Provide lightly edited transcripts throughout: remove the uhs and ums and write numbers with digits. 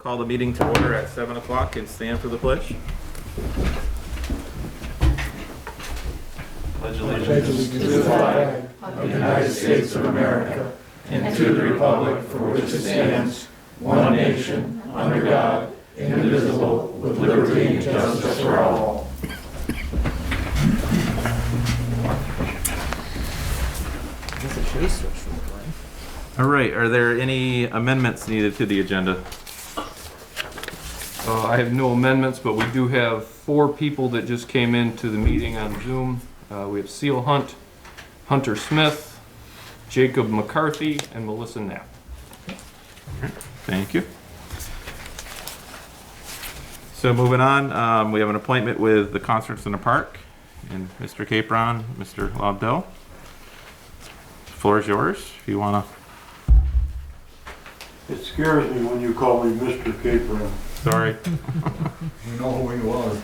call the meeting to order at 7 o'clock and stand for the pledge. Pledge allegiance to the flag of the United States of America and to the republic for which it stands, one nation, under God, indivisible, with liberty and justice for all. All right, are there any amendments needed to the agenda? I have no amendments, but we do have 4 people that just came into the meeting on Zoom. We have Seal Hunt, Hunter Smith, Jacob McCarthy, and Melissa Knapp. Thank you. So moving on, we have an appointment with the Concerts in the Park, and Mr. Capron, Mr. Lobdell. The floor is yours, if you want to. It scares me when you call me Mr. Capron. Sorry. We know who you are.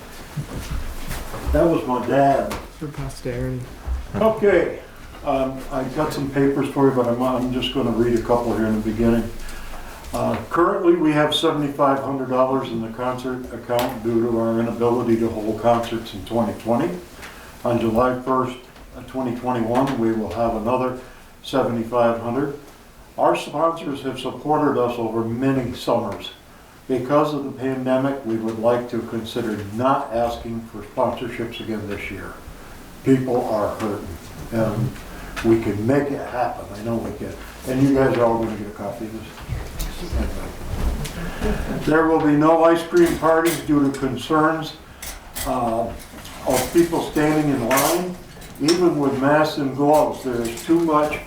That was my dad. For posterity. Okay, I got some papers for you, but I'm just going to read a couple here in the beginning. Currently, we have $7,500 in the concert account due to our inability to hold concerts in 2020. On July 1st, 2021, we will have another $7,500. Our sponsors have supported us over many summers. Because of the pandemic, we would like to consider not asking for sponsorships again this year. People are hurting, and we can make it happen. I know we can. And you guys are all going to get a copy of this. There will be no ice cream parties due to concerns of people standing in line. Even with masks and gloves, there is too much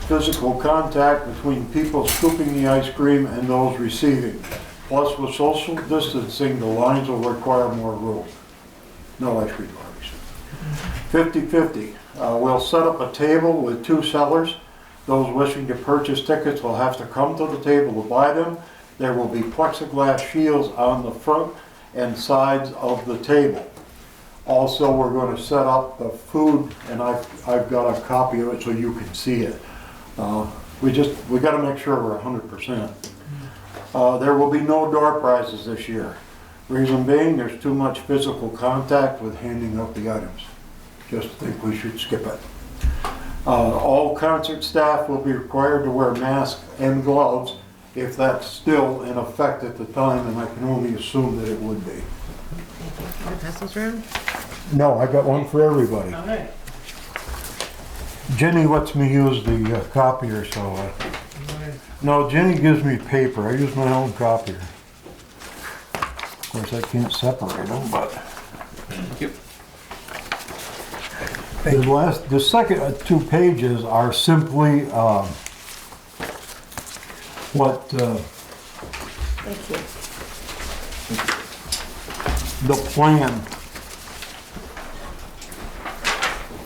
physical contact between people scooping the ice cream and those receiving. Plus, with social distancing, the lines will require more room. No ice cream parties. 50-50. We'll set up a table with 2 sellers. Those wishing to purchase tickets will have to come to the table to buy them. There will be plexiglass shields on the front and sides of the table. Also, we're going to set up the food, and I've got a copy of it so you can see it. We got to make sure we're 100%. There will be no door prizes this year. Reason being, there's too much physical contact with handing out the items. Just think we should skip it. All concert staff will be required to wear masks and gloves if that's still in effect at the time, and I can only assume that it would be. Can I pass this around? No, I got one for everybody. All right. Jenny lets me use the copier, so no, Jenny gives me paper. I use my own copier. Of course, I can't separate them, but. Thank you. The second 2 pages are simply what Thank you. the plan.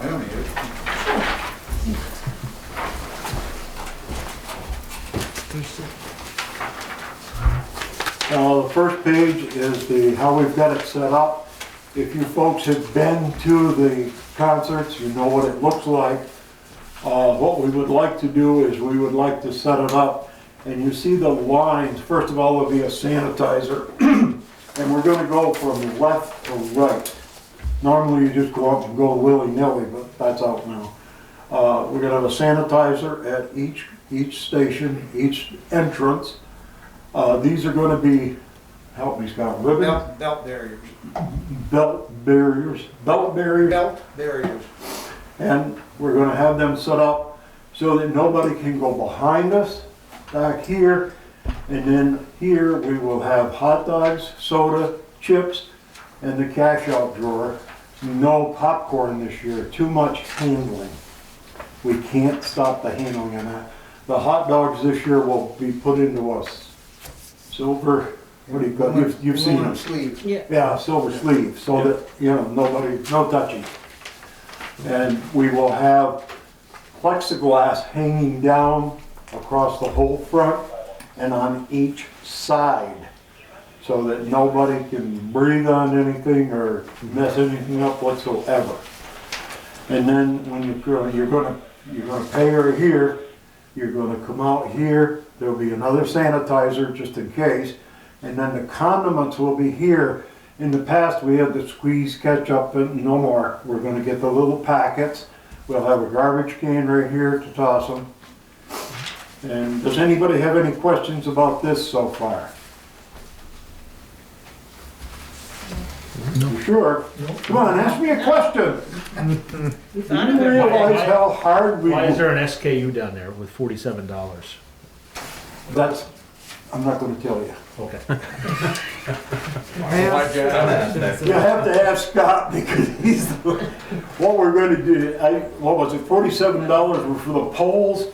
I don't need it. The first page is how we've got it set up. If you folks have been to the concerts, you know what it looks like. What we would like to do is we would like to set it up, and you see the lines. First of all, there'll be a sanitizer, and we're going to go from left to right. Normally you just go up and go willy-nilly, but that's out now. We're going to have a sanitizer at each station, each entrance. These are going to be, help me Scott, ribbon? Belt barriers. Belt barriers. Belt barriers. Belt barriers. And we're going to have them set up so that nobody can go behind us back here. And then here we will have hot dogs, soda, chips, and the cash out drawer. No popcorn this year, too much handling. We can't stop the handling on that. The hot dogs this year will be put into a silver, what do you call it? You've seen them. Sleeve. Yeah. Yeah, silver sleeve, so that, no touching. And we will have plexiglass hanging down across the whole front and on each side, so that nobody can breathe on anything or mess anything up whatsoever. And then when you're gonna pay her here, you're gonna come out here, there'll be another sanitizer just in case. And then the condiments will be here. In the past, we had the squeeze ketchup, and no more. We're gonna get the little packets. We'll have a garbage can right here to toss them. And does anybody have any questions about this so far? No. Sure? Come on, ask me a question. You realize how hard we... Why is there an SKU down there with $47? That's, I'm not gonna tell you. Okay. You have to ask Scott because he's the, what we're gonna do, what was it, $47 were for the poles?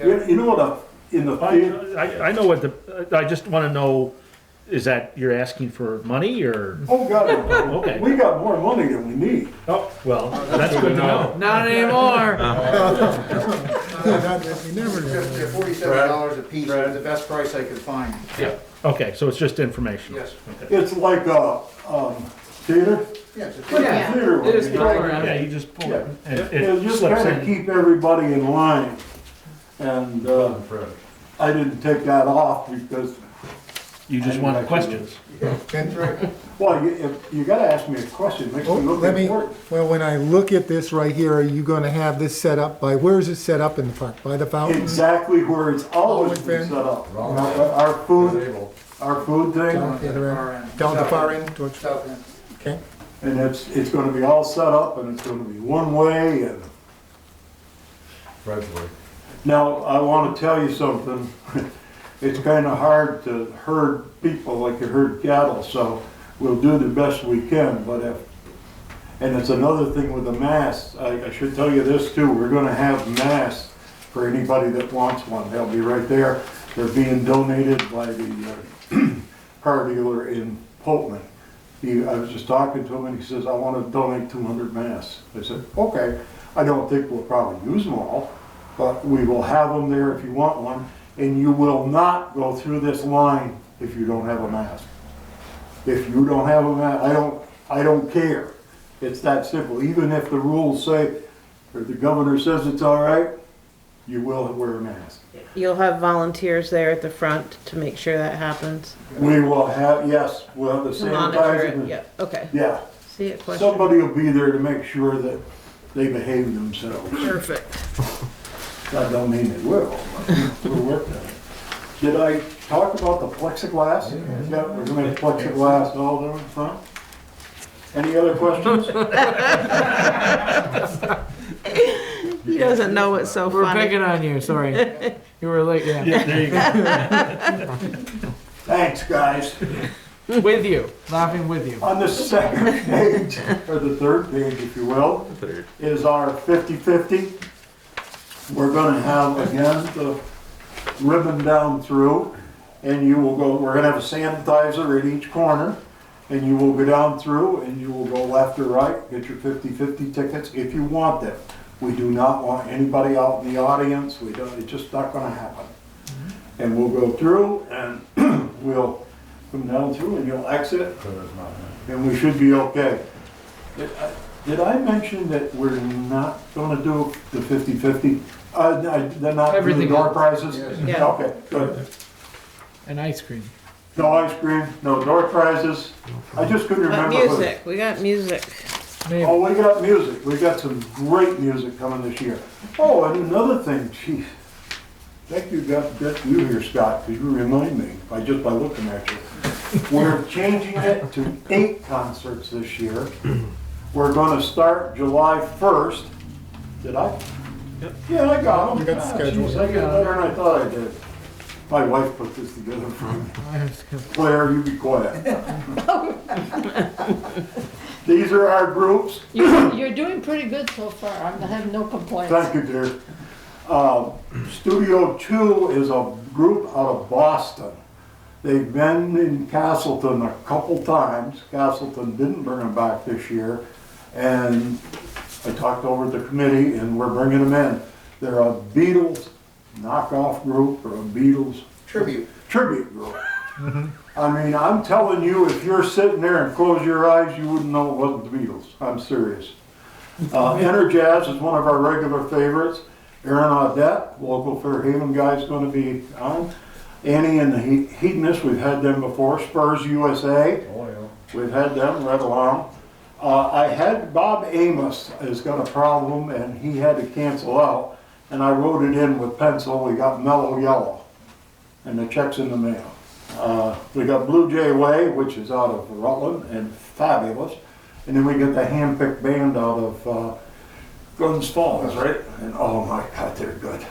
You know what, in the field? I know what I just want to know, is that you're asking for money or? Oh, God, Okay. we got more money than we need. Oh, well, that's good to know. Not anymore. They're $47 a piece, it was the best price I could find. Yeah. Okay, so it's just information. Yes. Okay. It's like a, theater. Yes, it's- Like a theater one, you know? Yeah, you just pull it and It it just slips kinda in. keep everybody in line. And, I didn't take that off because, You just want questions. That's right. well, you gotta ask me a question, makes me look Let me, important. well, when I look at this right here, are you gonna have this set up by, where is it set up in the park? By the fountain? Exactly where it's always Always been been. set up. Our food thing, Down the other end, down the far end towards, South end. okay? and it's gonna be all set up and it's gonna be one way and. Now, I wanna tell you something. It's kinda hard to herd people like you herd cattle, so we'll do the best we can, but and it's another thing with the masks. I should tell you this too, we're gonna have masks for anybody that wants one. They'll be right there. They're being donated by the car dealer in Polkman. I was just talking to him and he says, I want to donate 200 masks. I said, okay, I don't think we'll probably use them all, but we will have them there if you want one, and you will not go through this line if you don't have a mask. If you don't have a mask, I don't care. It's that simple. Even if the rules say, or the governor says it's all right, you will wear a mask. You'll have volunteers there at the front to make sure that happens. We will have, yes, we'll have the To monitor sanitizing. it, yeah, okay. Yeah, See it, question? somebody will be there to make sure that they behave themselves. Perfect. That don't mean they will, but we'll work on it. Did I talk about the plexiglass? Yeah, we're gonna make plexiglass all down in front. Any other questions? He doesn't know what's so We're funny. picking on you, sorry. You were late, yeah. Yeah, there you go. Thanks, guys. With you, laughing with you. On the second page, or the third page, if you will, Third. is our 50/50. We're gonna have, again, the ribbon down through, and you will go, we're gonna have a sanitizer at each corner, and you will go down through, and you will go left or right, get your 50/50 tickets if you want them. We do not want anybody out in the audience, we don't, it's just not gonna happen. And we'll go through, and we'll come down through, and you'll exit, and we should be okay. Did I mention that we're not gonna do the 50/50? They're not doing Everything door else. prizes? Yeah. Okay, good. And ice cream. No ice cream, no door prizes. I just couldn't But remember. music, we got music. Maybe. Oh, we got music. We got some great music coming this year. Oh, and another thing, chief. Thank you, got you here, Scott, because you remind me by looking at you. We're changing it to 8 concerts this year. We're gonna start July 1st. Did I? Yeah, I got them. You got the schedule. I got better than I thought I did. My wife put this together for me. Claire, you be quiet. These are our groups. You're doing pretty good so far. I have no complaints. Thank you, dear. Studio 2 is a group out of Boston. They've been in Castleton a couple times. Castleton didn't bring them back this year. And I talked over at the committee and we're bringing them in. They're a Beatles knockoff group or a Beatles Tribute. tribute group. I mean, I'm telling you, if you're sitting there and close your eyes, you wouldn't know it wasn't the Beatles. I'm serious. Enter Jazz is one of our regular favorites. Aaron Audette, local Fairhaven guy, is going to be on. Annie and the Hedonists, we've had them before. Spurs USA, Oh, yeah. we've had them right along. I had Bob Amos has got a problem and he had to cancel out. And I wrote it in with pencil. We got mellow yellow. And the check's in the mail. We got Blue Jay Way, which is out of Rutland and fabulous. And then we get the hand-picked band out of Guns Falls, right? And oh my God, they're good.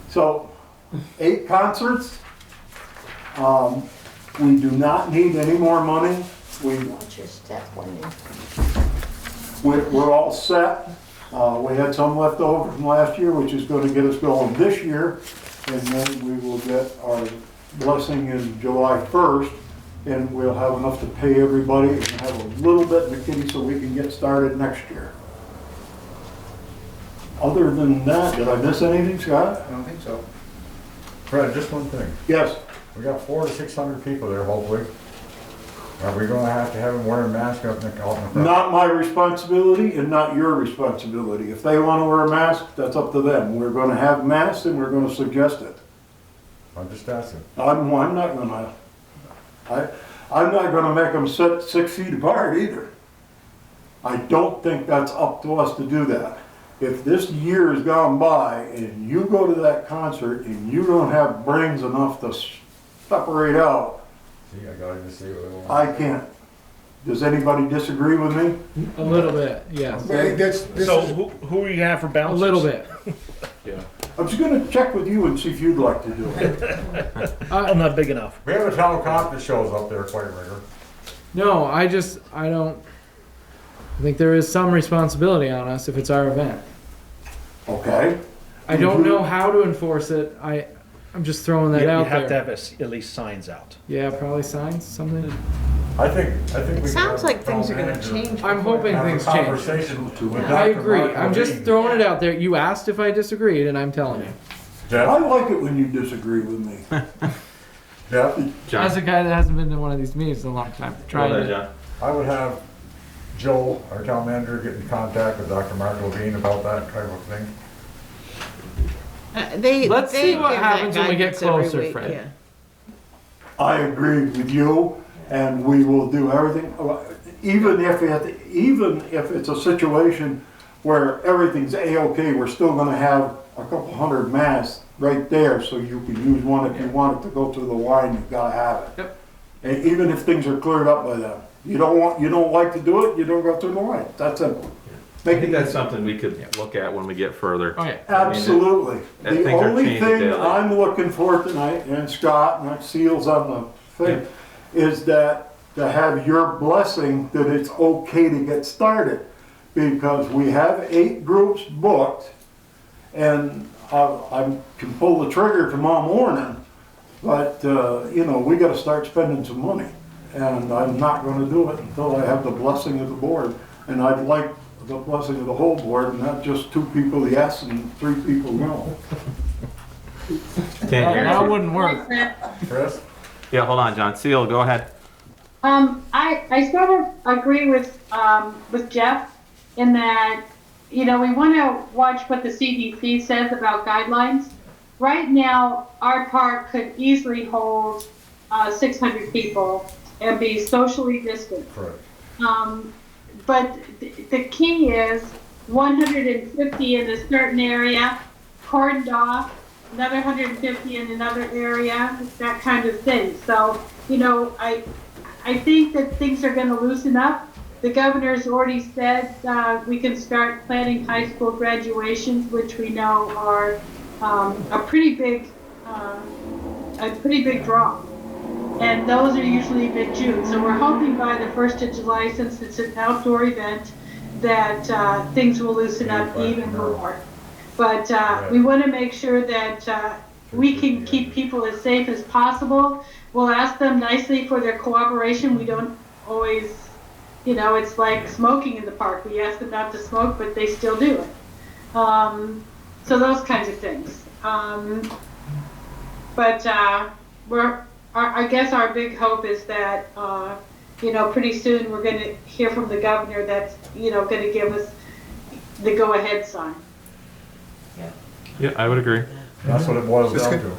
So, 8 concerts. We do not need any more money. Watch your step when you. We're all set. We had some left over from last year, which is going to get us going this year. And then we will get our blessing in July 1st. And we'll have enough to pay everybody and have a little bit in the kitty so we can get started next year. Other than that, did I miss anything, Scott? I don't think so. Fred, just one thing. Yes. We got 400 to 600 people there, hopefully. Are we gonna have to have them wearing masks out in the front? Not my responsibility and not your responsibility. If they want to wear a mask, that's up to them. We're going to have masks and we're going to suggest it. I'm just asking. I'm not gonna make them sit 6 feet apart either. I don't think that's up to us to do that. If this year has gone by and you go to that concert and you don't have brains enough to separate out, See, I gotta just see what they want. I can't. Does anybody disagree with me? A little bit, yes. So who are you gonna have for A bouncers? little bit. I'm just gonna check with you and see if you'd like to do it. I'm not big enough. We have a telecom that shows up there quite regular. No, I think there is some responsibility on us if it's our event. Okay? I don't know how to enforce it. I'm just throwing that You out have to there. have at least signs out. Yeah, probably signs, something. I think we It could sounds have like the things are town gonna manager change. I'm hoping have a things change. conversation with I Dr. agree. Mark I'm just Levine. throwing it out there. You asked if I disagreed, and I'm telling you. I Jeff, like it when you disagree with me. Jeff, As a guy that hasn't been to one of these meetings in a long time, trying to. I would have Joe, our town manager, get in contact with Dr. Mark Levine about that type of thing. Let's see what give that happens when we get guidance every closer, week, Fred. yeah. I agree with you, and we will do everything, even if it's a situation where everything's A-okay, we're still gonna have a couple hundred masks right there, so you can use one if you want it to go through the line, you gotta have it. Yep. And even if things are cleared up by then, you don't like to do it, you don't go through the line, that's simple. I think that's something we could look at when we get further. Oh, yeah. Absolutely. that The things are only changing thing daily. I'm looking for tonight, and Scott, and that seals on the thing, is that to have your blessing that it's okay to get started. Because we have 8 groups booked, and I can pull the trigger tomorrow morning, but, we gotta start spending some money. And I'm not gonna do it until I have the blessing of the board. And I'd like the blessing of the whole board, and not just 2 people yes and 3 people no. Can't hear That you. wouldn't work. Chris? Yeah, hold on, John. Seal, go ahead. I sort of agree with Jeff in that, we want to watch what the CDC says about guidelines. Right now, our park could easily hold 600 people and be socially distant. Correct. But the key is 150 in a certain area, cordoned off, another 150 in another area, that kind of thing. So, I think that things are going to loosen up. The governor's already said we can start planning high school graduations, which we know are a pretty big draw. And those are usually mid-June. So we're hoping by the 1st of July, since it's an outdoor event, that things will loosen up even more. But we want to make sure that we can keep people as safe as possible. We'll ask them nicely for their cooperation. We don't always, it's like smoking in the park. We ask them not to smoke, but they still do it. So those kinds of things. I guess our big hope is that, pretty soon we're going to hear from the governor that's, going to give us the go-ahead sign. Yeah, I would agree. That's what it boils down to.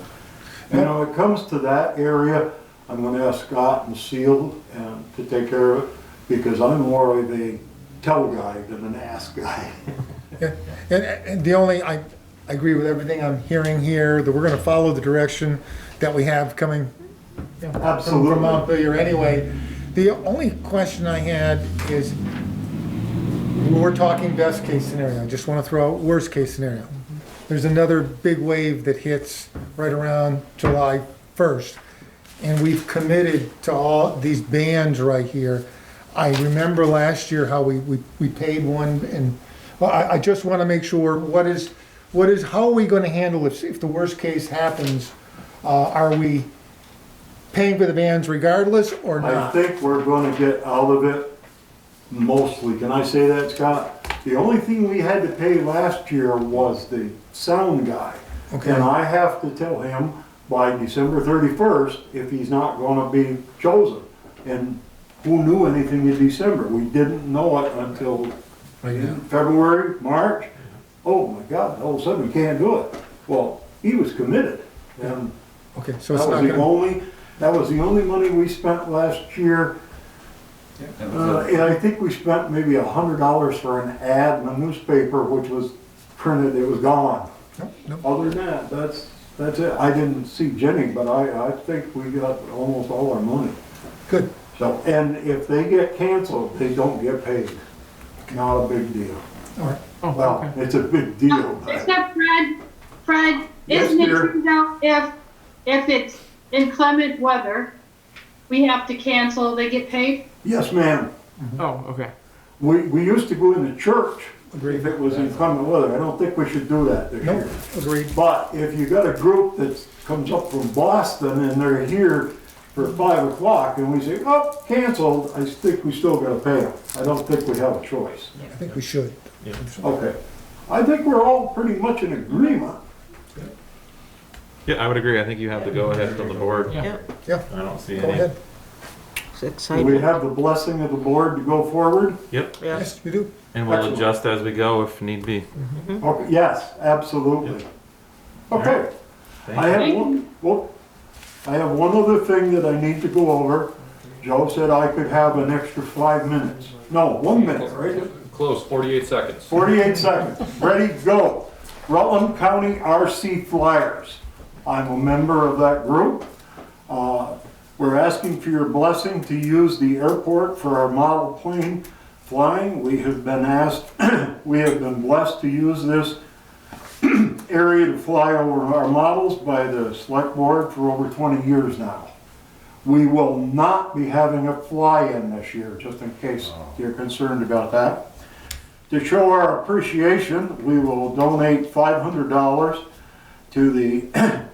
And when it comes to that area, I'm gonna ask Scott and Seal and to take care of it, because I'm more of a tell guy than an ask guy. Yeah, and the only, I agree with everything I'm hearing here, that we're gonna follow the direction that we have coming, you know, Absolutely. from Montpelier anyway. The only question I had is, we're talking best case scenario, I just wanna throw out worst case scenario. There's another big wave that hits right around July 1st, and we've committed to all these bans right here. I remember last year how we paid one, and well, I just want to make sure, how are we going to handle if the worst case happens? Are we paying for the bans regardless or I not? think we're gonna get out of it mostly. Can I say that, Scott? The only thing we had to pay last year was the sound guy. Okay. And I have to tell him by December 31st if he's not gonna be chosen. And who knew anything in December? We didn't know it until February, March. Oh my God, all of a sudden we can't do it. Well, he was committed. And Okay, so that it's not was the gonna, only, that was the only money we spent last year. And I think we spent maybe $100 for an ad in a newspaper, which was printed, it was gone. nope. Other than that, that's it. I didn't see Jenny, but I think we got almost all our money. Good. So, and if they get canceled, they don't get paid. Not a big deal. All right. Oh, Well, okay. it's a big deal, but Except Fred, Yes, isn't it dear. true now, if it's inclement weather, we have to cancel, they get paid? yes, ma'am. Oh, okay. We used to go in the church Agreed. if it was inclement weather. I don't think we should do that this Nope, year. agreed. But if you got a group that comes up from Boston and they're here for 5 o'clock and we say, oh, canceled, I think we still gotta pay them. I don't think we have a choice. I think we should. Okay. I think we're all pretty much in agreement. Yeah, I would agree. I think you have to go ahead from the board. Yeah. Yeah, I don't see go any. ahead. It's Do we exciting. have the blessing of the board to go forward? Yep, Yes. Yes, you do. and we'll Excellent. adjust as we go if need be. Okay, yes, absolutely. Okay. I have one, well, I have one other thing that I need to go over. Joe said I could have an extra 5 minutes. No, 1 minute, right? Close, 48 seconds. 48 seconds. Ready, go. Rutland County RC Flyers. I'm a member of that group. We're asking for your blessing to use the airport for our model plane flying. We have been asked, we have been blessed to use this area to fly over our models by the Selectboard for over 20 years now. We will not be having a fly-in this year, just in case you're concerned about that. To show our appreciation, we will donate $500 to the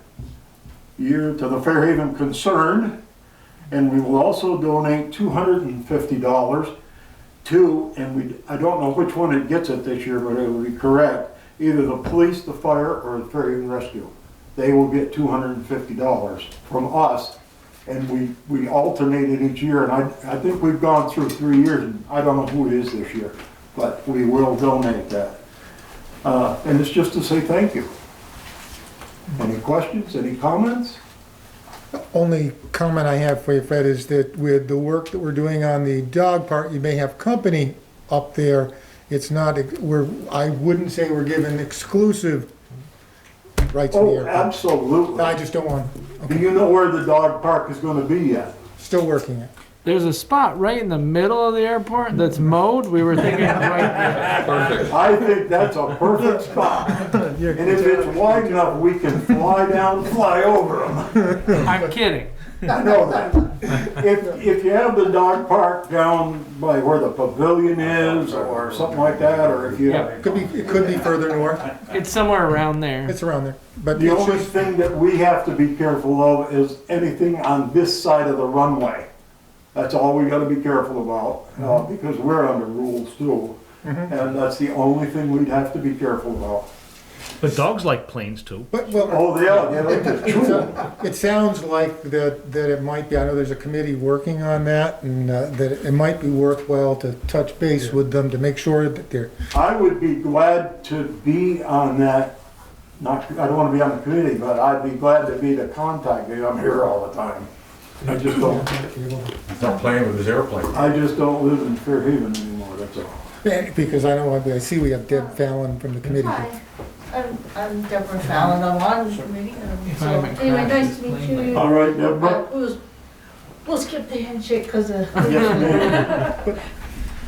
to the Fairhaven Concerned, and we will also donate $250 to, and I don't know which one it gets it this year, but it will be correct, either the police, the fire, or the Fairhaven Rescue. They will get $250 from us, and we alternate it each year, and I think we've gone through 3 years, and I don't know who it is this year, but we will donate that. And it's just to say thank you. Any questions, any comments? Only comment I have for you, Fred, is that with the work that we're doing on the dog park, you may have company up there. It's not, I wouldn't say we're given exclusive rights in the Oh, airport. absolutely. I just don't want, Do you know where the dog park is gonna be yet? still working it. There's a spot right in the middle of the airport that's mowed. We were thinking right Perfect. I think that's a perfect spot. And if it's wide enough, we can fly down, fly over them. there. I'm kidding. I know that. If you have the dog park down by where the pavilion is or something like that, or if you, Yeah. It could be further north. It's somewhere around there. It's around there. But the it's only just, thing that we have to be careful of is anything on this side of the runway. That's all we gotta be careful about, because we're under rules too. And that's the only thing we'd have to be careful about. But dogs like planes too. but, well, Oh, yeah, they like to chew 'em. it sounds like that it might be, I know there's a committee working on that, and that it might be worthwhile to touch base with them to make sure that they're, I would be glad to be on that not, I don't wanna be on the committee, but I'd be glad to be the contact guy. I'm here all the time. I just don't, He's not playing with his airplane. I just don't live in Fairhaven anymore, that's all. Because I see we have Deb Fallon from the committee. Hi, I'm Deborah Fallon, I'm on the committee. So, anyway, nice to meet you. All right, Deborah? We'll skip the handshake because of. Yes, ma'am.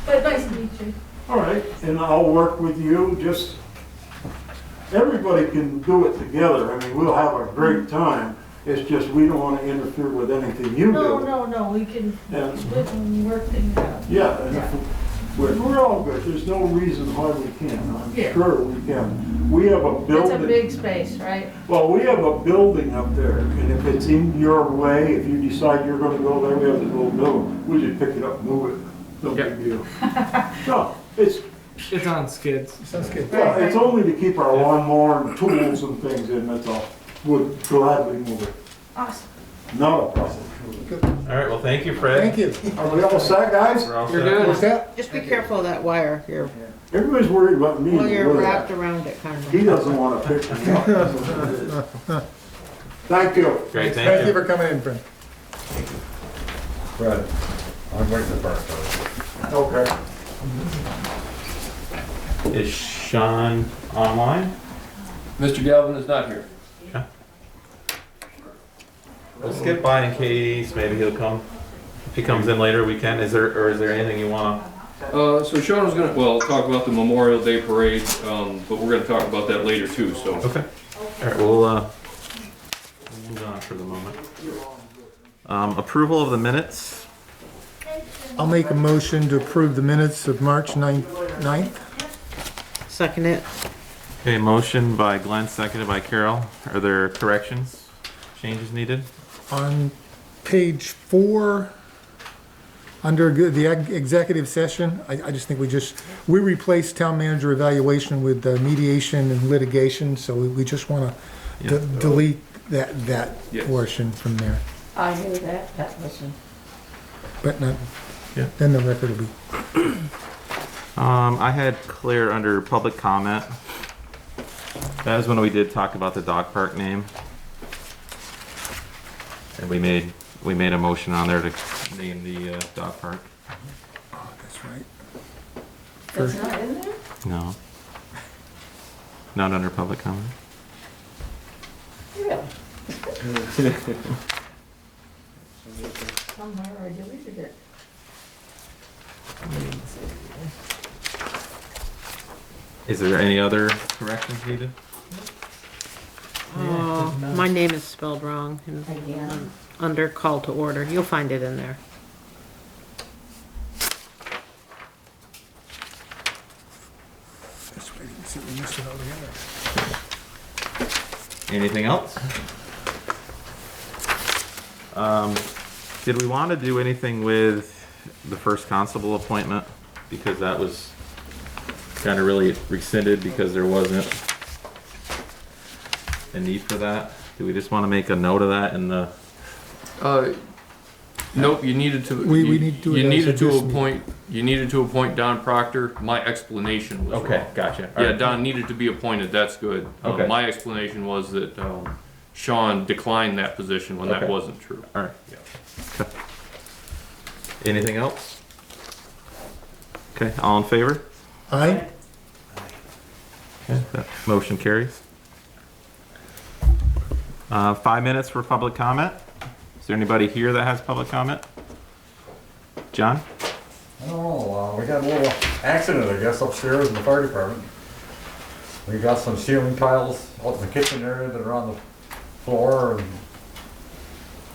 But nice to meet you. All right, and I'll work with you, just, everybody can do it together. I mean, we'll have a great time. It's just, we don't wanna interfere with anything you do. No, we can And, split and work things out. yeah, and if we're all good. There's no reason why we can't. I'm Yeah. sure we can. We have a It's a building. big space, right? Well, we have a building up there, and if it's in your way, if you decide you're gonna go there, we have this little building. We just pick it up and move it. No big deal. No, it's, It's on skids. Sounds good. yeah, it's only to keep our lawnmower and tools and things in, that's all. Would gladly move it. Awesome. Not a problem. All right, well, thank you, Fred. Thank you. Are we all set, guys? We're all You're set. good. What's that? Just be careful of that wire. Everybody's worried about me. Well, you're Look at wrapped that. around it, kind of. He doesn't wanna pick me up. That's what it is. Thank you. Great, Thank thank you you. for coming in, Fred. Fred, I'm waiting for first. Okay. Is Sean online? Mr. Galvin is not here. We'll skip by in case maybe he'll come. If he comes in later, we can. Is there anything you wanna? So Sean was gonna, well, talk about the Memorial Day parade, but we're gonna talk about that later too, so. Okay. All right, we'll move on for the moment. Approval of the minutes. I'll make a motion to approve the minutes of March 9th. Second it. Okay, motion by Glenn, seconded by Carol. Are there corrections, changes needed? On page 4, under the executive session, I just think we replaced town manager evaluation with mediation and litigation, so we just want to Yeah. delete that Yes. portion from there. I knew that listen. But not, Yeah. then the record will be. I had Claire under public comment. That was when we did talk about the dog park name. And we made a motion on there to name the dog park. Oh, that's right. That's not in there? No. Not under public comment. Really? Somewhere I deleted it. Is there any other corrections needed? My name is spelled wrong and under call to order. You'll find it in there. That's right, you can see we missed it altogether. Anything else? Did we want to do anything with the first constable appointment? Because that was kind of really rescinded because there wasn't a need for that. Do we just want to make a note of that in the? Nope, you needed to. We need to do it You as needed a to dis- appoint. You needed to appoint Don Proctor. My explanation was Okay, wrong. gotcha. All Yeah, right. Don needed to be appointed. That's good. Okay. My explanation was that Sean declined that position when Okay. that wasn't true. All right. Okay. Anything else? Okay, all in favor? Aye? Okay, that motion carries. 5 minutes for public comment. Is there anybody here that has public comment? John? Oh, we had a little accident, I guess, upstairs in the fire department. We got some ceiling tiles out in the kitchen area that are on the floor, and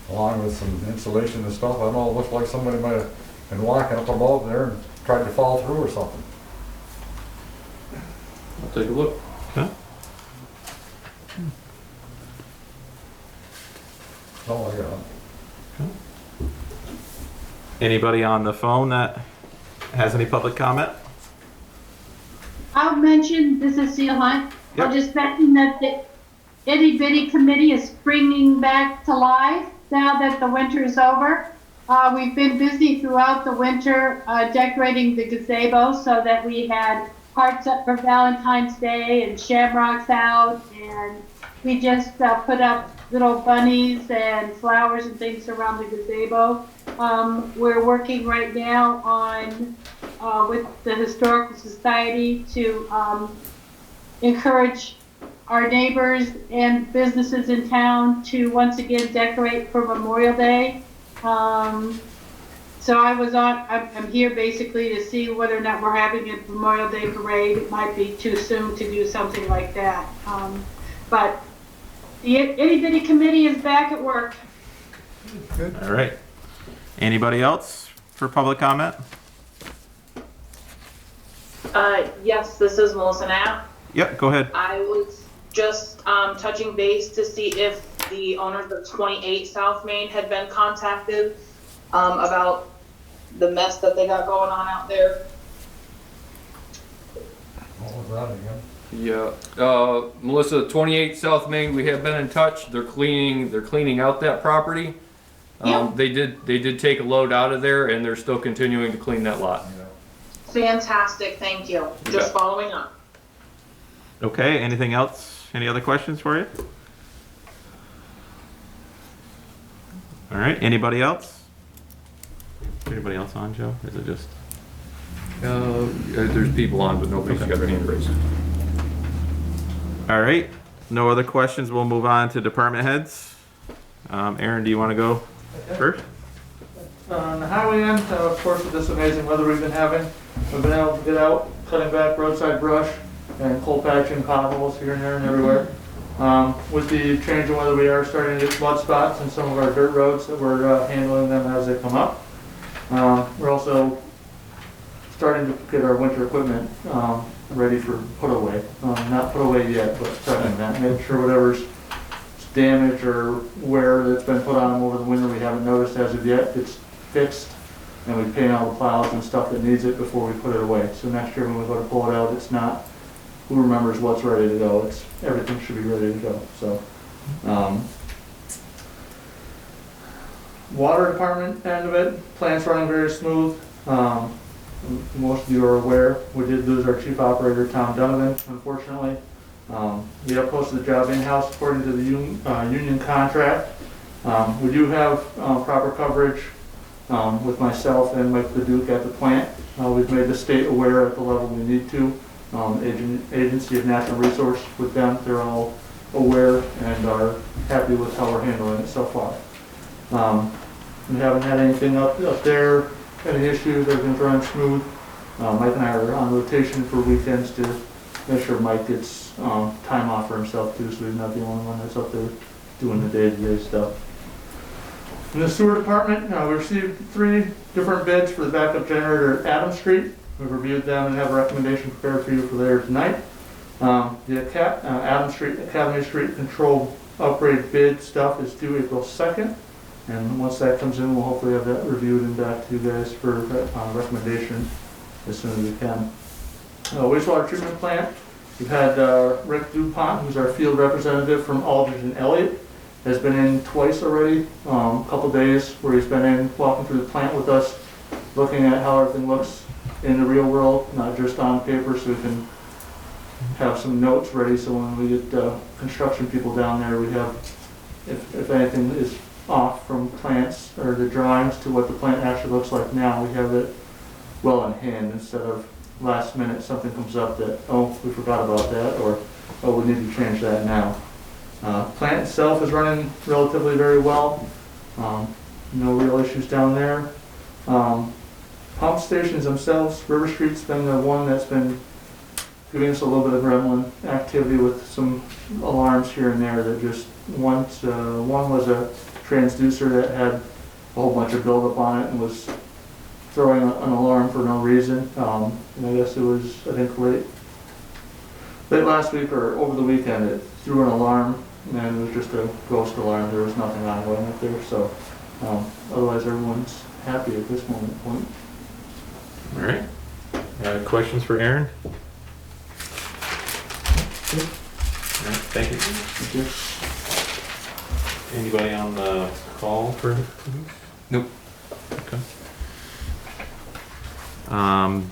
along with some insulation and stuff. I don't know, it looked like somebody might have been walking up above there and tried to fall through or something. I'll take a look. Okay. Oh, I got it. Anybody on the phone that has any public comment? I'll mention, this is Seal Hunt. Yep. I'll just mention that the itty bitty committee is springing back to life now that the winter is over. We've been busy throughout the winter decorating the gazebo so that we had hearts up for Valentine's Day and shamrocks out, and we just put up little bunnies and flowers and things around the gazebo. We're working right now on with the Historical Society to encourage our neighbors and businesses in town to once again decorate for Memorial Day. So I'm here basically to see whether or not we're having a Memorial Day parade. It might be too soon to do something like that. But the itty bitty committee is back at work. All right. Anybody else for public comment? Yes, this is Melissa Knapp. Yep, go ahead. I was just touching base to see if the owners of 28 South Main had been contacted about the mess that they got going on out there. Yeah, Melissa, 28 South Main, we have been in touch. They're cleaning out that property. They did take a load out of there, and they're still continuing to clean that lot. Fantastic, thank you. Just following up. Okay, anything else? Any other questions for you? All right, anybody else? Anybody else on, Joe? Is it just? There's people on, but nobody's got their hand raised. All right, no other questions. We'll move on to department heads. Aaron, do you want to go first? On the highway end, of course, with this amazing weather we've been having, we've been able to get out, cutting back roadside brush and coal patching potholes here and there and everywhere. With the change in weather, we are starting to get mud spots in some of our dirt roads that we're handling them as they come up. We're also starting to get our winter equipment ready for put away. Not put away yet, but prepping that. Make sure whatever's damage or wear that's been put on them over the winter we haven't noticed as of yet, it's fixed, and we paint all the plows and stuff that needs it before we put it away. So next year when we go to pull it out, it's not who remembers what's ready to go. It's everything should be ready to go. So water department end of it, plant's running very smooth. Most of you are aware we did lose our chief operator, Tom Donovan, unfortunately. We have posted the job in-house according to the union contract. We do have proper coverage with myself and Mike Leduc at the plant. We've made the state aware at the level we need to. Agency of Natural Resource with them, they're all aware and are happy with how we're handling it so far. We haven't had anything up there, any issues, everything's running smooth. Mike and I are on rotation for weekends to make sure Mike gets time off for himself too, so he's not the only one that's up there doing the day-to-day stuff. In the sewer department, we received 3 different bids for the backup generator at Adams Street. We've reviewed them and have a recommendation prepared for you for there tonight. The Adams Street, Academy Street control upgrade bid stuff is due April 2nd. And once that comes in, we'll hopefully have that reviewed and back to you guys for recommendation as soon as we can. Wastewater treatment plant. We've had Rick DuPont, who's our field representative from Aldridge and Elliott, has been in twice already, a couple days where he's been in walking through the plant with us, looking at how everything looks in the real world, not just on paper, so we can have some notes ready so when we get construction people down there, we have, if anything is off from plants or the drawings to what the plant actually looks like now, we have it well in hand instead of last minute something comes up that, oh, we forgot about that, or oh, we need to change that now. Plant itself is running relatively very well. No real issues down there. Pump stations themselves, River Street's been the one that's been giving us a little bit of gremlin activity with some alarms here and there that just once, one was a transducer that had a whole bunch of buildup on it and was throwing an alarm for no reason. And I guess it was, I think late last week or over the weekend, it threw an alarm and it was just a ghost alarm. There was nothing ongoing up there. So otherwise everyone's happy at this moment in point. All right. Questions for Aaron? All right, thank you. Thank you. Anybody on the call for? Nope. Okay. Town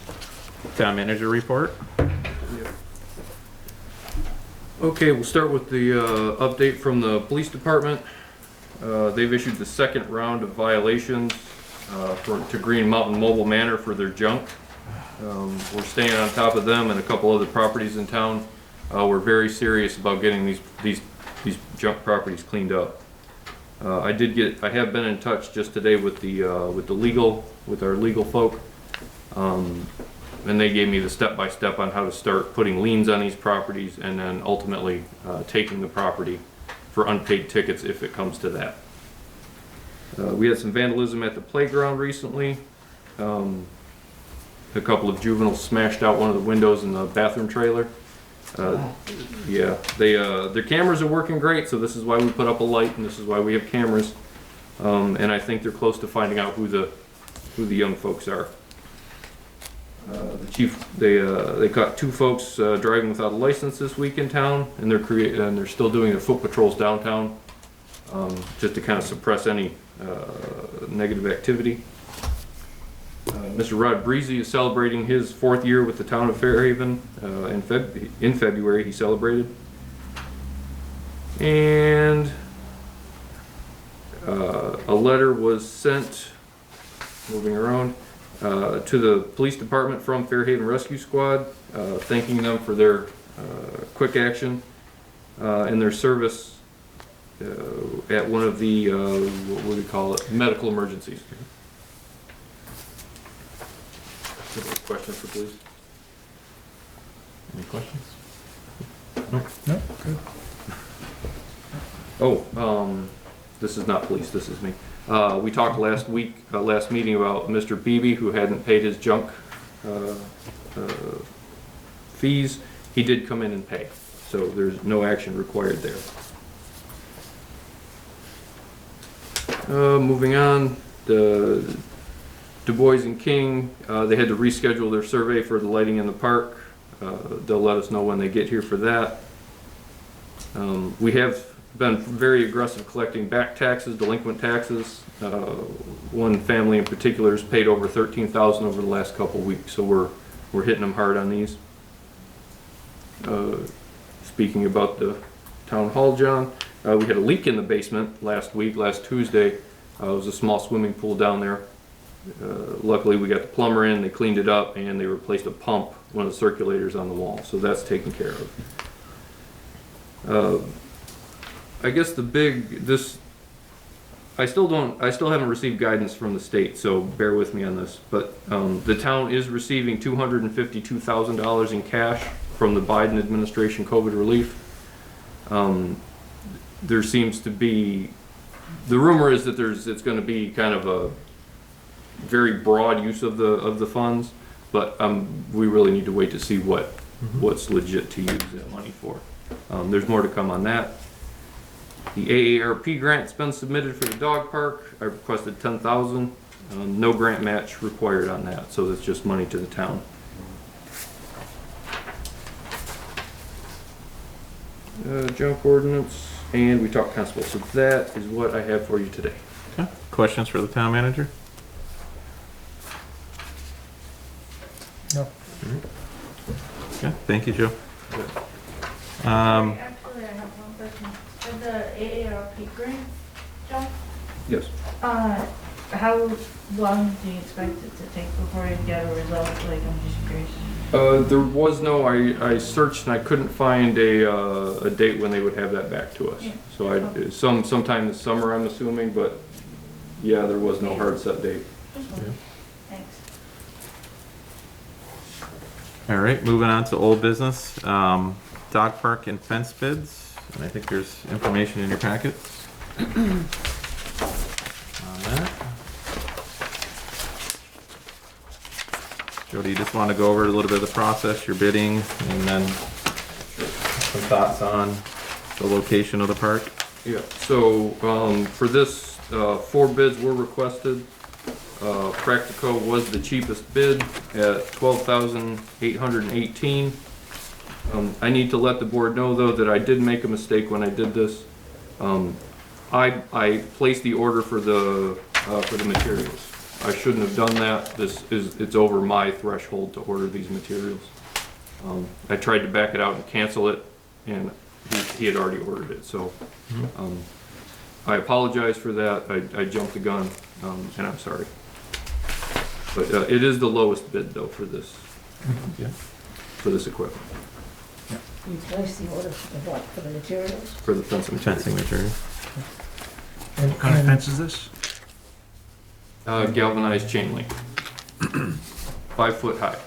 manager report. Okay, we'll start with the update from the police department. They've issued the second round of violations to Green Mountain Mobile Manor for their junk. We're staying on top of them and a couple other properties in town. We're very serious about getting these junk properties cleaned up. I have been in touch just today with our legal folk. And they gave me the step-by-step on how to start putting liens on these properties and then ultimately taking the property for unpaid tickets if it comes to that. We had some vandalism at the playground recently. A couple of juveniles smashed out one of the windows in the bathroom trailer. Yeah, their cameras are working great, so this is why we put up a light and this is why we have cameras. And I think they're close to finding out who the young folks are. The chief, they caught 2 folks driving without a license this week in town, and they're still doing their foot patrols downtown, just to kind of suppress any negative activity. Mr. Rod Breezy is celebrating his 4th year with the town of Fairhaven. In February he celebrated. And a letter was sent, moving around, to the police department from Fairhaven Rescue Squad, thanking them for their quick action and their service at one of the, what would we call it, medical emergencies. Questions for police? Any questions? No, good. Oh, this is not police, this is me. We talked last meeting about Mr. Beebe, who hadn't paid his junk fees. He did come in and pay, so there's no action required there. Moving on, the Du Bois and King, they had to reschedule their survey for the lighting in the park. They'll let us know when they get here for that. We have been very aggressive collecting back taxes, delinquent taxes. One family in particular has paid over $13,000 over the last couple weeks, so we're hitting them hard on these. Speaking about the town hall, John, we had a leak in the basement last Tuesday. It was a small swimming pool down there. Luckily we got the plumber in, they cleaned it up, and they replaced a pump, one of the circulators on the wall, so that's taken care of. I guess I still haven't received guidance from the state, so bear with me on this, but the town is receiving $252,000 in cash from the Biden administration COVID relief. There seems to be, the rumor is that it's going to be kind of a very broad use of the funds, but we really need to wait to see what's legit to use that money for. There's more to come on that. The AARP grant's been submitted for the dog park. I requested $10,000. No grant match required on that, so that's just money to the town. Junk ordinance, and we talked constable. So that is what I have for you today. Okay. Questions for the town manager? No. Okay, thank you, Joe. Actually, I have one question. For the AARP grant, John? Yes. How long do you expect it to take before you get a result? Like, I'm just curious. There was no, I searched and I couldn't find a date when they would have that back to us. Yeah. So sometime this summer, I'm assuming, but yeah, there was no hard set date. Yeah. Thanks. All right, moving on to old business, dog park and fence bids, and I think there's information in your packets on that. Jody, you just want to go over a little bit of the process, your bidding, and then some thoughts on the location of the park? Yeah, so for this, 4 bids were requested. Practico was the cheapest bid at $12,818. I need to let the board know though that I did make a mistake when I did this. I placed the order for the materials. I shouldn't have done that. It's over my threshold to order these materials. I tried to back it out and cancel it, and he had already ordered it, so, I apologize for that, I jumped the gun, and I'm sorry. But, it is the lowest bid though for this, for this equipment, You place the order for the what, for the materials? for the fencing. Fencing material. What kind of fence is this? Galvanized chain link. 5 foot high.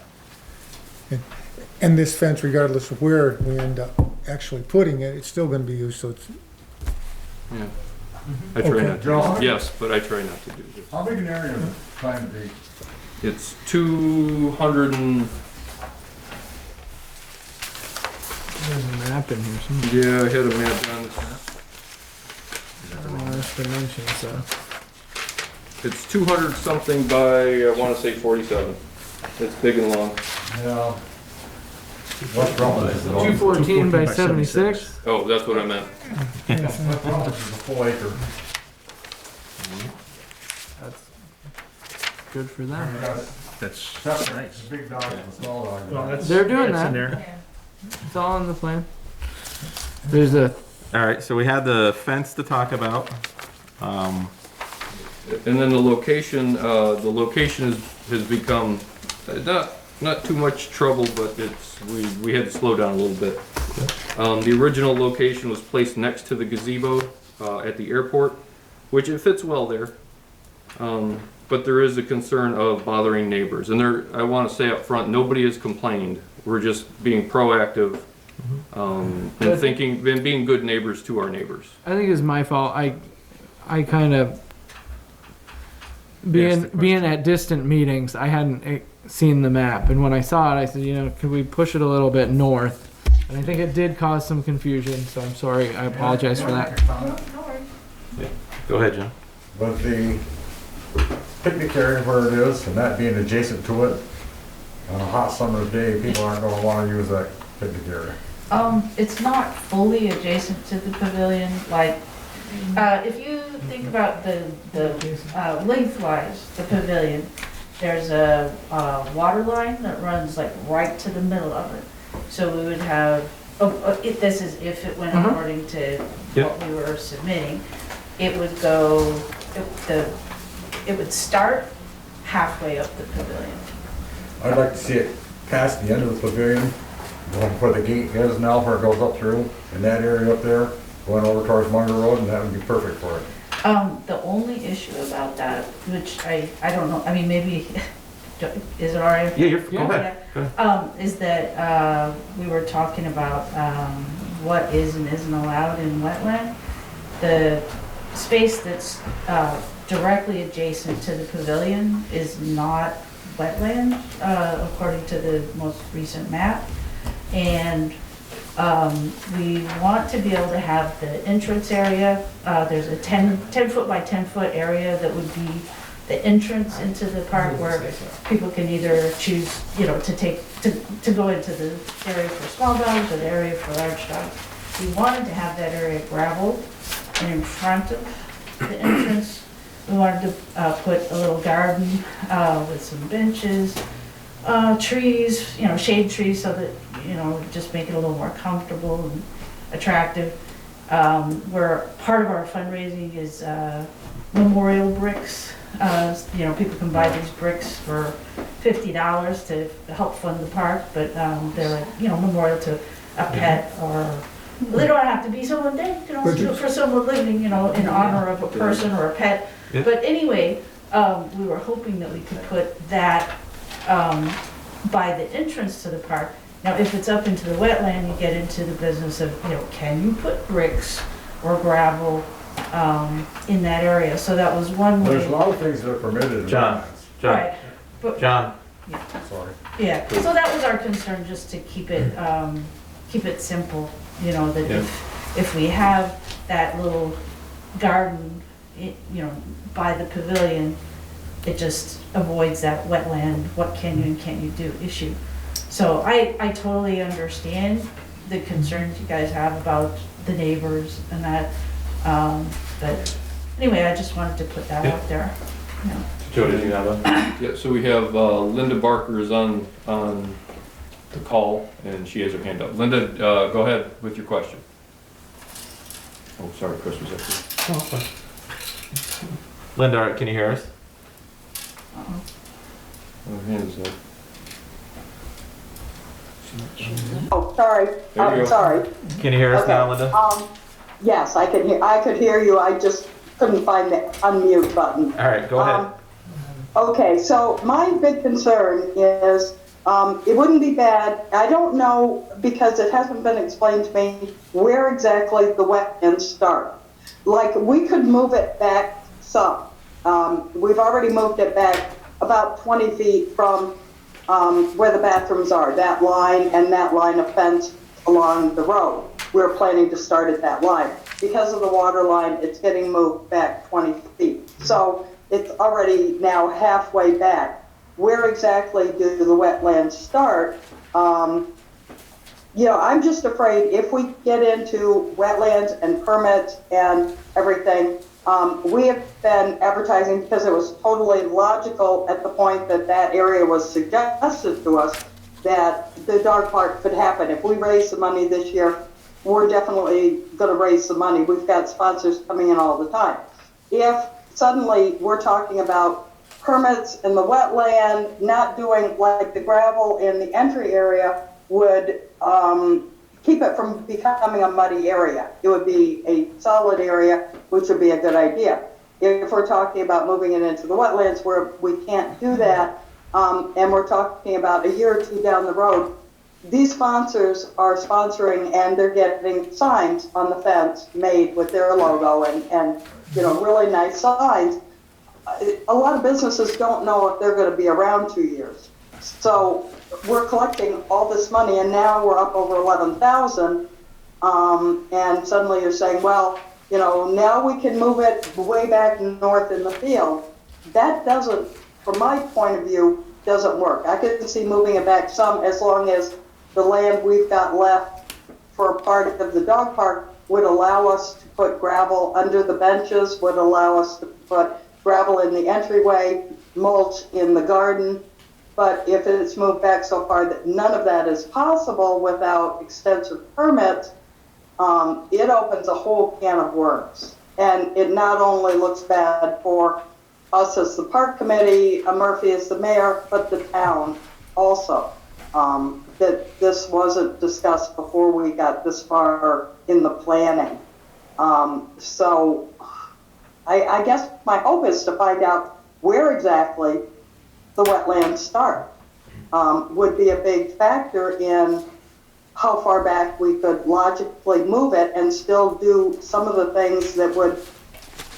And this fence, regardless of where we end up actually putting it, it's still gonna be used, so it's, Yeah. I try Okay. not to, yes, but I try not to do this. How big an area is it trying to be? It's 200 and, There's a map in here somewhere. yeah, I had a map on this. Dimensions, so. It's 200 something by, I wanna say 47. It's big and long. Yeah. What's wrong with it? 214 by 76. Oh, that's what I meant. What's wrong with it? It's a full acre. That's good for them. That's nice. Big dogs and small dogs. Well, that's, They're doing that's that. in there. It's all in the plan. There's a, All right, so we had the fence to talk about. And then the location has become, not too much trouble, but we had to slow down a little bit. The original location was placed next to the gazebo, at the airport, which it fits well there. But there is a concern of bothering neighbors, and I wanna say up front, nobody has complained. We're just being proactive, and being good neighbors to our neighbors. I think it's my fault. I kind of being at distant meetings, I hadn't seen the map, and when I saw it, I said, could we push it a little bit north? And I think it did cause some confusion, so I'm sorry. I apologize for that. Go ahead, John. But the picnic area where it is, and that being adjacent to it, on a hot summer's day, people aren't gonna wanna use that picnic area. It's not fully adjacent to the pavilion, like, if you think about the lengthwise, the pavilion, there's a water line that runs like right to the middle of it. So we would have, this is if it went according to what we were submitting, it would go, it would start halfway up the pavilion. I'd like to see it past the end of the pavilion, going where the gate is now, where it goes up through, in that area up there, going over towards Munger Road, and that would be perfect for it. The only issue about that, which I don't know, I mean, maybe, is it all right? Yeah, go ahead. Go ahead. Is that, we were talking about, what is and isn't allowed in wetland. The space that's, directly adjacent to the pavilion is not wetland, according to the most recent map. And we want to be able to have the entrance area, there's a 10 foot by 10 foot area that would be the entrance into the park where people can either choose, to go into the area for small dogs or the area for large dogs. We wanted to have that area gravel, and in front of the entrance, we wanted to put a little garden with some benches, trees, shade trees, so that, just make it a little more comfortable and attractive. Where part of our fundraising is memorial bricks. People can buy these bricks for $50 to help fund the park, but they're like, memorial to a pet, or they don't have to be someone dead, do it for someone living, in honor of a person or a pet. Yeah. But anyway, we were hoping that we could put that by the entrance to the park. Now, if it's up into the wetland, you get into the business of, can you put bricks or gravel in that area? So that was one way. There's a lot of things that are permitted in John. Right. But, John. Sorry. yeah, so that was our concern, just to keep it simple, that if we have that little garden, by the pavilion, it just avoids that wetland, what can you and can't you do issue. So I totally understand the concerns you guys have about the neighbors and that, but anyway, I just wanted to put that out there. Joe, did you have a? Yeah, so we have, Linda Barker is on the call, and she has her hand up. Linda, go ahead with your question. Oh, sorry, Chris was up here. Linda, can you hear us? Oh, hands up. Oh, sorry, There you go. sorry. Can you hear us now, Linda? Yes, I could hear you, I just couldn't find the unmute button. All right, go ahead. Okay, so my big concern is, it wouldn't be bad, I don't know, because it hasn't been explained to me where exactly the wetlands start. Like, we could move it back some. We've already moved it back about 20 feet from where the bathrooms are, that line and that line of fence along the road. We're planning to start at that line. Because of the water line, it's getting moved back 20 feet. So it's already now halfway back. Where exactly do the wetlands start? You know, I'm just afraid if we get into wetlands and permits and everything, we have been advertising because it was totally logical at the point that that area was suggested to us that the dog park could happen. If we raise the money this year, we're definitely going to raise the money. We've got sponsors coming in all the time. If suddenly we're talking about permits in the wetland, not doing like the gravel in the entry area would keep it from becoming a muddy area. It would be a solid area, which would be a good idea. If we're talking about moving it into the wetlands where we can't do that, and we're talking about a year or two down the road, these sponsors are sponsoring and they're getting signs on the fence made with their logo and you know, really nice signs. A lot of businesses don't know if they're going to be around 2 years. So we're collecting all this money and now we're up over 11,000. And suddenly you're saying, well, you know, now we can move it way back north in the field. That doesn't, from my point of view, doesn't work. I could see moving it back some as long as the land we've got left for a part of the dog park would allow us to put gravel under the benches, would allow us to put gravel in the entryway, mulch in the garden. But if it's moved back so far that none of that is possible without extensive permits, it opens a whole can of worms. And it not only looks bad for us as the park committee, Murphy as the mayor, but the town also. That this wasn't discussed before we got this far in the planning. So I guess my hope is to find out where exactly the wetlands start. Would be a big factor in how far back we could logically move it and still do some of the things that would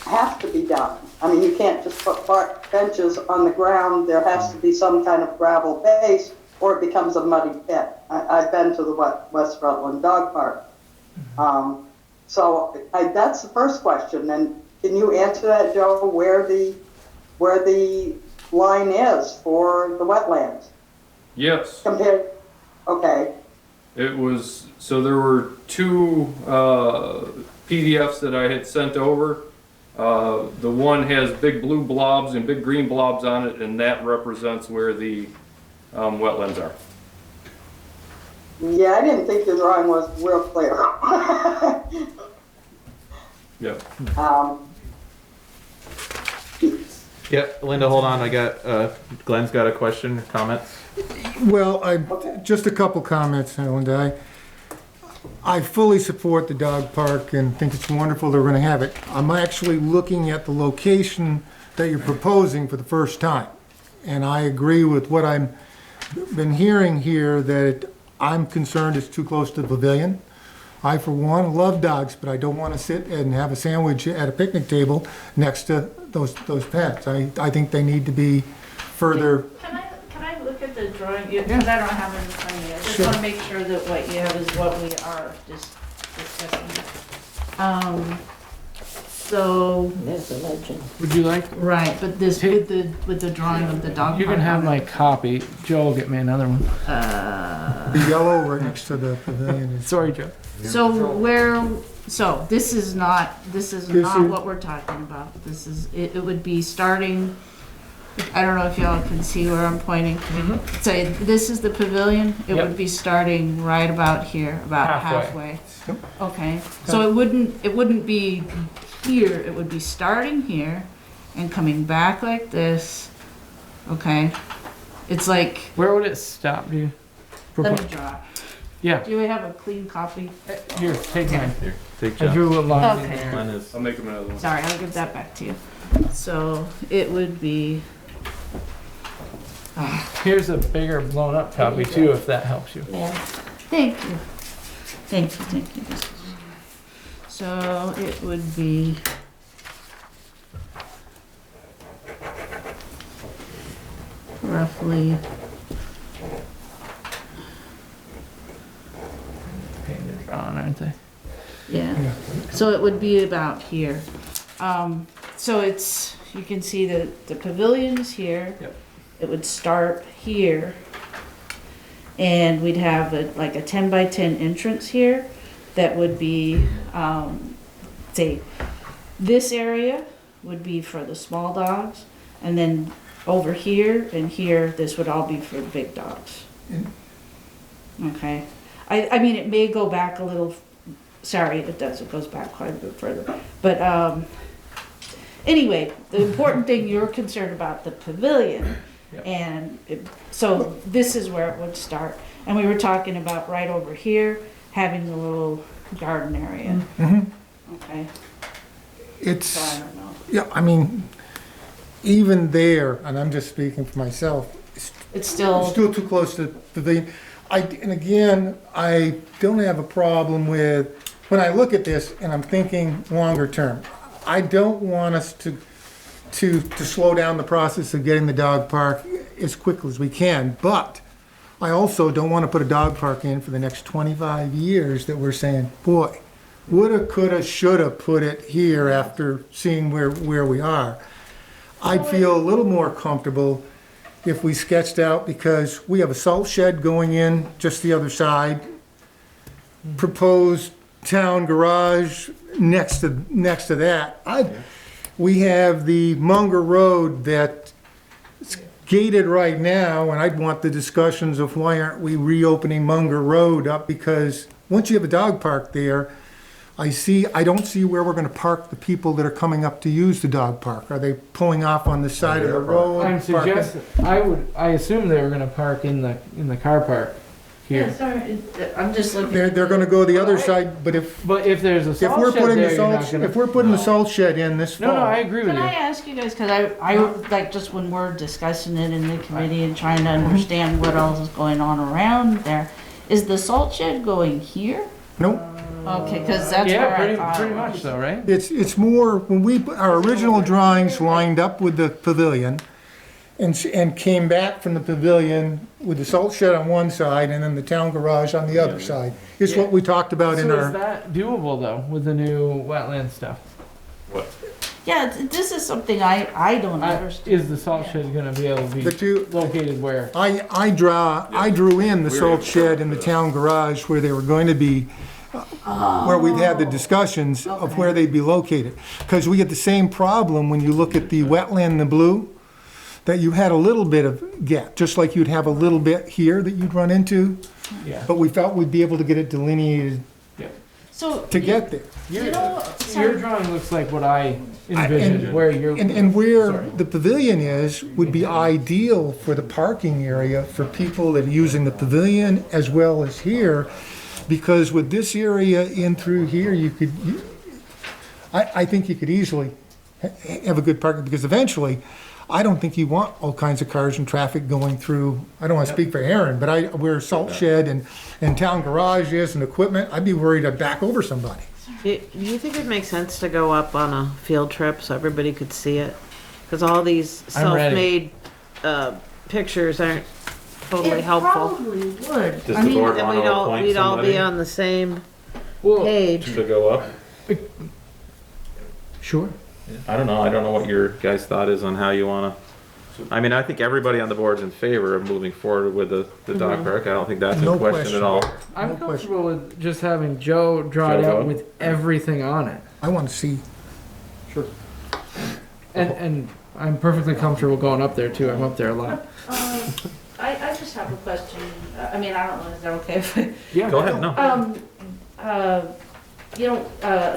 have to be done. I mean, you can't just put benches on the ground. There has to be some kind of gravel base or it becomes a muddy pit. I've been to the West Rutland Dog Park. So that's the first question. And can you answer that, Joe, where the line is for the wetlands? Yes. Compared, okay. It was, so there were two PDFs that I had sent over. The one has big blue blobs and big green blobs on it, and that represents where the wetlands are. Yeah, I didn't think your drawing was real clear. Yep. Yeah, Linda, hold on. I got Glenn's got a question, comments. Well, just a couple comments, Linda. I fully support the dog park and think it's wonderful they're going to have it. I'm actually looking at the location that you're proposing for the first time. And I agree with what I've been hearing here, that I'm concerned it's too close to the pavilion. I, for one, love dogs, but I don't want to sit and have a sandwich at a picnic table next to those pets. I think they need to be further. Can I look at the drawing? Because I don't have it in front of me. I just want to make sure that what you have is what we are discussing. So. There's a legend. Would you like? Right, but this with the drawing of the dog. You can have my copy. Joe will get me another one. The yellow right next to the pavilion. Sorry, Joe. So this is not what we're talking about. This is, it would be starting I don't know if y'all can see where I'm pointing. So this is the pavilion. It Yep. would be starting right about here, about Halfway. halfway. Okay, so it wouldn't be here, it would be starting here and coming back like this. Okay, it's like, Where would it stop? Do you? let me draw. Yeah. Do we have a clean copy? Here, take mine. Here, take I John. drew a line in Okay. there. Mine is, I'll make them another one. Sorry, I'll give that back to you. So it would be, Here's a bigger blown up copy too, if that helps you. thank you. Thank you, thank you. So it would be roughly, Painted drawn, aren't they? yeah, so it would be about here. So it's, you can see the pavilion is here. Yep. It would start here. And we'd have like a 10 by 10 entrance here that would be, say, this area would be for the small dogs. And then over here and here, this would all be for the big dogs. Okay. I mean, it may go back a little, sorry, it does, it goes back quite a bit further. But anyway, the important thing, you're concerned about the pavilion. Yep. And so this is where it would start. And we were talking about right over here, having the little garden area. Okay, so It's, I don't know. yeah, I mean, even there, and I'm just speaking for myself, It's still, still too close to the pavilion. And again, I don't have a problem with, when I look at this and I'm thinking longer term, I don't want us to slow down the process of getting the dog park as quickly as we can, but I also don't want to put a dog park in for the next 25 years that we're saying, boy, woulda, coulda, shoulda put it here after seeing where we are. I'd feel a little more comfortable if we sketched out, because we have a salt shed going in just the other side, proposed town garage next to that. We have the Munger Road that's gated right now, and I'd want the discussions of why aren't we reopening Munger Road up, because once you have a dog park there, I don't see where we're gonna park the people that are coming up to use the dog park. Are they pulling off on the side of the road? I'm suggesting, I assume they were gonna park in the car park yeah, here. sorry, I'm just looking. They're gonna go the other side, but if But if there's a we're salt shed putting there, the you're not salt, gonna. if we're putting the salt shed in this fall. No, I agree with Can I you. ask you guys, because I like, just when we're discussing it in the committee and trying to understand what else is going on around there, is the salt shed going here? Nope. Okay, because that's Yeah, where I pretty thought. much so, right? It's more, when our original drawings lined up with the pavilion and came back from the pavilion with the salt shed on one side and then the town garage on the other side, is what we talked about in So is our, that doable though, with the new wetland stuff? Yeah, this is something I don't understand. Is the salt shed gonna be able to the be two, located where? I drew in the salt shed in the town garage where they were going to be, where we've had the discussions of where they'd be located. Because we get the same problem when you look at the wetland in the blue, that you had a little bit of gap, just like you'd have a little bit here that you'd run into, Yeah. but we felt we'd be able to get it delineated So, to get there. you know, Your sorry, drawing looks like what I envisioned, where you're. And where Sorry. the pavilion is, would be ideal for the parking area for people that are using the pavilion as well as here, because with this area in through here, I think you could easily have a good parking, because eventually, I don't think you want all kinds of cars and traffic going through, I don't want to speak for Aaron, but where salt shed and town garage is and equipment, I'd be worried I'd back over somebody. Do you think it makes sense to go up on a field trip so everybody could see it? Because all these I'm ready. self-made pictures aren't totally it helpful. probably would. Does I the mean, board And want to appoint we'd all somebody be on the same Well, page. to go up? Sure. I don't know what your guys' thought is on how you wanna, I mean, I think everybody on the board's in favor of moving forward with the dog park. I don't think that's No a question question. at all. I'm No comfortable with just having Joe draw it Joe out go. with everything on it. I want to see, And I'm perfectly comfortable going up there too. I'm up there a lot. I just have a question. I mean, I don't know, is that okay if I? Yeah. Go ahead, no.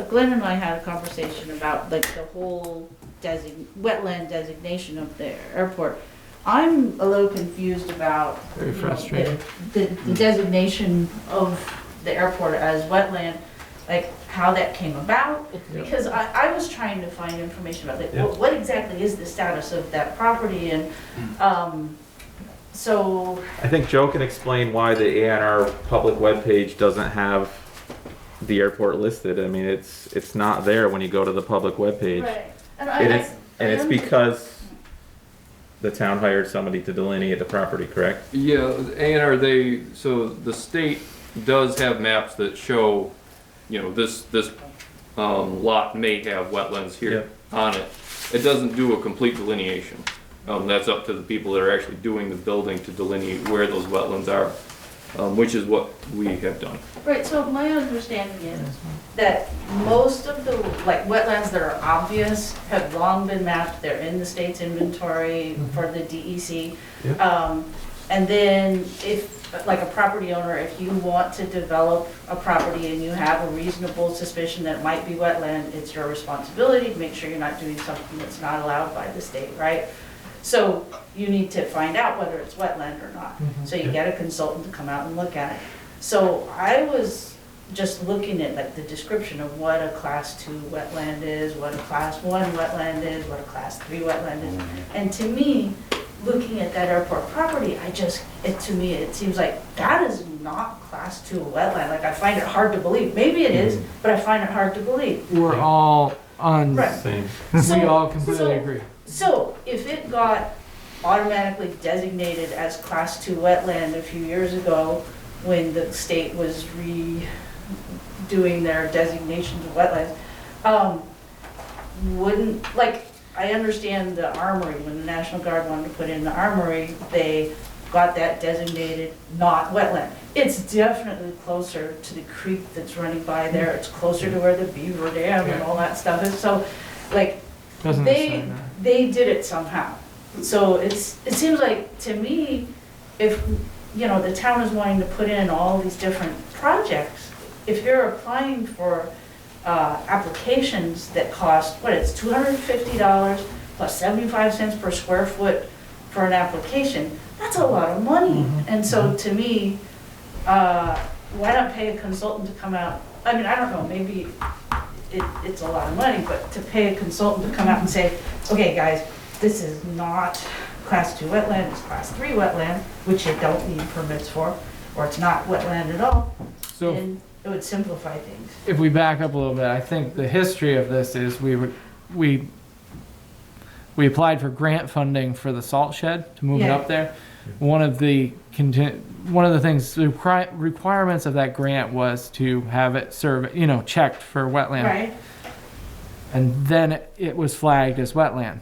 Glenn and I had a conversation about like the whole wetland designation of the airport. I'm a little confused about. Very frustrating. The designation of the airport as wetland, like how that came about. Because I was trying to find information about like what exactly is the status of that property, and so. I think Joe can explain why the A&R public webpage doesn't have the airport listed. I mean, it's not there when you go to the public webpage. Right. And it's because the town hired somebody to delineate the property, correct? Yeah, A&R, so the state does have maps that show, this lot may have wetlands here on it. It doesn't do a complete delineation. That's up to the people that are actually doing the building to delineate where those wetlands are, which is what we have done. Right, so my understanding is that most of the wetlands that are obvious have long been mapped. They're in the state's inventory for the DEC. And then if, like a property owner, if you want to develop a property and you have a reasonable suspicion that it might be wetland, it's your responsibility to make sure you're not doing something that's not allowed by the state, right? So you need to find out whether it's wetland or not. So you get a consultant to come out and look at it. So I was just looking at like the description of what a class 2 wetland is, what a class 1 wetland is, what a class 3 wetland is. And to me, looking at that airport property, to me, it seems like that is not class 2 wetland. Like I find it hard to believe. Maybe it is, but I find it hard to believe. We're all on. Right. Same. We all completely agree. So if it got automatically designated as class 2 wetland a few years ago when the state was redoing their designations of wetlands, wouldn't, like, I understand the armory, when the National Guard wanted to put in the armory, they got that designated not wetland. It's definitely closer to the creek that's running by there. It's closer to where the beaver dam and all that stuff is. So, like, they did it somehow. So it seems like, to me, if, the town is wanting to put in all these different projects, if you're applying for applications that cost, it's $250 plus 75 cents per square foot for an application, that's a lot of money. And so to me, why not pay a consultant to come out? I mean, I don't know, maybe it's a lot of money, but to pay a consultant to come out and say, okay guys, this is not class 2 wetland, it's class 3 wetland, which you don't need permits for, or it's not wetland at all, So and it would simplify things. if we back up a little bit, I think the history of this is we applied for grant funding for the salt shed to move it up there. One of the things, the requirements of that grant was to have it checked for wetland. Right. And then it was flagged as wetland.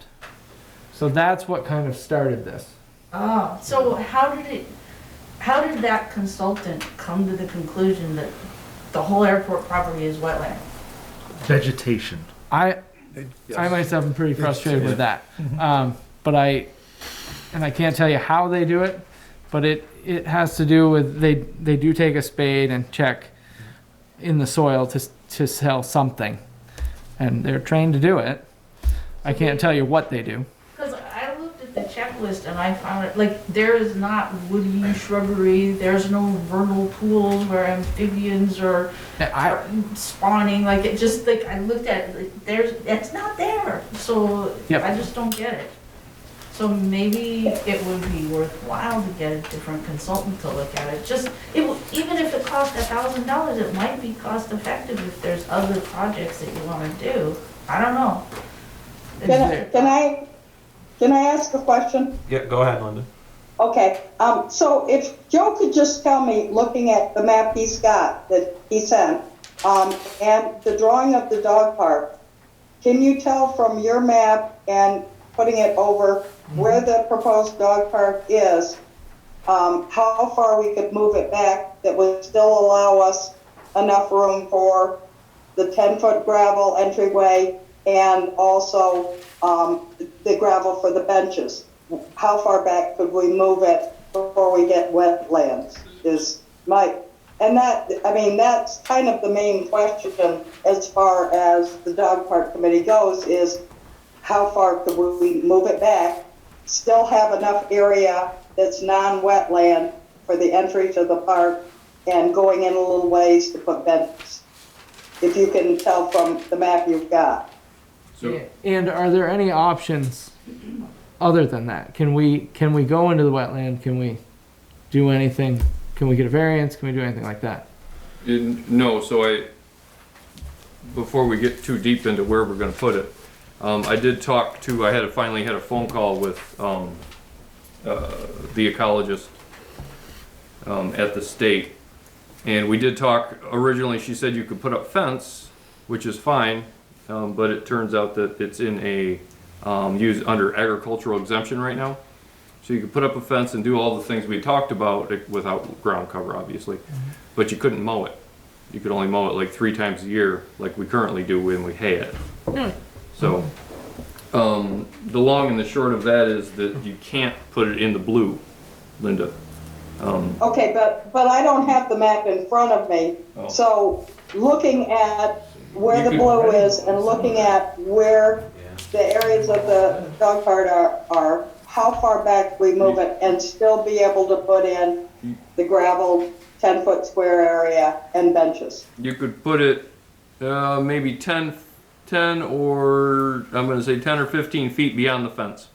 So that's what kind of started this. Oh, so how did that consultant come to the conclusion that the whole airport property is wetland? Vegetation. I myself am pretty frustrated with that. But I can't tell you how they do it, but it has to do with, they do take a spade and check in the soil to sell something. And they're trained to do it. I can't tell you what they do. Because I looked at the checklist and I found it, like, there is not woody shrubbery, there's no vernal pools where amphibians are spawning, like, it just, like, I looked at it, like, it's not there, so I just don't get it. So maybe it would be worthwhile to get a different consultant to look at it. Even if it cost $1,000, it might be cost effective if there's other projects that you want to do. I don't know. Can I ask a question? Yeah, go ahead, Linda. Okay, so if Joe could just tell me, looking at the map he's got, that he sent, and the drawing of the dog park, can you tell from your map and putting it over where the proposed dog park is, how far we could move it back that would still allow us enough room for the 10-foot gravel entryway and also the gravel for the benches. How far back could we move it before we get wetlands is that's kind of the main question as far as the dog park committee goes, is how far could we move it back, still have enough area that's non-wetland for the entry to the park, and going in a little ways to put benches, if you can tell from the map you've got. So, And are there any options other than that? Can we go into the wetland? Can we do anything? Can we get a variance? Can we do anything like that? no, so before we get too deep into where we're gonna put it, I did talk to, finally had a phone call with, the ecologist, at the state. And we did talk, originally she said you could put up fence, which is fine, but it turns out that it's in a, used under agricultural exemption right now. So you could put up a fence and do all the things we talked about without ground cover, obviously, but you couldn't mow it. You could only mow it like 3 times a year, like we currently do when we hay it. So, the long and the short of that is that you can't put it in the blue, Linda. Okay, but I don't have the map in front of me. Oh. So looking at where You the could- blue is and looking at where the areas of the dog park are, how far back we move it and still be able to put in the gravel 10-foot square area and benches. You could put it, maybe 10 or, I'm gonna say 10 or 15 feet beyond the fence.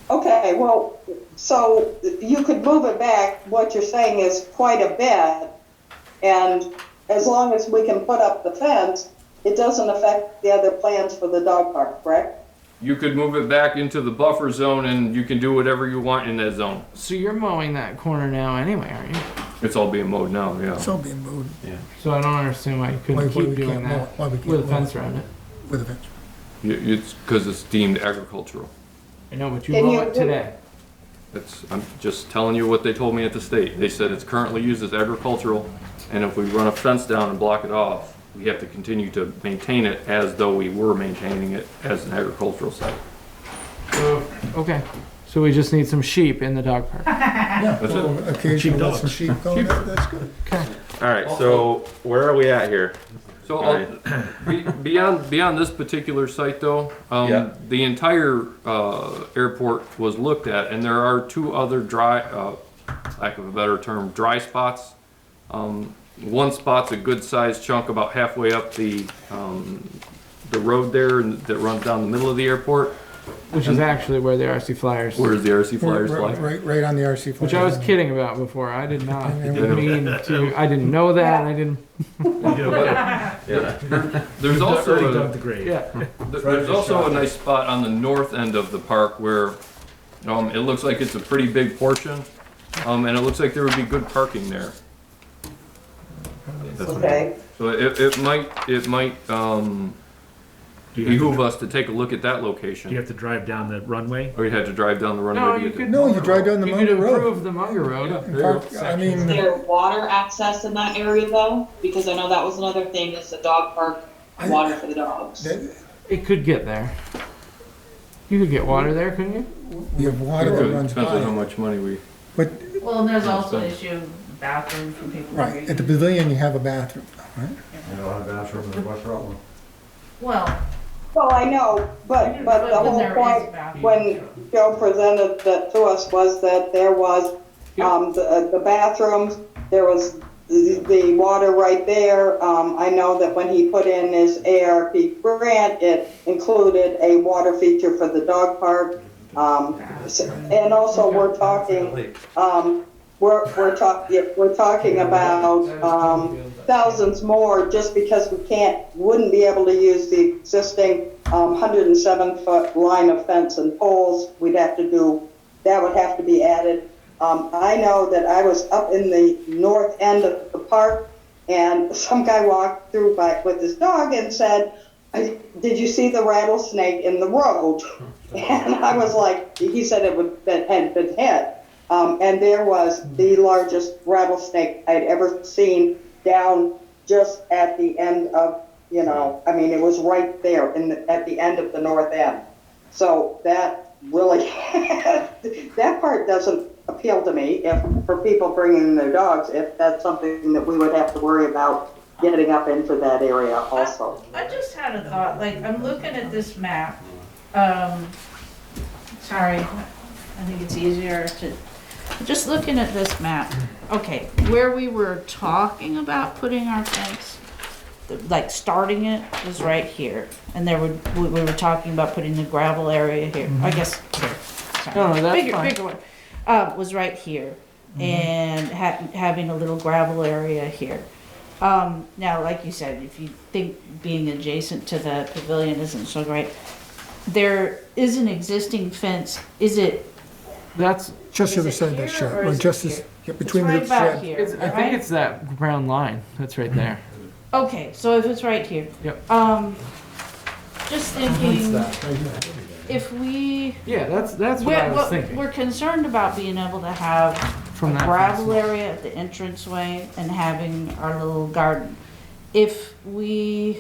Okay, well, so you could move it back, what you're saying is quite a bit, and as long as we can put up the fence, it doesn't affect the other plans for the dog park, correct? You could move it back into the buffer zone and you can do whatever you want in that zone. So you're mowing that corner now anyway, aren't you? It's all being mowed now, yeah. It's all being moved. So I don't understand why you couldn't Why keep we doing can't mow that it? Why we can't with a mow fence it? around it. With a fence. It's because it's deemed agricultural. I know, but you Can mow you- it today. I'm just telling you what they told me at the state. They said it's currently used as agricultural, and if we run a fence down and block it off, we have to continue to maintain it as though we were maintaining it as an agricultural site. Okay, so we just need some sheep in the dog park. Yeah, That's well, it. occasionally let some sheep go, that's good. All right, so where are we at here? So Alright. beyond this particular site though, Yeah. the entire airport was looked at, and there are 2 other dry, lack of a better term, dry spots. One spot's a good sized chunk about halfway up the road there that runs down the middle of the airport. Which is actually where the RC Flyers, Where's the RC Flyers fly? Right on the RC Flyers. which I was kidding about before. I did not Yeah. mean to, I didn't know that, I didn't, There's also yeah. there's also a nice spot on the north end of the park where it looks like it's a pretty big portion, and it looks like there would be good parking there. Okay. So it might behoove us to take a look at that Do you location. have to drive down the runway? Or you had to drive down the runway No, to you get could. No, you drive down the You could Munger Road. improve the Munger Road. Park, I mean, Is there water access in that area though? Because I know that was another thing, is the dog park, water for the dogs. It could get there. You could get water there, couldn't you? we have water that Good. runs Depends on how by. much money we. But, Well, and there's also an issue of bathroom for people. right, at the pavilion, you have a bathroom, right? You know, I have bathroom in the West Rutland. Well, Well, I know, but the when whole there is point, bathroom. when Joe presented that to us, was that there was, the bathrooms, there was the water right there. I know that when he put in his ARP grant, it included a water feature for the dog park. And also we're talking, we're talking about, thousands more just because we wouldn't be able to use the existing 107-foot line of fence and poles. That would have to be added. I know that I was up in the north end of the park and some guy walked through with his dog and said, "Did you see the rattlesnake in the road?" And I was like, he said it had been hit. And there was the largest rattlesnake I'd ever seen down just at the end of, you know, I mean, it was right there at the end of the north end. So that really, that part doesn't appeal to me for people bringing their dogs, if that's something that we would have to worry about getting up into that area also. I just had a thought, like, I'm looking at this map. Sorry, I think it's easier to, just looking at this map. Okay, where we were talking about putting our fence, like starting it was right here. And we were talking about putting the gravel area here, I guess here. Sorry. No, that's Bigger one. Was right here. And having a little gravel area here. Now, like you said, if you think being adjacent to the pavilion isn't so great, there is an existing fence. Is it? That's Just the other Is it side of that here shed, or or is it just this, here? yeah, between It's the right back shed. here, I think right? it's that brown line that's right there. Okay, so if it's right here. Yep. Just thinking, if we, Yeah, that's what I was thinking. we're concerned about being able to have From a that gravel fence. area at the entranceway and having our little garden. If we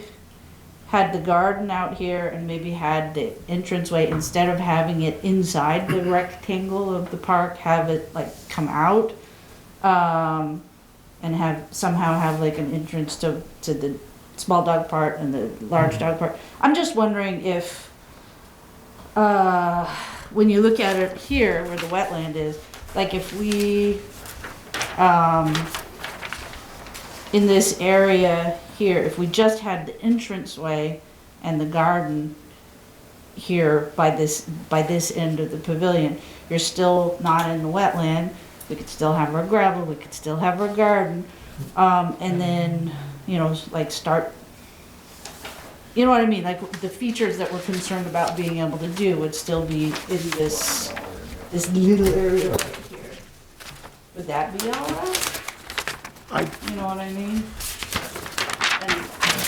had the garden out here and maybe had the entranceway, instead of having it inside the rectangle of the park, have it like come out, and somehow have like an entrance to the small dog part and the large dog part. I'm just wondering if, when you look at it here where the wetland is, like if we, in this area here, if we just had the entranceway and the garden here by this end of the pavilion, you're still not in the wetland. We could still have our gravel, we could still have our garden, and then, you know, like start, you know what I mean? Like the features that we're concerned about being able to do would still be in this little area right here. Would that be all right? You know what I mean?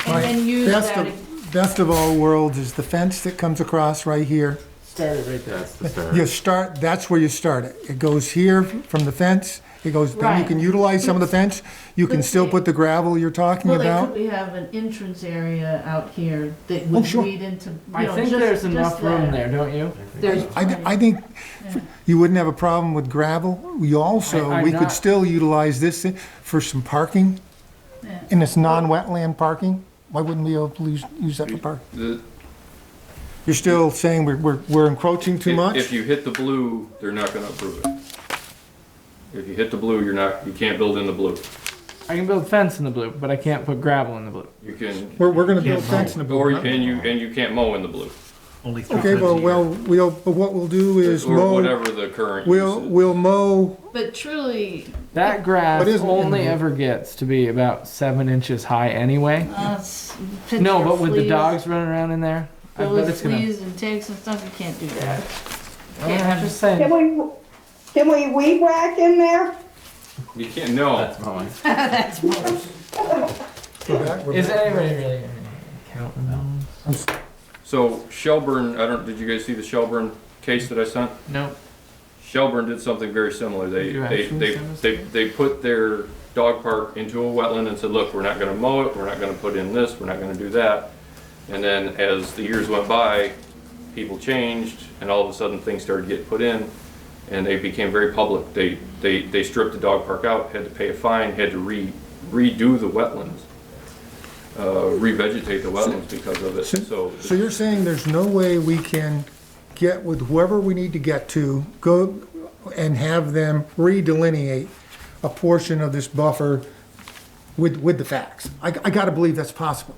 And then use that. Best of all worlds is the fence that comes across right here. Started right there. That's the start. That's where you start it. It goes here from the fence, it goes, then you Right. can utilize some of the fence, you can Let's still see. put the gravel you're talking Well, like, about. could we have an entrance area out here that would sure. lead into, you I know, think just- there's just enough room that. there, don't you? There's I think you wouldn't have a problem with gravel. We also, I'm we could not- still utilize this for some parking, Yeah. in this non-wetland parking. Why wouldn't we be able to use that for parking? You're still saying we're encroaching too much? If you hit the blue, they're not gonna approve it. If you hit the blue, you can't build in the blue. I can build fence in the blue, but I can't put gravel in the blue. You can, We're gonna build fence in the or, blue. and you can't mow in the blue, Okay, but what we'll do is or mow, whatever the current use is. we'll mow, But truly, That grass But isn't it in only the- ever gets to be about 7 inches high anyway. No, but with the dogs running around in there, I bet With it's gonna. fleas and ticks and stuff, you can't do that. I'm just saying. Can we weed whack in there? You can't, no. That's mowing. That's most. Is anybody really counting those? So Shelburne, did you guys see the Shelburne case that I sent? No. Shelburne did something very similar. You actually sent us They put their dog park into a wetland and said, look, we're not gonna mow it, we're not gonna put in this, we're not gonna do that. And then as the years went by, people changed and all of a sudden things started getting put in and they became very public. They stripped the dog park out, had to pay a fine, had to redo the wetlands, revegetate the wetlands because of it, so. so you're saying there's no way we can get with whoever we need to get to, go and have them redelineate a portion of this buffer with the facts? I gotta believe that's possible.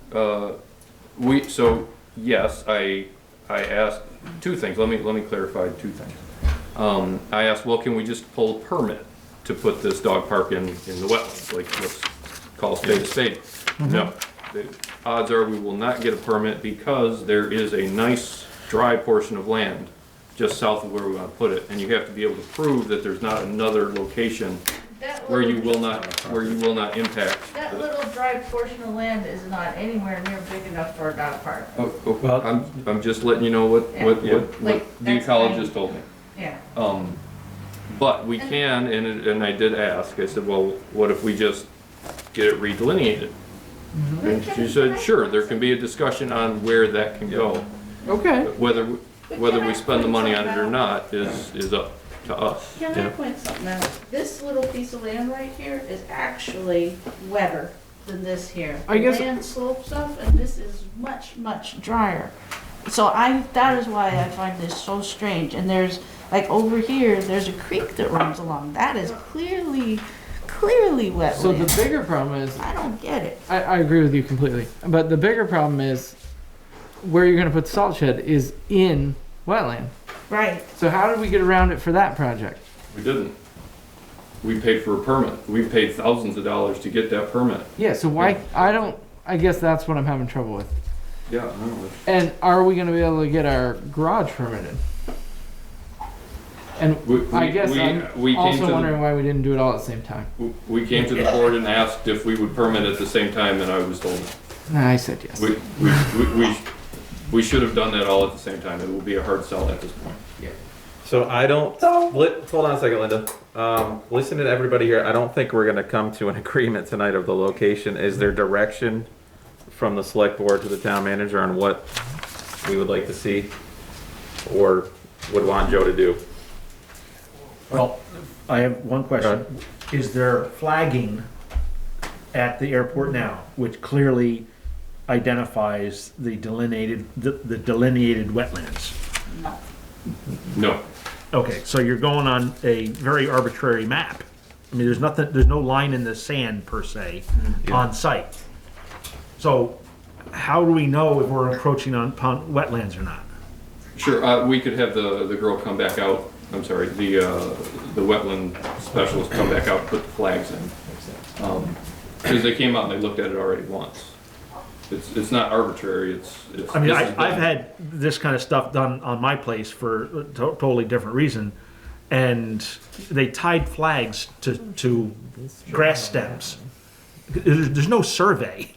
So yes, I asked two things. Let me clarify two things. I asked, well, can we just pull a permit to put this dog park in the wetlands? Like, let's call a spade a spade. No. The odds are we will not get a permit because there is a nice dry portion of land just south of where we want to put it, and you have to be able to prove that there's not another location where you will not impact. That little dry portion of land is not anywhere near big enough for a dog park. I'm just letting you know what Like, the that's ecologist fine. told me. Yeah. But we can, and I did ask, I said, well, what if we just get it redelineated? And she said, sure, there can be a discussion on where that can go. Okay. Whether we spend the money on it or not is up to us. Can I point something out? This little piece of land right here is actually wetter than this here. I guess- The land slopes up, and this is much, much drier. So that is why I find this so strange. And there's, like over here, there's a creek that runs along. That is clearly wetland. So the bigger problem is, I don't get it. I agree with you completely, but the bigger problem is where you're gonna put the salt shed is in wetland. Right. So how did we get around it for that project? We didn't. We paid for a permit. We paid thousands of dollars to get that permit. Yeah, so why, I guess that's what I'm having trouble with. Yeah, I know. And are we gonna be able to get our garage permitted? And I guess I'm we came also to wondering why we didn't do it all at the same time. we came to the board and asked if we would permit at the same time, and I was told I said yes. we should have done that all at the same time. It will be a hard sell at this point. So I don't, hold on a second, Linda. Listen to everybody here. I don't think we're gonna come to an agreement tonight of the location. Is there direction from the select board to the town manager on what we would like to see or would want Joe to do? Well, I have one question. Is there flagging at the airport now, which clearly identifies the delineated wetlands? No. Okay, so you're going on a very arbitrary map. I mean, there's no line in the sand per se on site. So how do we know if we're encroaching on wetlands or not? Sure, we could have the girl come back out. I'm sorry, the wetland specialist come back out and put the flags in. Because they came out and they looked at it already once. It's not arbitrary, I mean, I've had this kind of stuff done on my place for a totally different reason. And they tied flags to grass stems. There's no survey.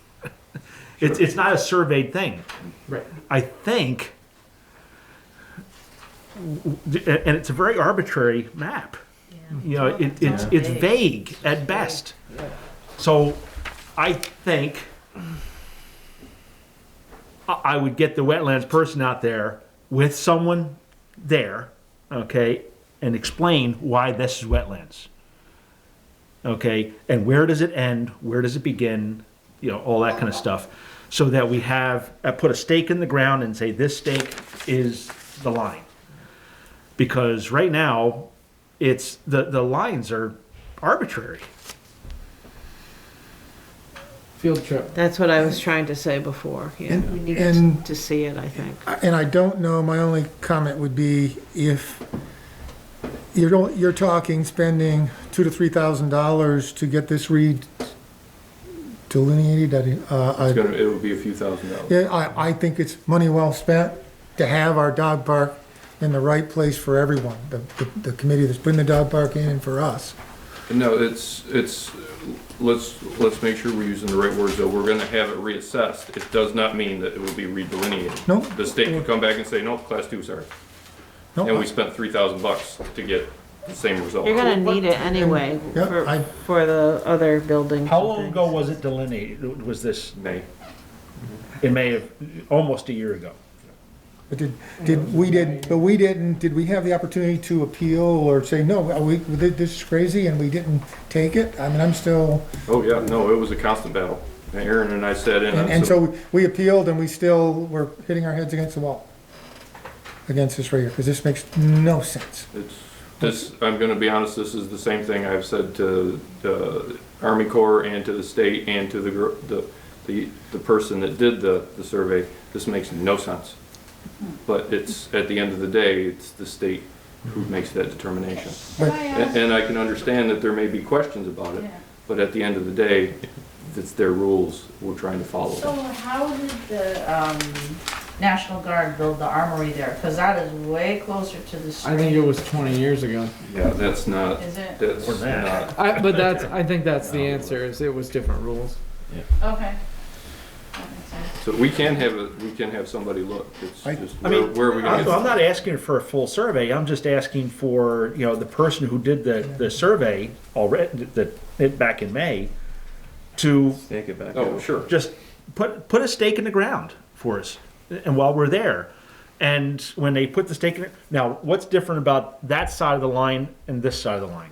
It's not a surveyed thing. Right. I think, and it's a very arbitrary map. You know, it's vague at best. So I think I would get the wetlands person out there with someone there, okay, and explain why this is wetlands. Okay, and where does it end? Where does it begin? You know, all that kind of stuff. So that we have, put a stake in the ground and say this stake is the line. Because right now, it's, the lines are arbitrary. Field trip. That's what I was trying to say before. Yeah, And- we need and- to see it, I think. And I don't know, my only comment would be if you're talking spending $2,000 to $3,000 to get this delineated, it would be a few $1,000s. yeah, I think it's money well spent to have our dog park in the right place for everyone, the committee that's putting the dog park in and for us. No, let's make sure we're using the right words though. We're gonna have it reassessed. It does not mean that it will be redelineated. No. The state can come back and say, nope, class 2, sorry. No, And we spent $3,000 to get the same result. You're gonna need it anyway Yeah, for the other buildings. How and long things. ago was it delineated? Was this May. in May of, almost a year ago? But did we have the opportunity to appeal or say, no, this is crazy and we didn't take it? I mean, I'm still, Oh, yeah, no, it was a constant battle. And Aaron and I sat in on and some, so we appealed and we still were hitting our heads against the wall. Against this right here, because this makes no sense. I'm gonna be honest, this is the same thing I've said to the Army Corps and to the state and to the person that did the survey. This makes no sense. But it's, at the end of the day, it's the state who makes that determination. And I can understand that there may be questions about it, but at the end of the day, it's their rules, we're trying to follow So them. how did the National Guard build the armory there? Because that is way closer to the street. I think it was 20 years ago. Yeah, that's not, Is it? that's Or that. not, I think that's the answer, is it was different rules. Okay. That makes sense. so we can have somebody look. It's just, I mean, where are we gonna I'm get? not asking for a full survey, I'm just asking for, you know, the person who did the survey already, back in May, to Take it back. Oh, sure. just put a stake in the ground for us, and while we're there, and when they put the stake in it, now what's different about that side of the line and this side of the line?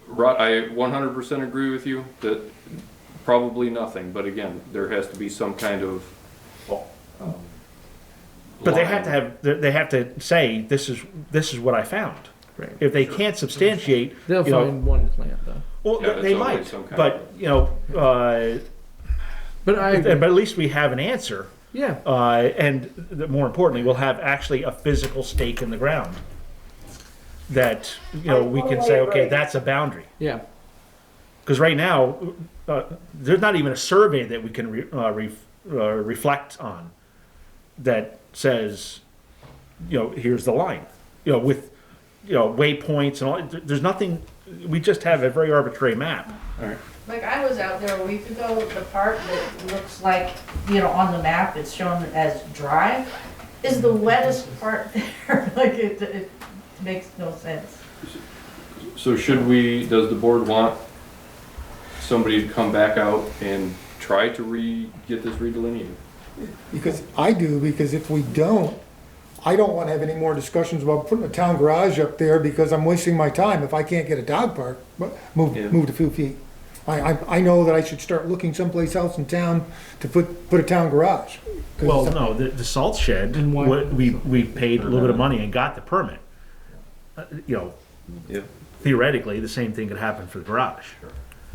Rod, I 100% agree with you that probably nothing, but again, there has to be some kind of. But line. they have to say this is what I found. Right. If they can't substantiate, They'll you know, find one plant though. well, Yeah, they it's always might, some kind but you know, But I, but at least we have an answer. yeah, More importantly, we'll have actually a physical stake in the ground that, you know, we can say, okay, that's a boundary. yeah. Because right now, there's not even a survey that we can reflect on that says, you know, here's the line, you know, with, you know, waypoints and all. There's nothing. We just have a very arbitrary map. All right. Like I was out there a week ago, the part that looks like, you know, on the map, it's shown as dry, is the wettest part there. Like it makes no sense. So does the board want somebody to come back out and try to get this redelineated? Because I do, because if we don't, I don't want to have any more discussions about putting a town garage up there because I'm wasting my time if I can't get a dog park, moved a few feet. I know that I should start looking someplace else in town to put a town garage. 'Cause Well, no, the salt shed, And why- we paid a little bit of money and got the permit. You know, Yeah. theoretically, the same thing could happen for the garage.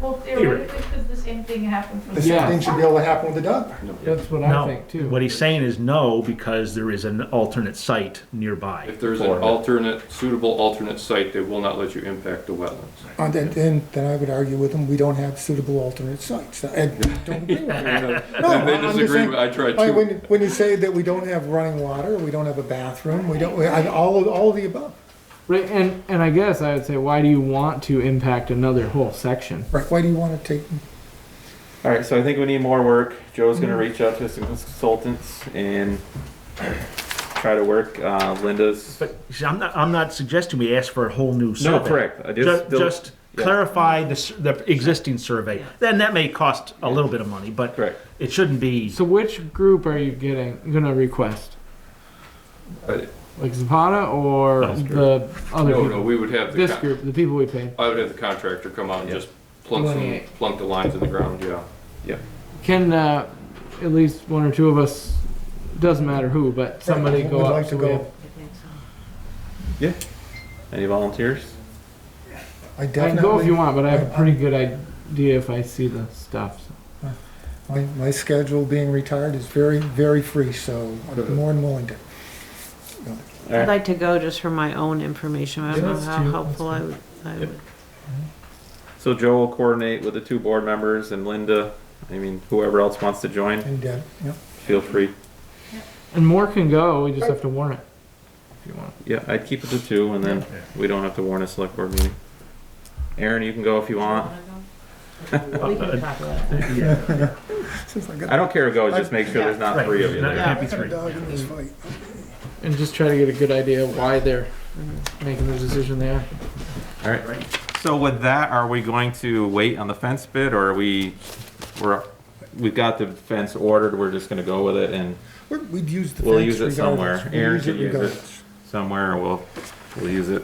Well, theoretically, could the same thing happen for The the same Yeah. thing should be able to happen with the dog park. That's what I No, think too. what he's saying is no, because there is an alternate site nearby. If there's an suitable alternate site, they will not let you impact the wetlands. Then I would argue with them, we don't have suitable alternate sites. I don't agree with that. And they I'm just disagree, saying, I tried like, to. when you say that we don't have running water, we don't have a bathroom, all of the above. Right, and I guess I would say, why do you want to impact another whole section? Right, why do you want to take, All right, so I think we need more work. Joe's gonna reach out to some consultants and try to work, Linda's. But see, I'm not suggesting we ask for a whole new survey. No, correct. I Just yeah. clarify the existing survey. Then that may cost a little bit of money, but Correct. it shouldn't be. So which group are you gonna request? Like Zapata or No, the other people? No, we would have This group, the people we paid. I would have the contractor come out and Yeah. just Delineate. plunk the lines in the ground, yeah. Can at least one or two of us, doesn't matter who, but somebody Right, go would up? like to so we go. have- Yeah. Any volunteers? I I can definitely. go if you want, but I have a pretty good idea if I see the stuff. So. My schedule being retired is very, very free, so I'm more than willing to. All right. I'd like to go just for my own information. I don't know That's how true. helpful I would. So Joe will coordinate with the two board members and Linda. I mean, whoever else wants to join, And Deb, yeah. feel free. And more can go, we just have to warn it. If you want. Yeah, I'd keep it to two and then we don't have to warn a select board meeting. Aaron, you can go if you want. We can talk about it. I don't care who goes, just make sure there's not Right. three of you No, there. it can't be I got a three. dog in this fight. And just try to get a good idea of why they're making the decision they are. All right. So with that, are we going to wait on the fence bid or we've got the fence ordered, we're just gonna go with it and We'd use the fence we'll use it regardless. somewhere. We'd Aaron can use it regardless. somewhere and we'll use it.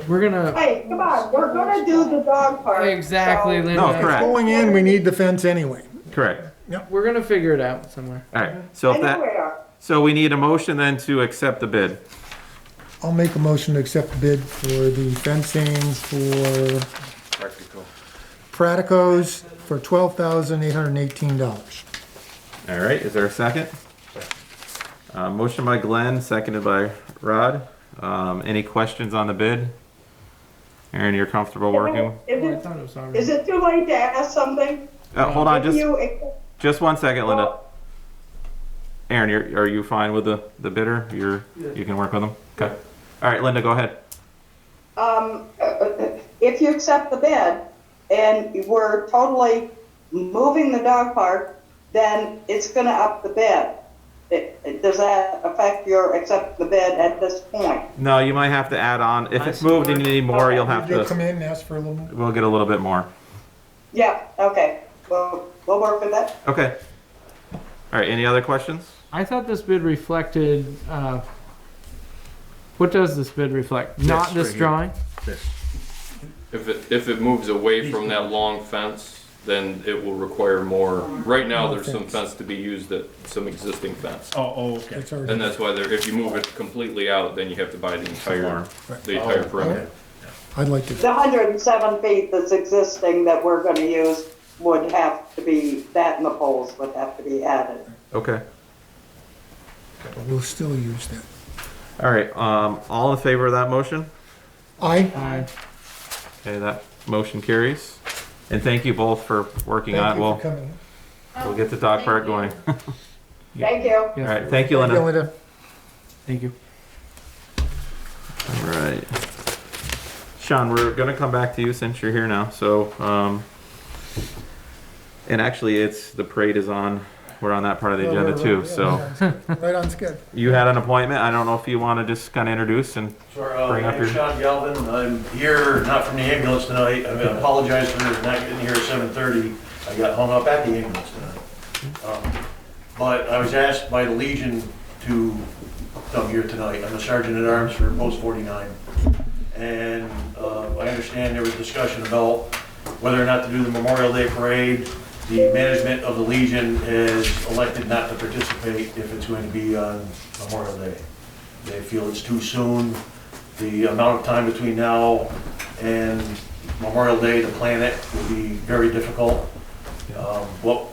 We're gonna. Hey, come on, we're gonna do the dog park. Exactly, so- Linda. No, correct. Going in, we need the fence anyway. Correct. We're gonna figure it out somewhere. All right. So if that, Anywhere. so we need a motion then to accept the bid. I'll make a motion to accept the bid for the fencing for Practical. Praticos for $12,818. All right. Is there a second? Motion by Glenn, seconded by Rod. Any questions on the bid? Aaron, you're comfortable working? Is it too late to ask something? Hold on, If just you- just 1 second, Linda. Aaron, are you fine with the bidder? You can work with him? Okay. All right, Linda, go ahead. If you accept the bid and we're totally moving the dog park, then it's gonna up the bid. Does that affect your accept the bid at this point? No, you might have to add on. If it's moved and you need more, you'll have You'll to, come in and ask for a little more. we'll get a little bit more. Yeah, okay. we'll work with that. Okay. All right, any other questions? I thought this bid reflected, what does this bid reflect? Not this right here. drawing? If it moves away from that long fence, then it will require more. Right now, there's some fence to be used at some existing fence. Oh, okay. It's already- And that's why if you move it completely out, then you have to buy the entire perimeter. I'd like to, The 107 feet that's existing that we're gonna use would have to be, that and the poles would have to be added. Okay. we'll still use that. All right, all in favor of that motion? Aye. Okay, that motion carries. And thank you both for working on it. Thank you for coming. We'll get the dog park going. All Thank you. right, thank you, Linda. Linda. Thank you. All right. Sean, we're gonna come back to you since you're here now, so, and actually, the parade is on, we're on that part of the agenda too, so. Right on schedule. You had an appointment, I don't know if you wanna just kinda introduce and Sure, bring my up name is your. Sean Galvin. I'm here, not from the ambulance tonight. I apologize for not getting here at 7:30. I got hung up at the ambulance tonight. But I was asked by the Legion to come here tonight. I'm a sergeant at arms for Post 49. And I understand there was discussion about whether or not to do the Memorial Day Parade. The management of the Legion has elected not to participate if it's going to be on Memorial Day. They feel it's too soon. The amount of time between now and Memorial Day to plan it will be very difficult. What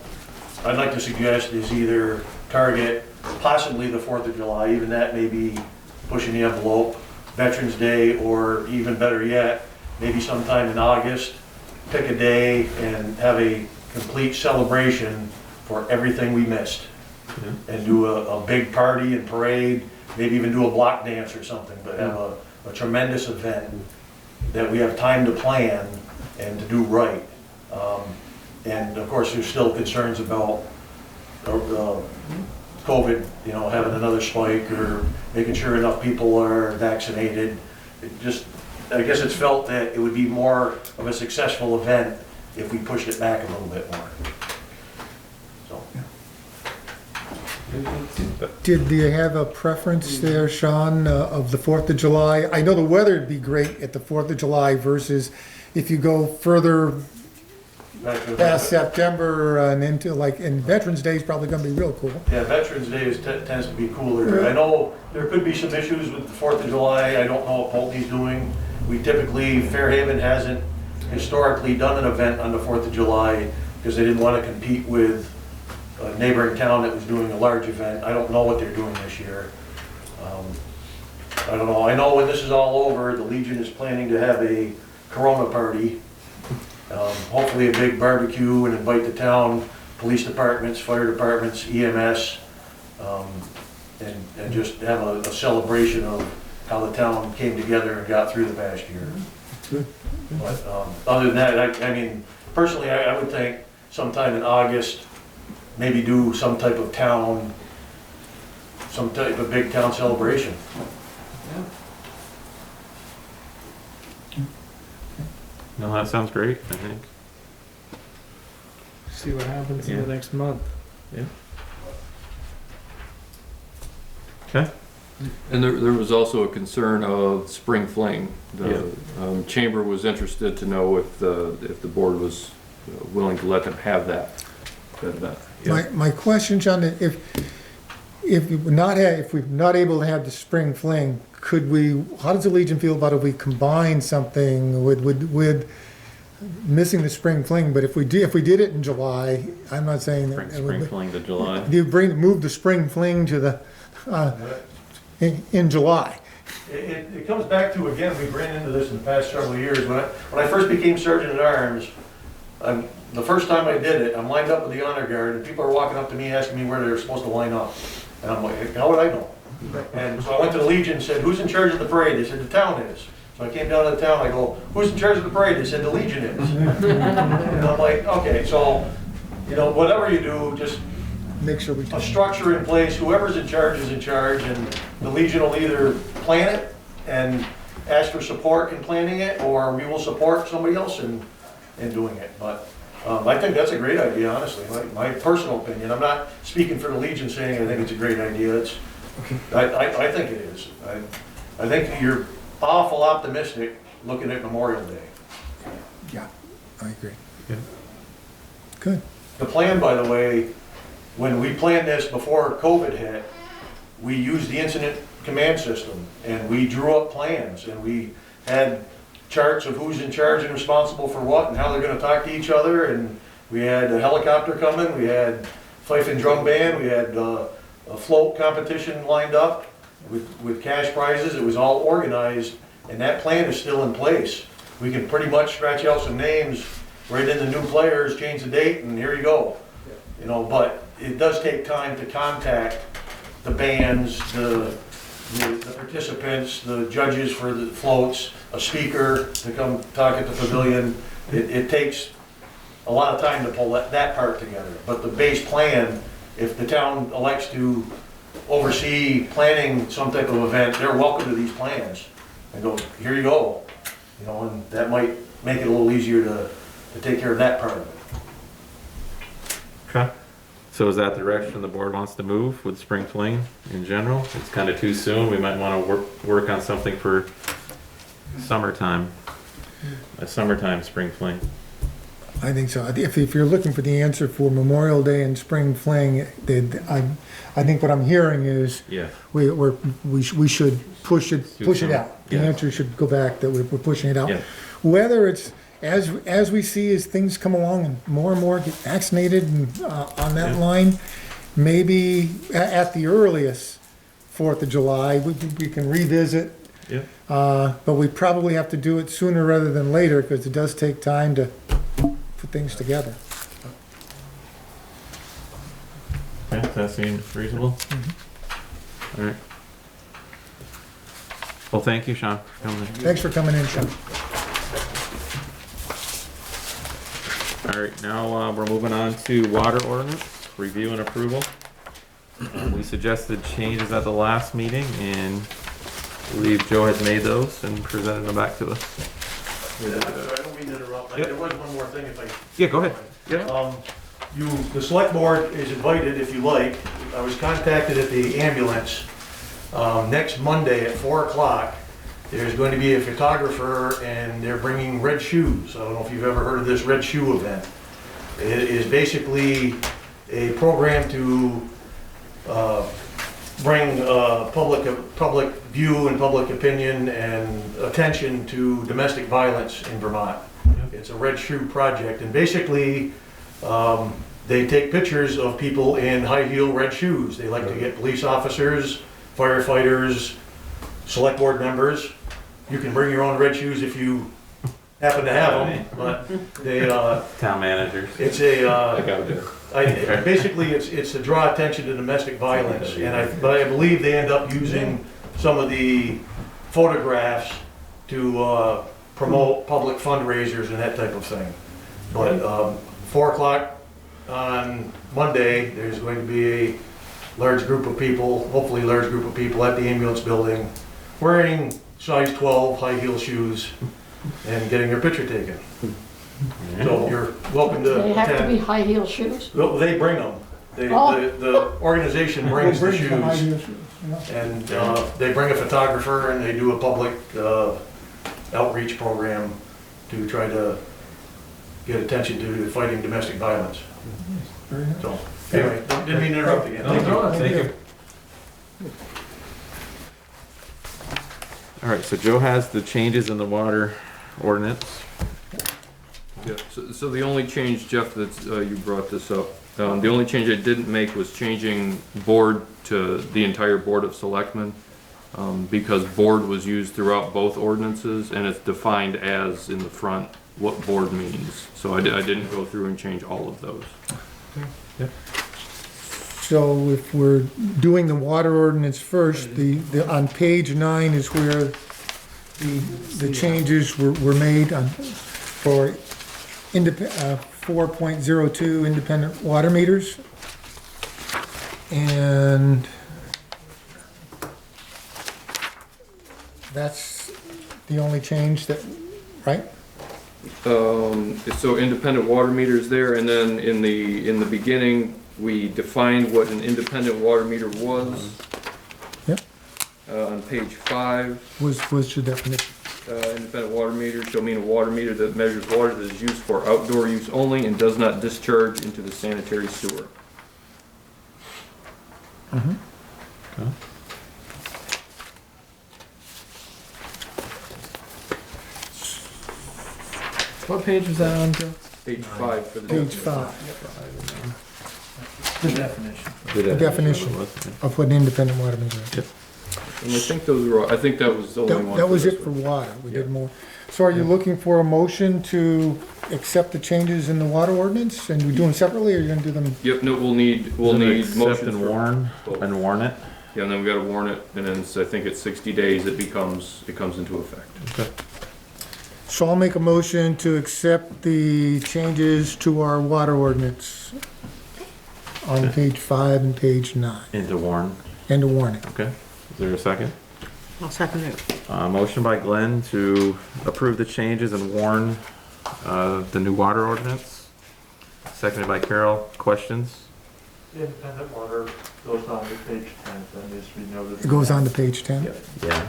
I'd like to suggest is either target possibly the 4th of July, even that may be pushing the envelope, Veterans Day, or even better yet, maybe sometime in August, pick a day and have a complete celebration for everything we missed. And do a big party and parade, maybe even do a block dance or something, but have a tremendous event that we have time to plan and to do right. And of course, there's still concerns about COVID, having another spike or making sure enough people are vaccinated. I guess it's felt that it would be more of a successful event if we pushed it back a little bit more. So. Do you have a preference there, Sean, of the 4th of July? I know the weather would be great at the 4th of July versus if you go further past September and into and Veterans Day is probably gonna be real cool. Yeah, Veterans Day tends to be cooler. I know there could be some issues with the 4th of July. I don't know what Pulteney's doing. We typically, Fairhaven hasn't historically done an event on the 4th of July because they didn't want to compete with a neighboring town that was doing a large event. I don't know what they're doing this year. I don't know. I know when this is all over, the Legion is planning to have a Corona party. Hopefully a big barbecue and invite the town, police departments, fire departments, EMS, and just have a celebration of how the town came together and got through the past year. But other than that, I mean, personally, I would think sometime in August, maybe do some type of big town celebration. No, that sounds great, I think. See what happens in the next month. Yeah. Okay. And there was also a concern of spring fling. The chamber was interested to know if the board was willing to let them have that event. My question, John, if we're not able to have the spring fling, how does the Legion feel about if we combine something with missing the spring fling, but if we did it in July, I'm not saying that. Spring fling to July. Do you move the spring fling to the, in July? It comes back to, again, we've ran into this in the past several years. When I first became Sergeant at Arms, the first time I did it, I'm lined up with the honor guard, and people are walking up to me asking me where they're supposed to line up. And I'm like, how would I know? And so I went to the Legion and said, who's in charge of the parade? They said, the town is. So I came down to the town, I go, who's in charge of the parade? They said, the Legion is. And I'm like, okay, so, whatever you do, just make sure a structure in place, whoever's in charge is in charge, and the Legion will either plan it and ask for support in planning it, or we will support somebody else in doing it. But I think that's a great idea, honestly, my personal opinion. I'm not speaking for the Legion saying I think it's a great idea. I think it is. I think you're awful optimistic looking at Memorial Day. Yeah, I agree. Yeah. Good. The plan, by the way, when we planned this before COVID hit, we used the incident command system and we drew up plans and we had charts of who's in charge and responsible for what and how they're gonna talk to each other, and we had a helicopter coming, we had fife and drum band, we had a float competition lined up with cash prizes. It was all organized, and that plan is still in place. We can pretty much scratch out some names, write in the new players, change the date, and here you go. You know, but it does take time to contact the bands, the participants, the judges for the floats, a speaker to come talk at the pavilion. It takes a lot of time to pull that part together. But the base plan, if the town elects to oversee planning some type of event, they're welcome to these plans. And go, here you go. You know, and that might make it a little easier to take care of that part of it. Okay. So is that the direction the board wants to move with spring fling in general? It's kind of too soon. We might want to work on something for summertime. A summertime spring fling. I think so. If you're looking for the answer for Memorial Day and spring fling, I think what I'm hearing is Yeah. we should push it out. The Yeah. answer should go back that we're pushing it out. Yeah. Whether it's as we see as things come along and more get vaccinated and on that Yeah. line, maybe at the earliest 4th of July we can revisit. Yeah. But we probably have to do it sooner rather than later because it does take time to put things together. Okay, does that seem reasonable? All right. Well, thank you, Sean, for coming in. Thanks for coming in, Sean. All right, now we're moving on to water ordinance, review and approval. We suggested changes at the last meeting, and I believe Joe has made those and presented them back to us. I don't mean to interrupt. Yep. There was one more thing if I... Yeah, go ahead. Yeah. The select board is invited, if you like. I was contacted at the ambulance. Next Monday at 4 o'clock, there's going to be a photographer and they're bringing red shoes. I don't know if you've ever heard of this red shoe event. It is basically a program to bring public view and public opinion and attention to domestic violence in Vermont. It's a red shoe project, and basically they take pictures of people in high heel red shoes. They like to get police officers, firefighters, select board members. You can bring your own red shoes if you happen to have them, but they Town managers. it's a I gotta do it. basically it's to draw attention to domestic violence, but I believe they end up using some of the photographs to promote public fundraisers and that type of thing. But 4 o'clock on Monday, there's going to be a large group of people, hopefully a large group of people at the ambulance building, wearing size 12 high heel shoes and getting their picture taken. So you're welcome to They have to be attend. high heel shoes. Well, they bring them. The organization brings the shoes, and they bring a photographer and they do a public outreach program to try to get attention to fighting domestic violence. So, anyway, didn't mean to interrupt again. Thank you. All right, so Joe has the changes in the water ordinance. Yeah, so the only change, Jeff, that you brought this up, the only change I didn't make was changing board to the entire Board of Selectmen, because board was used throughout both ordinances, and it's defined as in the front what board means. So I didn't go through and change all of those. So if we're doing the water ordinance first, on page 9 is where the changes were made for 4.02 independent water meters. And that's the only change that, right? So independent water meters there, and then in the beginning, we defined what an independent water meter was. Yep. On page 5. Was your definition? Independent water meter shall mean a water meter that measures water that is used for outdoor use only and does not discharge into the sanitary sewer. Mm-hmm. Okay. What page was that on, Joe? Page 5 for the Page definition. 5, The definition. the definition of what an independent water meter is. And I think those were all, I think that was the only one. That was for it this for one. water, we did more. So are you looking for a motion to accept the changes in the water ordinance, and we do them separately, or are you gonna do them? Yep, no, we'll need motions Accept and for- warn, and warn it. Yeah, and then we gotta warn it, and then I think it's 60 days it comes into effect. Okay. So I'll make a motion to accept the changes to our water ordinance on page 5 and page 9, And to warn. and to warn it. Okay. Is there a second? I'll second it. Motion by Glenn to approve the changes and warn the new water ordinance. Seconded by Carol. Questions? Independent water goes on to page 10, that needs to be noted. It goes on to page 10. Yeah.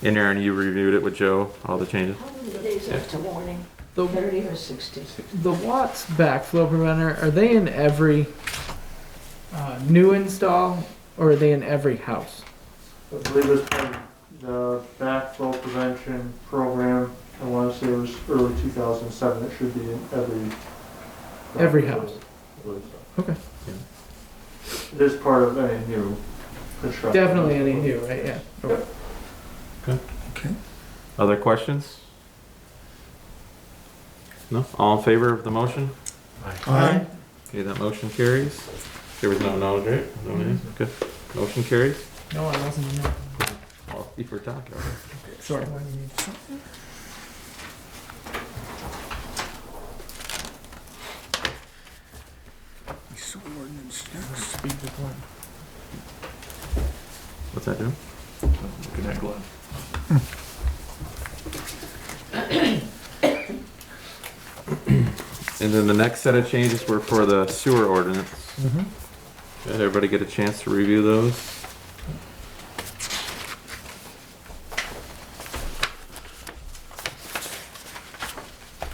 And Aaron, you reviewed it with Joe, all the changes? How many days after warning? The 30 or 60? The Watts backflow preventer, are they in every new install, or are they in every house? I believe it's part of the backflow prevention program. I want to say it was early 2007. It should be in Every house. Okay. It is part of any new construction. Definitely any new, right? Yeah. Okay. Okay. Other questions? No? All in favor of the motion? Aye. Okay, that motion carries. There was no no's, right? No nays? Good. Motion carries. No, I wasn't in there. Well, if we're talking. Sorry. So ordinance next. Speak with one. What's that do? Looking at Glenn. And then the next set of changes were for the sewer ordinance. Mhm. Did everybody get a chance to review those?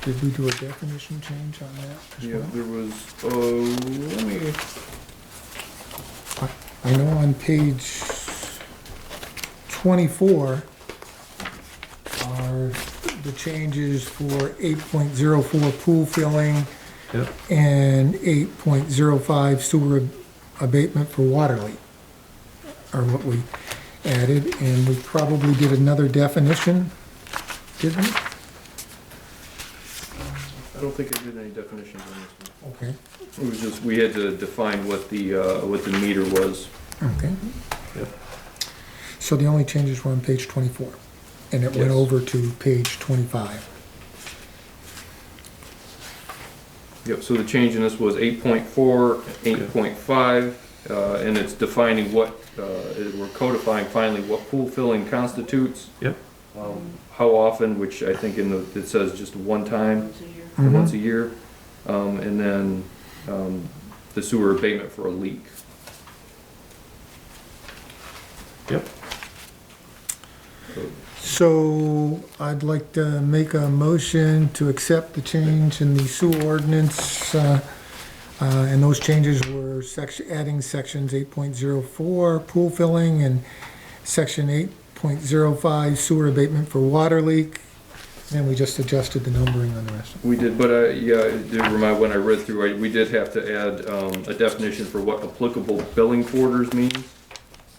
Did we do a definition change on that as Yeah, well? there was, let me, I know on page 24 are the changes for 8.04 pool filling Yep. and 8.05 sewer abatement for water leak are what we added, and we probably did another definition, didn't we? I don't think I did any definitions on this one. Okay, It was just, we had to define what the meter was. okay. Yep. So the only changes were on page 24, and it went Yes. over to page 25. Yep, so the change in this was 8.4, 8.5, and it's defining what, we're codifying finally what pool filling constitutes. Yep. How often, which I think it says just one time, or Mhm. once a year. And then, the sewer abatement for a leak. Yep. So I'd like to make a motion to accept the change in the sewer ordinance, and those changes were adding sections 8.04 pool filling and section 8.05 sewer abatement for water leak, and we just adjusted the numbering on the rest. We did, but, yeah, it did remind, when I read through, we did have to add, a definition for what applicable billing quarters means.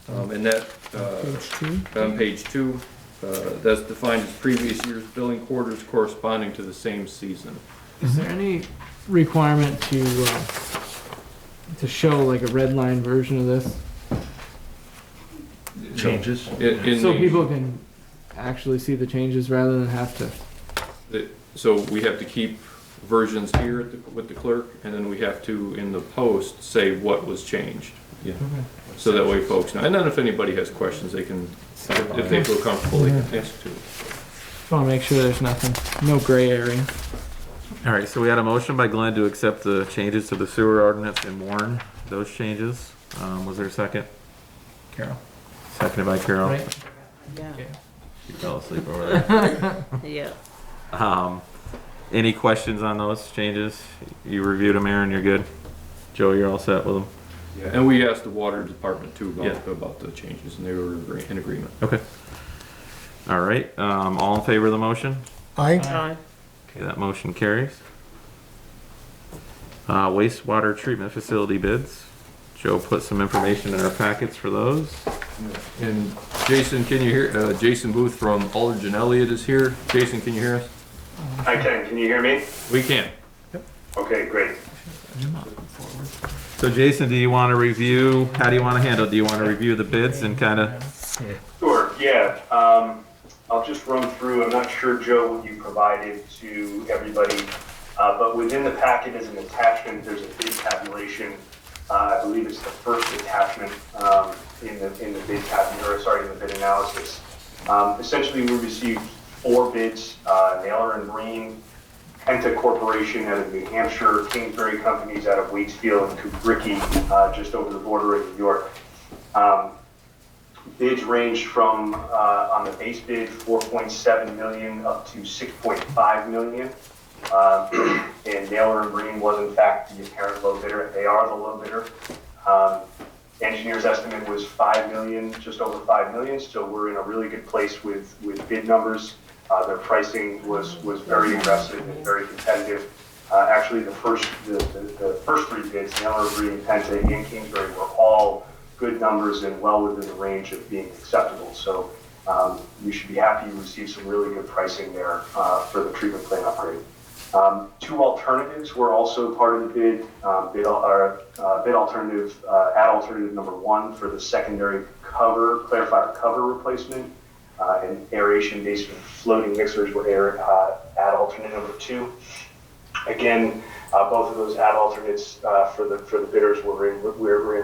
And that, Page 2. on page 2, that's defined as previous year's billing quarters corresponding to the same season. Is there any requirement to show like a red line version of this? Changes? So people can actually see the changes rather than have to. So we have to keep versions here with the clerk, and then we have to, in the post, say what was changed. Yeah. So that way folks know. And then if anybody has questions, they can, if they feel comfortable, they can ask too. Just wanna make sure there's nothing, no gray area. All right, so we had a motion by Glenn to accept the changes to the sewer ordinance and warn those changes. Was there a second? Carol. Seconded by Carol. Right? Yeah. She fell asleep over there. Yeah. Any questions on those changes? You reviewed them, Aaron, you're good? Joe, you're all set with them? Yeah, and we asked the water department too Yeah. about the changes, and they were in agreement. Okay. All right, all in favor of the motion? Aye. Aye. Okay, that motion carries. Wastewater treatment facility bids. Joe put some information in our packets for those. And Jason, can you hear, Jason Booth from Aldridge Elliott is here. Jason, can you hear us? I can. Can you hear me? We can. Okay, great. So Jason, do you want to review, how do you want to handle it? Do you want to review the bids and kind of? Sure, yeah. I'll just run through, I'm not sure, Joe, what you provided to everybody, but within the packet as an attachment, there's a bid tabulation. I believe it's the first attachment in the bid in the bid analysis. Essentially, we received 4 bids, Naylor and Green, Penta Corporation out of New Hampshire, Kingsbury Companies out of Waitsfield, and Kubricki just over the border in New York. Bids ranged from, on the base bid, 4.7 million up to 6.5 million. And Naylor and Green was in fact the apparent low bidder. They are the low bidder. Engineer's estimate was 5 million, just over 5 million. So we're in a really good place with bid numbers. Their pricing was very aggressive and very competitive. Actually, the first 3 bids, Naylor, Green, Penta, and Kingsbury, were all good numbers and well within the range of being acceptable. So you should be happy you received some really good pricing there for the treatment plant upgrade. 2 alternatives were also part of the bid. Bid alternative, add alternative number 1 for the secondary clarifier cover replacement, and aeration based floating mixers were add alternate number 2. Again, both of those add alternates for the bidders were in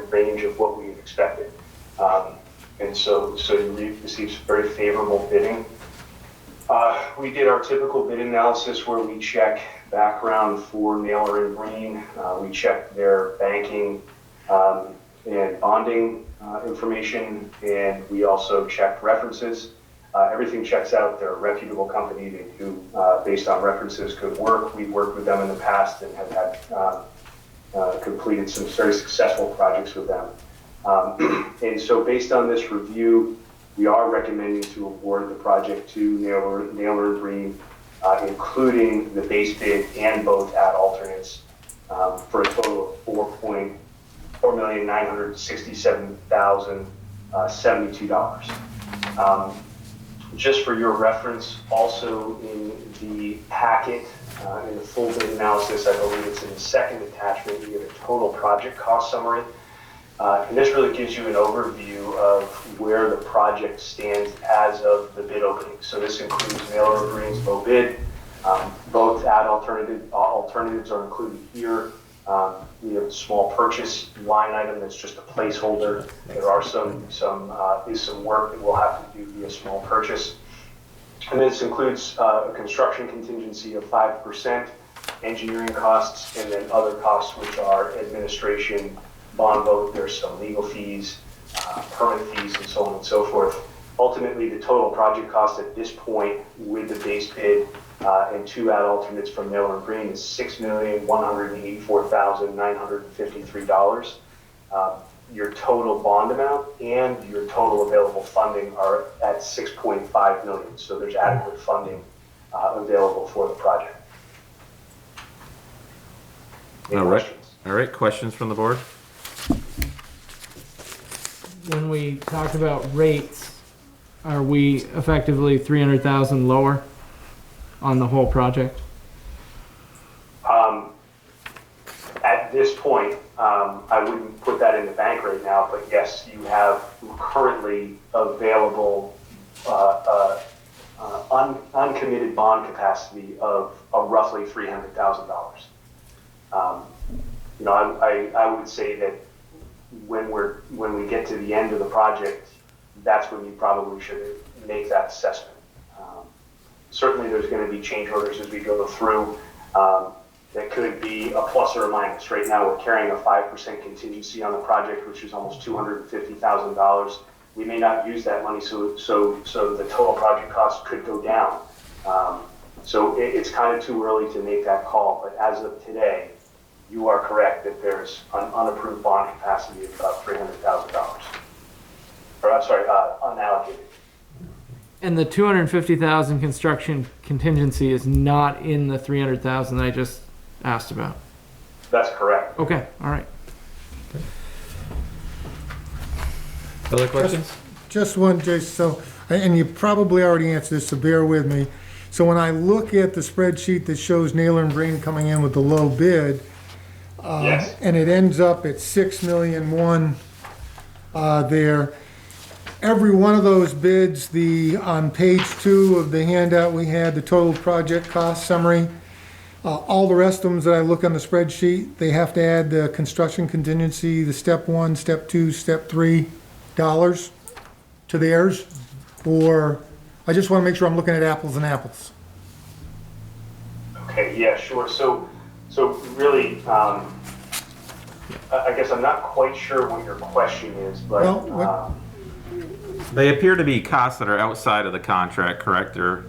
range of what we expected, and so you received very favorable bidding. We did our typical bid analysis where we check background for Naylor and Green. We checked their banking and bonding information, and we also checked references. Everything checks out. They're a reputable company. They do, based on references, good work. We've worked with them in the past and have had completed some very successful projects with them. And so based on this review, we are recommending to award the project to Naylor and Green, including the base bid and both add alternates, for a total of $4,967,072. Just for your reference, also in the packet, in the full bid analysis, I believe it's in the second attachment, you get a total project cost summary. And this really gives you an overview of where the project stands as of the bid opening. So this includes Naylor and Green's low bid. Both add alternatives are included here. We have a small purchase line item that's just a placeholder. There are some work that we'll have to do via small purchase. And this includes a construction contingency of 5%, engineering costs, and then other costs, which are administration, bond vote, there's some legal fees, permit fees, and so on and so forth. Ultimately, the total project cost at this point with the base bid and 2 add alternates from Naylor and Green is $6,184,953. Your total bond amount and your total available funding are at $6.5 million. So there's adequate funding available for the project. Any questions? All right, questions from the board? When we talked about rates, are we effectively 300,000 lower on the whole project? At this point, I wouldn't put that in the bank right now, but yes, you have currently available uncommitted bond capacity of roughly $300,000. I would say that when we get to the end of the project, that's when you probably should make that assessment. Certainly there's going to be change orders as we go through. That could be a plus or a minus. Right now we're carrying a 5% contingency on the project, which is almost $250,000. We may not use that money, so the total project cost could go down. So it's kind of too early to make that call, but as of today, you are correct that there's an unapproved bond capacity of about $300,000. Or I'm sorry, unallocated. And the 250,000 construction contingency is not in the 300,000 I just asked about. That's correct. Okay, all right. Other questions? Just one, Jason, so, and you probably already answered this, so bear with me. So when I look at the spreadsheet that shows Naylor and Breen coming in with the low bid, Yes. and it ends up at 6,000,001 there. Every one of those bids, on page 2 of the handout we had, the total project cost summary, all the rest of them that I look on the spreadsheet, they have to add the construction contingency, the step 1, step 2, step 3 dollars to theirs, or I just want to make sure I'm looking at apples and apples. Okay, yeah, sure. So really, I guess I'm not quite sure what your question is, but Well, They appear to be costs that are outside of the contract, correct? They're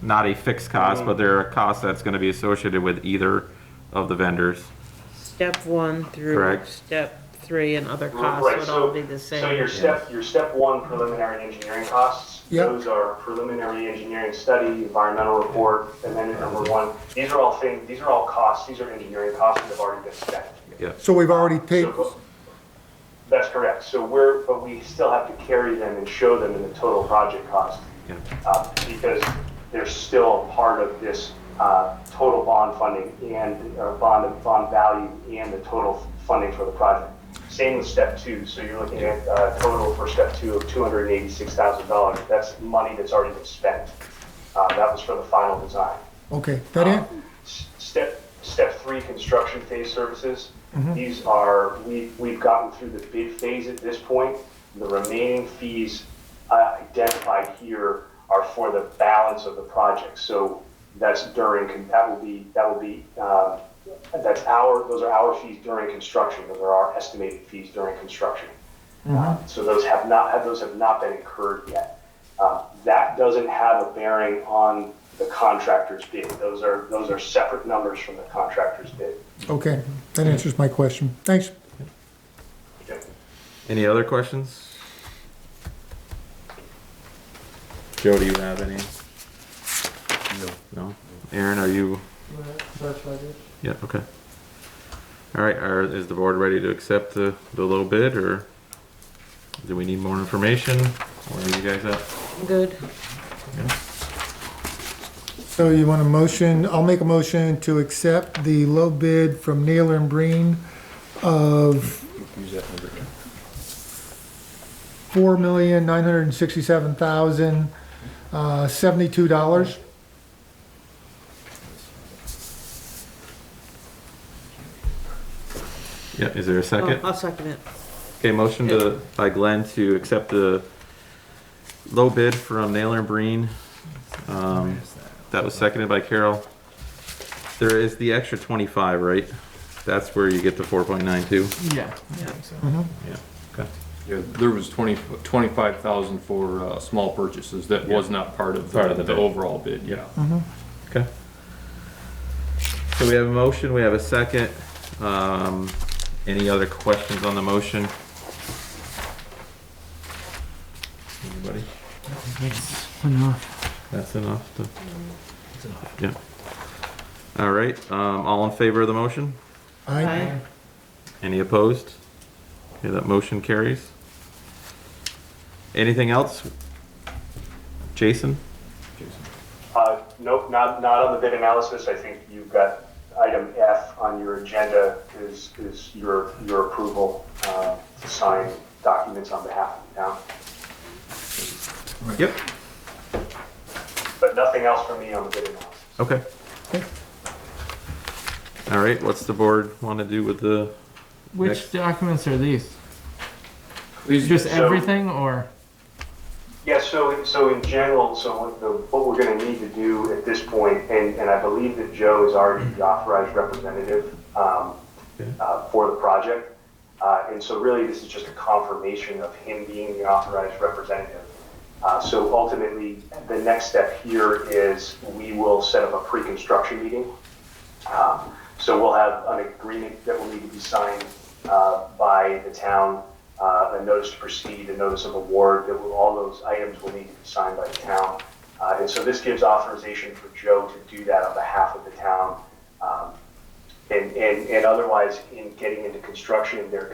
not a fixed cost, but they're a cost that's going to be associated with either of the vendors. Step 1 through Correct. step 3 and other costs right, would all be the same. So your step 1 preliminary engineering costs, Yep. those are preliminary engineering study, environmental report, amendment number 1. These are all costs, these are engineering costs that have already been spent. So we've already paid, So, that's correct. So but we still have to carry them and show them in the total project cost. Yeah. Because they're still a part of this total bond funding and bond value and the total funding for the project. Same with step 2. So you're looking at total for step 2 of $286,000. That's money that's already been spent. That was for the final design. okay, that it? Step 3 construction phase services. These are, we've gotten through the bid phase at this point. The remaining fees identified here are for the balance of the project. So that's those are our fees during construction. Those are our estimated fees during construction. So those have not been incurred yet. That doesn't have a bearing on the contractor's bid. Those are separate numbers from the contractor's bid. Okay, that answers my question. Thanks. Okay. Any other questions? Joe, do you have any? No. Aaron, are you? Yeah, okay. All right, is the board ready to accept the low bid, or do we need more information? Where are you guys at? Good. So you want a motion, I'll make a motion to accept the low bid from Naylor and Breen of $4,967,072. Yeah, is there a second? I'll second it. Okay, motion by Glenn to accept the low bid from Naylor and Breen. That was seconded by Carol. There is the extra 25, right? That's where you get the 4.92. Yeah. Yeah. Okay. Yeah, there was 25,000 for small purchases. That was not part of the bid. overall bid. Yeah. Okay. So we have a motion. We have a second. Any other questions on the motion? Anybody? That's enough. Yeah. All right. All in favor of the motion? Aye. Any opposed? Okay, that motion carries. Anything else? Jason? Nope, not on the bid analysis. I think you've got item F on your agenda is your approval to sign documents on behalf of the town. Yep. But nothing else from me on the bid analysis. Okay. All right, what's the board want to do with the Which documents are these? Just So- everything, or? Yeah, so in general, what we're gonna need to do at this point, and I believe that Joe is already the authorized representative, for the project. And so really, this is just a confirmation of him being the authorized representative. So ultimately, the next step here is we will set up a pre-construction meeting. So we'll have an agreement that will need to be signed by the town, a notice to proceed, a notice of award, all those items will need to be signed by the town. And so this gives authorization for Joe to do that on behalf of the town. And otherwise, in getting into construction, there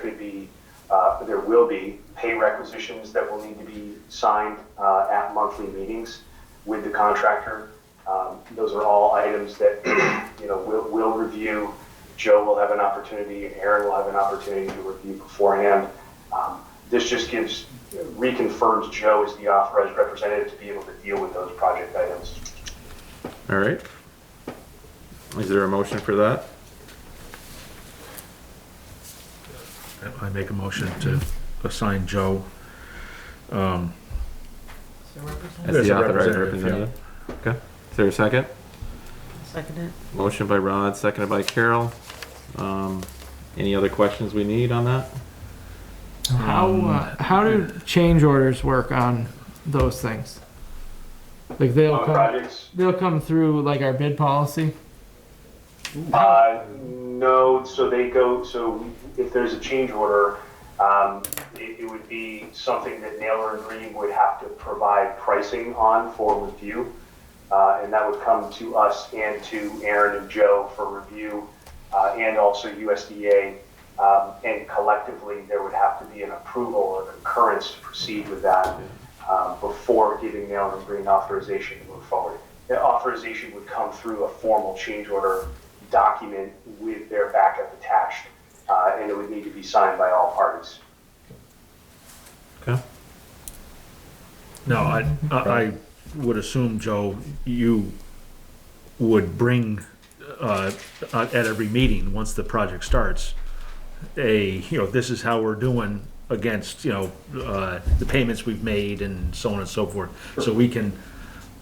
will be pay requisitions that will need to be signed at monthly meetings with the contractor. Those are all items that, we'll review. Joe will have an opportunity, and Aaron will have an opportunity to review beforehand. This just reconfirms Joe as the authorized representative to be able to deal with those project items. All right. Is there a motion for that? I make a motion to assign Joe, As As the a authorized representative, representative? Okay. Is there a second? Second it. Motion by Rod, seconded by Carol. Any other questions we need on that? How do change orders work on those things? Like Projects? they'll come through like our bid policy? No, so if there's a change order, it would be something that Naylor and Green would have to provide pricing on for review. And that would come to us and to Aaron and Joe for review, and also USDA. And collectively, there would have to be an approval or concurrence to proceed with that before giving Naylor and Green authorization to move forward. The authorization would come through a formal change order document with their backup attached, and it would need to be signed by all parties. Okay. no, I would assume, Joe, you would bring, at every meeting, once the project starts, this is how we're doing against, the payments we've made and so on and so forth. So we can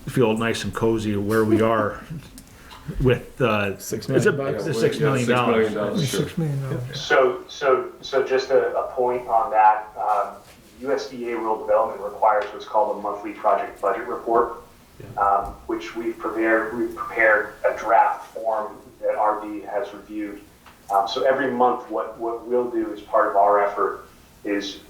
feel nice and cozy where we are with, $6 million. The $6 million. $6 million. So just a point on that, USDA rural development requires what's called a monthly project budget report, which we've prepared a draft form that RD has reviewed. So every month, what we'll do as part of our effort is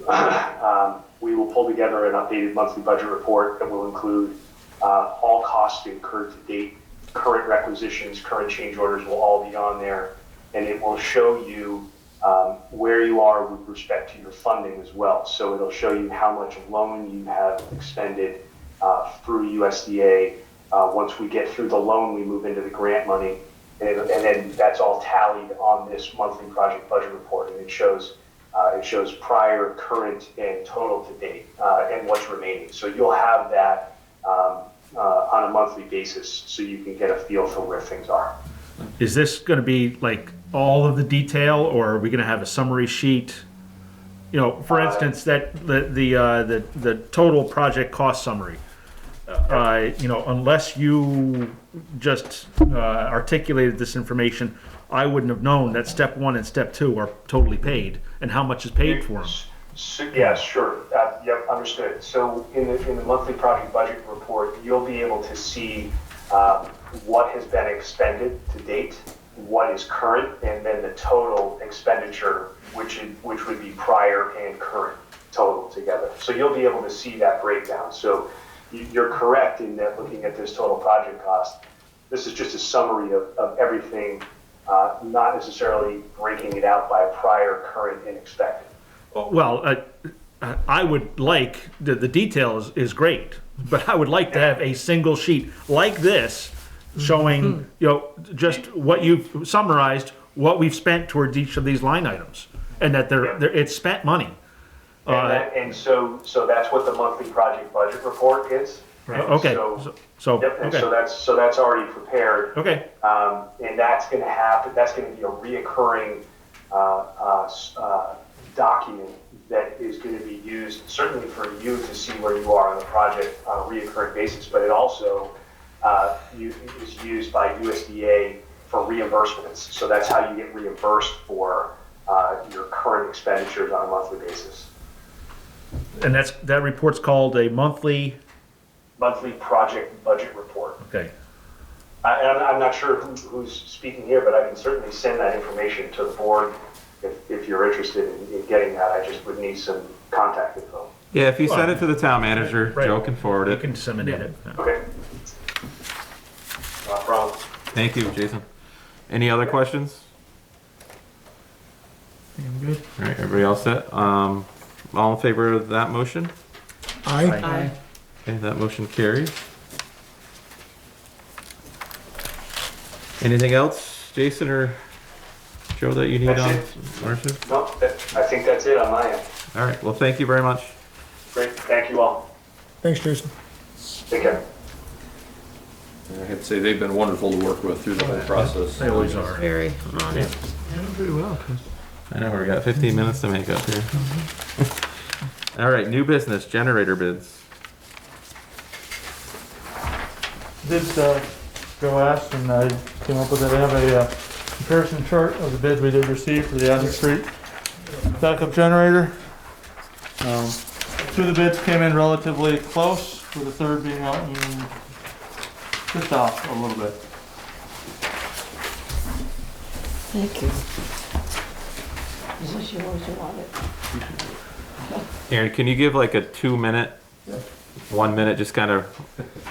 we will pull together an updated monthly budget report that will include all costs incurred to date, current requisitions, current change orders will all be on there, and it will show you where you are with respect to your funding as well. So it'll show you how much loan you have expended through USDA. Once we get through the loan, we move into the grant money. And then that's all tallied on this monthly project budget report, and it shows prior, current, and total to date, and what's remaining. So you'll have that on a monthly basis, so you can get a feel for where things are. Is this gonna be like all of the detail, or are we gonna have a summary sheet? For instance, that the total project cost summary. Unless you just articulated this information, I wouldn't have known that step 1 and step 2 are totally paid, and how much is paid for them. Yeah, sure. Yep, understood. So in the monthly project budget report, you'll be able to see what has been expended to date, what is current, and then the total expenditure, which would be prior and current total together. So you'll be able to see that breakdown. So you're correct in that looking at this total project cost, this is just a summary of everything, not necessarily breaking it out by prior, current, and expected. Well, I would like, the detail is great, but I would like to have a single sheet like this showing, just what you've summarized, what we've spent towards each of these line items, and that it's spent money. So that's what the monthly project budget report is. Okay. So that's already prepared. Okay. And that's going to happen. That's going to be a reoccurring document that is going to be used certainly for you to see where you are on the project on a reoccurring basis, but it also is used by USDA for reimbursements. So that's how you get reimbursed for your current expenditures on a monthly basis. And that report's called a monthly Project budget report. Okay. I'm not sure who's speaking here, but I can certainly send that information to the board if you're interested in getting that. I just would need some contact info. Yeah, if you send it to the town manager, Right. Joe can forward You it. can disseminate it. Okay. No problem. Thank you, Jason. Any other questions? I'm good. All right, everybody all set? All in favor of that motion? Aye. Aye. Okay, that motion carries. Anything else, Jason or Joe, that you need on Marcia? No, I think that's it on my end. All right, well, thank you very much. Great, thank you all. Thanks, Jason. Take care. And I have to say, they've been wonderful to work with through the whole process. They always are. Very on it. Pretty well, Chris. I know, we got 15 minutes to make up here. All right, new business, generator bids. Did go ask, and I came up with it. I have a comparison chart of the bids we did receive for the Adams Street backup generator. Two of the bids came in relatively close, with the third being out and just off a little bit. Thank you. Is this yours, you want it? Aaron, can you give like a 2-minute, 1 minute, just kind of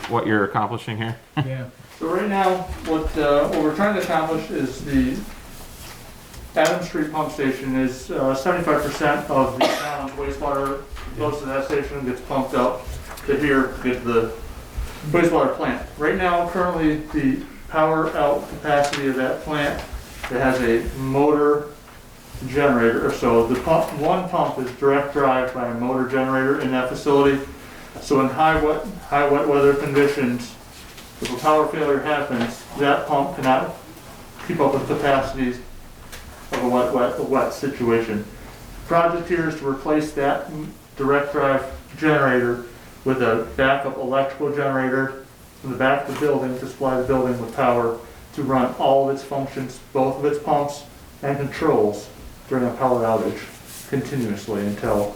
what you're accomplishing here? Yeah. So right now, what we're trying to accomplish is the Adams Street pump station is 75% of the town's wastewater goes to that station, gets pumped up to here, get the wastewater plant. Right now, currently, the power out capacity of that plant, it has a motor generator. So the one pump is direct drive by a motor generator in that facility. So in high wet weather conditions, if a power failure happens, that pump cannot keep up with capacities of a wet situation. The project here is to replace that direct drive generator with a backup electrical generator in the back of the building to supply the building with power to run all of its functions, both of its pumps and controls during a power outage continuously until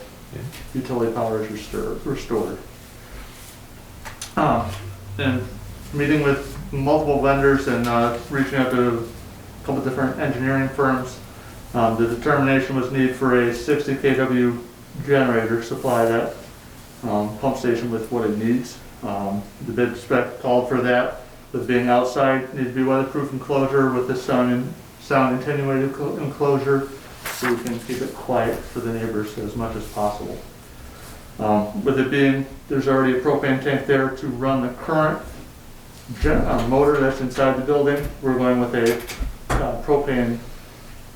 utility power is restored. And meeting with multiple vendors and reaching out to a couple different engineering firms, the determination was need for a 60 kW generator to supply that pump station with what it needs. The bid spec called for that, with being outside, need to be weatherproof enclosure with the sound attenuated enclosure, so we can keep it quiet for the neighbors as much as possible. With it being, there's already a propane tank there to run the current motor that's inside the building. We're going with a propane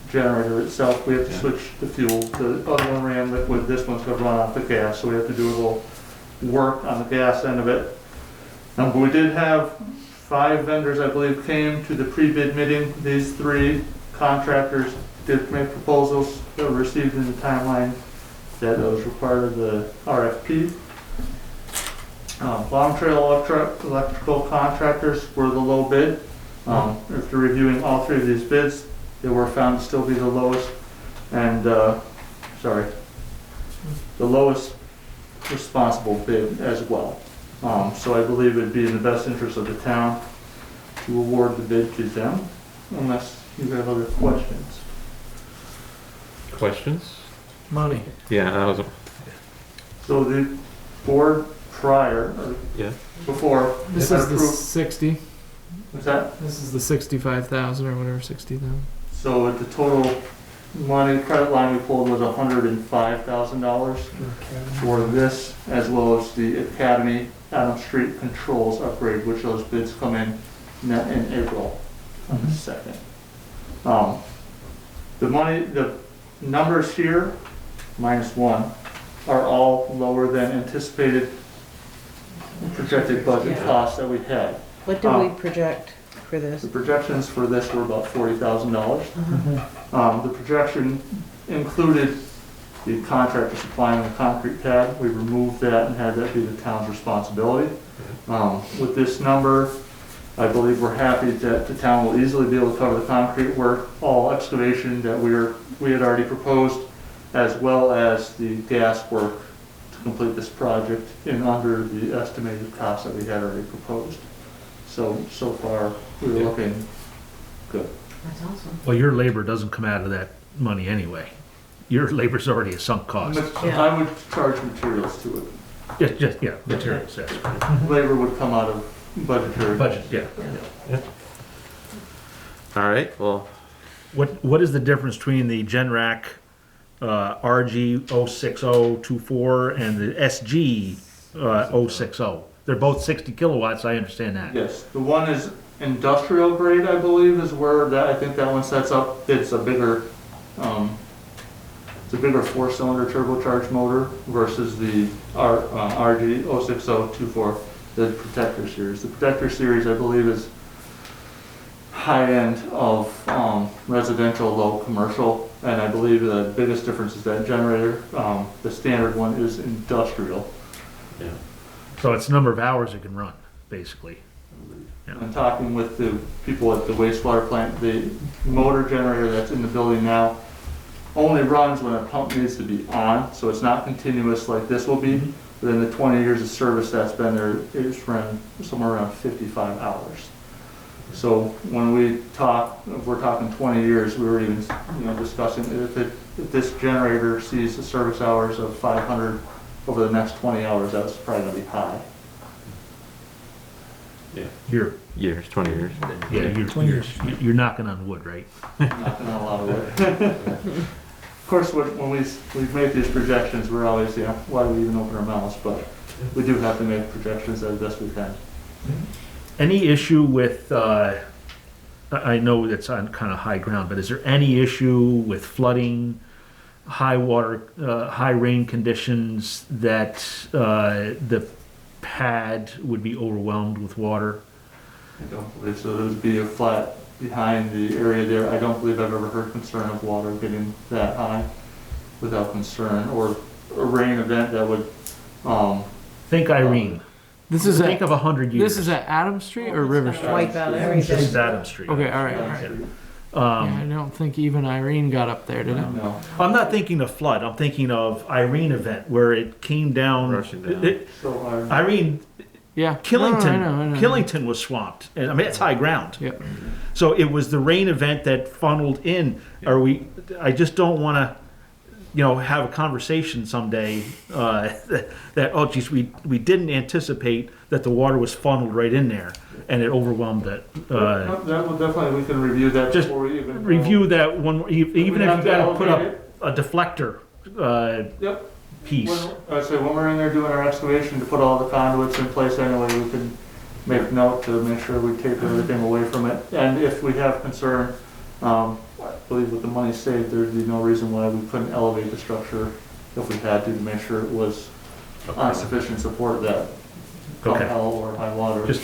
generator itself. We have to switch the fuel. The other one ran liquid, this one's going to run off the gas, so we have to do a little work on the gas end of it. But we did have 5 vendors, I believe, came to the pre-bid meeting. These 3 contractors did make proposals that were received in the timeline that was required of the RFP. Long Trail electrical contractors were the low bid. After reviewing all 3 of these bids, they were found to still be the lowest and, the lowest responsible bid as well. So I believe it'd be in the best interest of the town to award the bid to them, unless you have other questions. Questions? Money. Yeah, that was So the board prior, or before, This had is the approved- 60. What's that? This is the 65,000 or whatever, 60,000. So the total money credit line we pulled was $105,000 for this, as well as the Academy Adams Street controls upgrade, which those bids come in April on the 2nd. The numbers here, -1, are all lower than anticipated projected budget costs that we had. What do we project for this? The projections for this were about $40,000. The projection included the contractor supplying the concrete pad. We removed that and had that be the town's responsibility. With this number, I believe we're happy that the town will easily be able to cover the concrete work, all excavation that we had already proposed, as well as the gas work to complete this project in under the estimated cost that we had already proposed. So far, we're looking good. That's awesome. Well, your labor doesn't come out of that money anyway. Your labor's already a sunk cost. I would charge materials to it. Yeah, materials, that's right. Labor would come out of budgetary. Budget, yeah. All right, well, What is the difference between the Generac RG 06024 and the SG 060? They're both 60 kilowatts, I understand that. Yes, the one is industrial grade, I believe, is where that, I think that one sets up. It's a bigger 4-cylinder turbocharged motor versus the RG 06024, the Protector series. The Protector series, I believe, is high end of residential, low commercial, and I believe the biggest difference is that generator. The standard one is industrial. yeah. So it's the number of hours it can run, basically. Yeah. I'm talking with the people at the wastewater plant. The motor generator that's in the building now only runs when a pump needs to be on, so it's not continuous like this will be. But in the 20 years of service that's been there, it's run somewhere around 55 hours. So when we talk, if we're talking 20 years, we were even discussing if this generator sees the service hours of 500 over the next 20 hours, that's probably going to be high. You're, Years, 20 years. yeah, you're knocking on wood, right? Knocking on a lot of wood. Of course, when we've made these projections, we're always, why do we even open our mouths? But we do have to make projections as best we can. Any issue with, I know it's on kind of high ground, but is there any issue with flooding, high water, high rain conditions that the pad would be overwhelmed with water? I don't believe so. There would be a flat behind the area there. I don't believe I've ever heard concern of water getting that high without concern, or a rain event that would. Think Irene. Think of 100 years. This is at Adams Street or River Street? Wipe out This everything. is Adams Street. Okay, all right. Yeah, I don't think even Irene got up there, did it? No. I'm not thinking of flood. I'm thinking of Irene event where it came down. Rushing down. So Irene, Yeah. Killington, I know. Killington was swamped, and I mean it's high ground. Yep. So it was the rain event that funneled in. I just don't want to, have a conversation someday that oh geez, we didn't anticipate that the water was funneled right in there and it overwhelmed it. that will definitely, we can review that Just before we even review that one, even if have you to got to put allocate up a deflector Yep. piece. I'd say when we're in there doing our excavation to put all the conduits in place anyway, we can make note to make sure we take everything away from it. And if we have concern, I believe with the money saved, there'd be no reason why we couldn't elevate the structure if we had to make sure it was on sufficient support that come Okay. hell or high water. Just-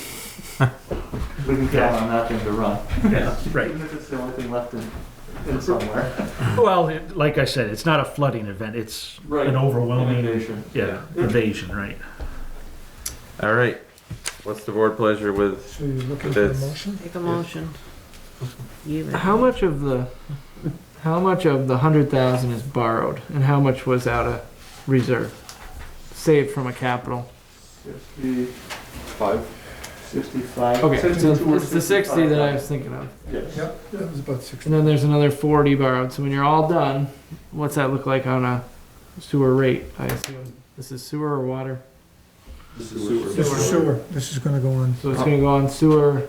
we can count on that thing to run. Yeah, right. Even if it's the only thing left in somewhere. Well, like I said, it's not a flooding event. It's Right. an overwhelming Inundation. invasion, right? All right, what's the board pleasure with So you're looking for a this? motion? Take a motion. You How much of the 100,000 is borrowed, and how much was out of reserve, saved from a capital? 65. Okay, 62 or it's the 60 that I was thinking of, Yes. Yep, that was about 60. and then there's another 40 borrowed. So when you're all done, what's that look like on a sewer rate? I assume this is sewer or water. This is sewer. This is sewer, this is gonna go on. So it's gonna go on sewer,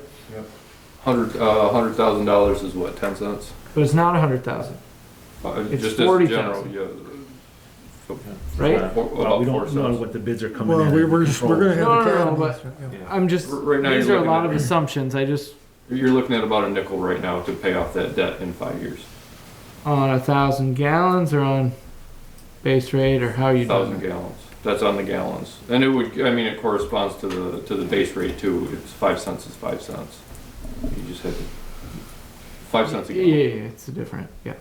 $100,000 is what, 10 cents? but it's not 100,000, It's Just as 40,000. general, right? Well, we don't know 4 what the bids are coming Well, in. we're gonna have No, the no, academy. but yeah. I'm just. Right now These you're are a looking lot at- of assumptions. You're looking at about a nickel right now to pay off that debt in 5 years. On 1,000 gallons or on base rate, or how are you doing 1,000 it? gallons. That's on the gallons. And it corresponds to the base rate too. It's 5 cents is 5 cents. You just hit it. 5 cents a Yeah, gallon. yeah, it's a different, yeah.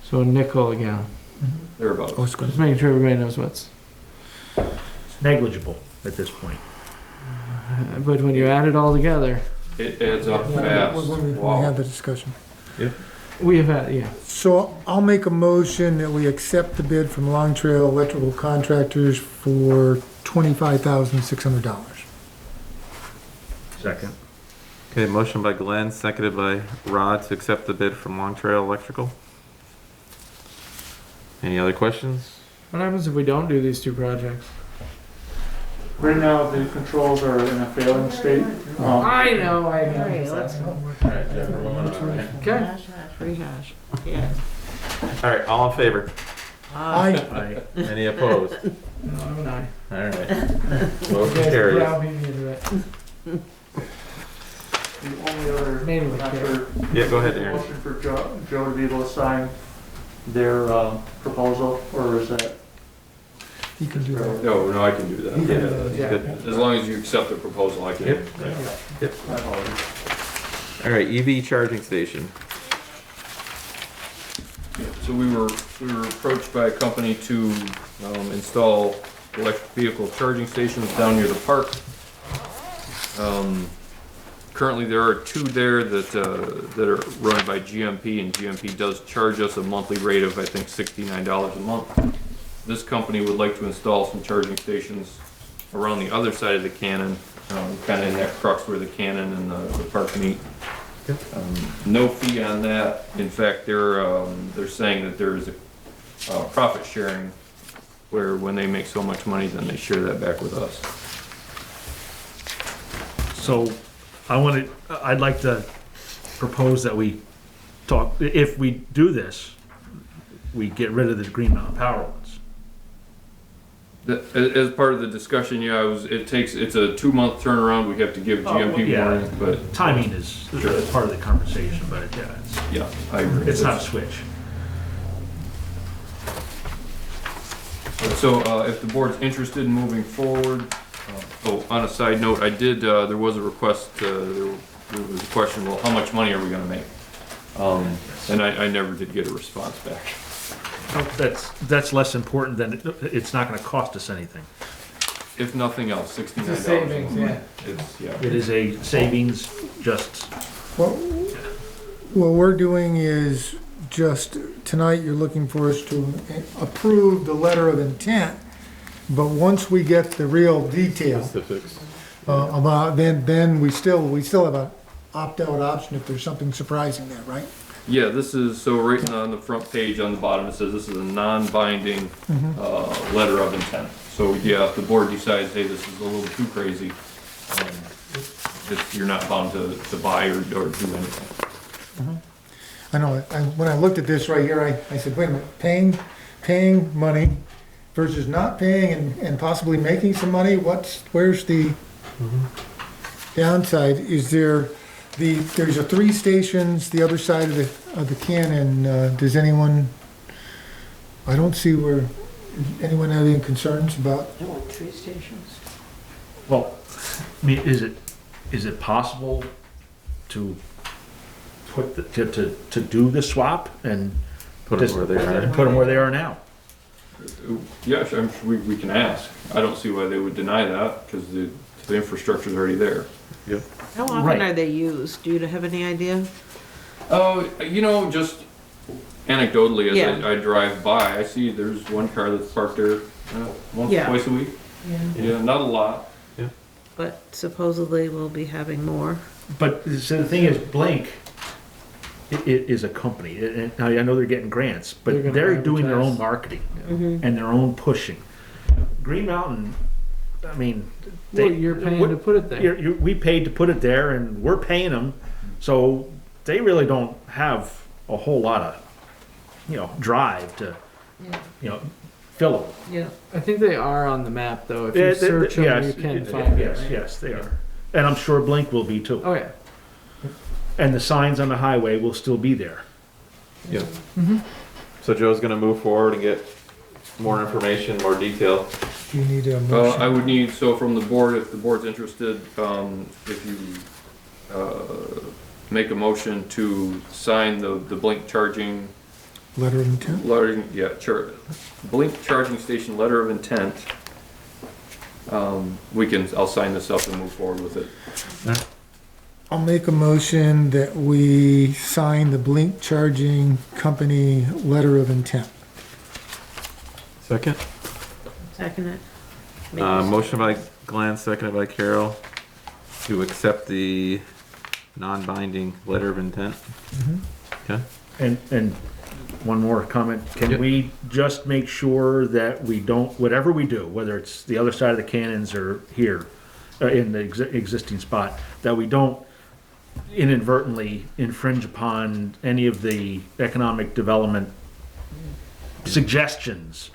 So a nickel a gallon. thereabouts. Just making sure everybody knows what's. It's negligible at this point. But when you add it all together, It adds up fast. When we Wow. had the discussion. we have had, yeah. So I'll make a motion that we accept the bid from Long Trail Electrical Contractors for $25,600. Second. Okay, motion by Glenn, seconded by Rod to accept the bid from Long Trail Electrical. Any other questions? What happens if we don't do these two projects? Right now, the controls are in a failing state. I know. Okay, let's Okay. rehash. Yeah. All right, all in favor? Aye. Any opposed? No, I'm an aye. All right. Motion Yeah, carries. browbeat me into it. The only other, Maybe we after Yeah, go ahead, Aaron. motion for Joe to be able to sign their proposal, or is that? You can do that. No, I can do that. Yeah, Yeah. good. As long as you accept the proposal, I can. Yep. Yep. All right, EV charging station. So we were approached by a company to install electric vehicle charging stations down near the park. Currently, there are two there that are run by GMP, and GMP does charge us a monthly rate of, I think, $69 a month. This company would like to install some charging stations around the other side of the cannon, kind of in that crux where the cannon and the park meet. No fee on that. In fact, they're saying that there is a profit sharing where when they make so much money, then they share that back with us. So I'd like to propose that we talk, if we do this, we get rid of the Green Mountain Power ones. As part of the discussion, it's a 2-month turnaround. We have to give GMP Yeah. warning, but Timing is part of the conversation, but yeah, I agree. it's not a switch. So if the board's interested in moving forward, on a side note, there was a request, there was a question, well, how much money are we gonna make? And I never did get a response back. That's less important than, it's not gonna cost us anything. If nothing else, $69. It's a savings, yeah. It is a savings, just, What we're doing is just, tonight you're looking for us to approve the letter of intent, but once we get the real detail Specifics. about, then we still have an opt-out option if there's something surprising there, right? Yeah, this is, so right on the front page on the bottom, it says this is a non-binding letter of intent. So yeah, if the board decides, hey, this is a little too crazy, you're not bound to buy or do anything. I know, when I looked at this right here, I said, wait a minute, paying money versus not paying and possibly making some money, where's the downside? Is there's 3 stations the other side of the cannon, does anyone, I don't see where, anyone have any concerns about? I want 3 stations. well, I mean, is it possible to put, to do the swap and Put them where they are. and put them where they are now? Yeah, sure, I'm sure we can ask. I don't see why they would deny that, because the infrastructure's already there. Yep. How often Right. are they used? Do you have any idea? Oh, just anecdotally, as Yeah. I drive by, I see there's one car that's parked there once, Yeah. twice a week. Yeah, not a lot. But supposedly we'll be having more. But, so the thing is, Blink is a company, and I know they're getting grants, They're but gonna they're doing their own advertise. marketing Mm-hmm. and their own pushing. Green Mountain, I mean, Well, you're paying to put it there. we paid to put it there, and we're paying them, so they really don't have a whole lot of, drive to, fill them. Yeah. I think they are on the map though. If you search them, you can find it. Yes, they are. And I'm sure Blink will be too. Oh yeah. And the signs on the highway will still be there. Yeah. So Joe's gonna move forward and get more information, more detail. Do you need a motion? I would need, so from the board, if the board's interested, if you make a motion to sign the Blink charging Letter of intent? Blink charging station letter of intent. I'll sign this up and move forward with it. I'll make a motion that we sign the Blink Charging Company letter of intent. Second? Second it. Motion by Glenn, seconded by Carol, to accept the non-binding letter of intent. Okay. And one more comment, can we just make sure that we don't, whatever we do, whether it's the other side of the cannons or here, in the existing spot, that we don't inadvertently infringe upon any of the economic development suggestions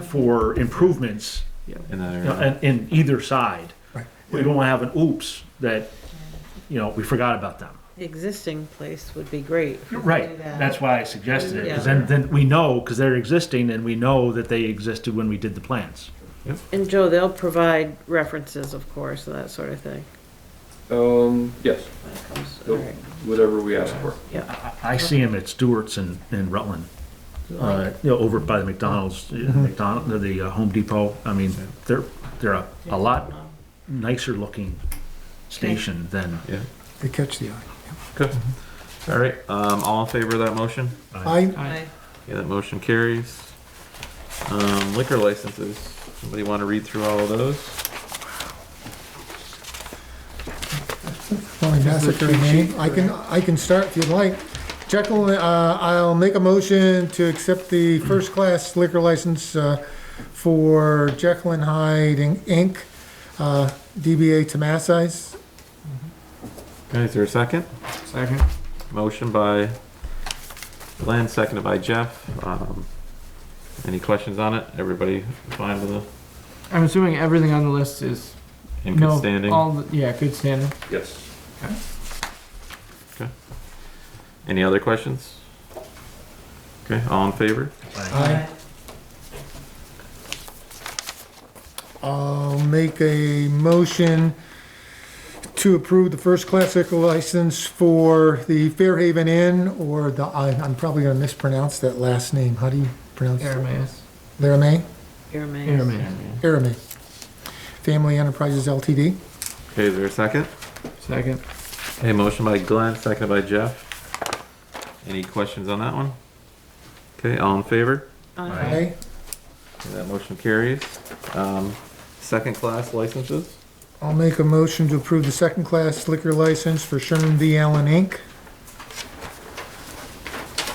for improvements In that area. in either side. Right. We don't want to have an oops that, we forgot about them. The existing place would be great. if we could Right, do that. that's why I suggested it, because Yeah. then we know, because they're existing, and we know that they existed when we did the plans. And Joe, they'll provide references, of course, and that sort of thing. Yes, when it comes- all right. whatever we ask for. I see them at Stewart's and Rutland, over by the McDonald's, the Home Depot. I mean, they're a lot nicer looking station than. Yeah. They catch the eye. Good. All right, all in favor of that motion? Aye. Aye. Yeah, that motion carries. Liquor licenses. Somebody want to read through all of those? Well, massacre name. I can start if you'd like. Jekyll, I'll make a motion to accept the first class liquor license for Jekyll and Hyde Inc., DBA Tomassi's. Okay, is there a second? Second. Motion by Glenn, seconded by Jeff. Any questions on it? Everybody fine with it? I'm assuming everything on the list is In good standing? Good standing. Yes. Okay. Any other questions? Okay, all in favor? Aye. I'll make a motion to approve the first class liquor license for the Fairhaven Inn, or I'm probably gonna mispronounce that last name. How do you pronounce it? Aramis. Laramie? Aramis. Aramie. Family Enterprises Ltd. Okay, is there a second? Second. Okay, motion by Glenn, seconded by Jeff. Any questions on that one? Okay, all in favor? Aye. Okay, that motion carries. Second class licenses? I'll make a motion to approve the second class liquor license for Sherman V. Allen Inc.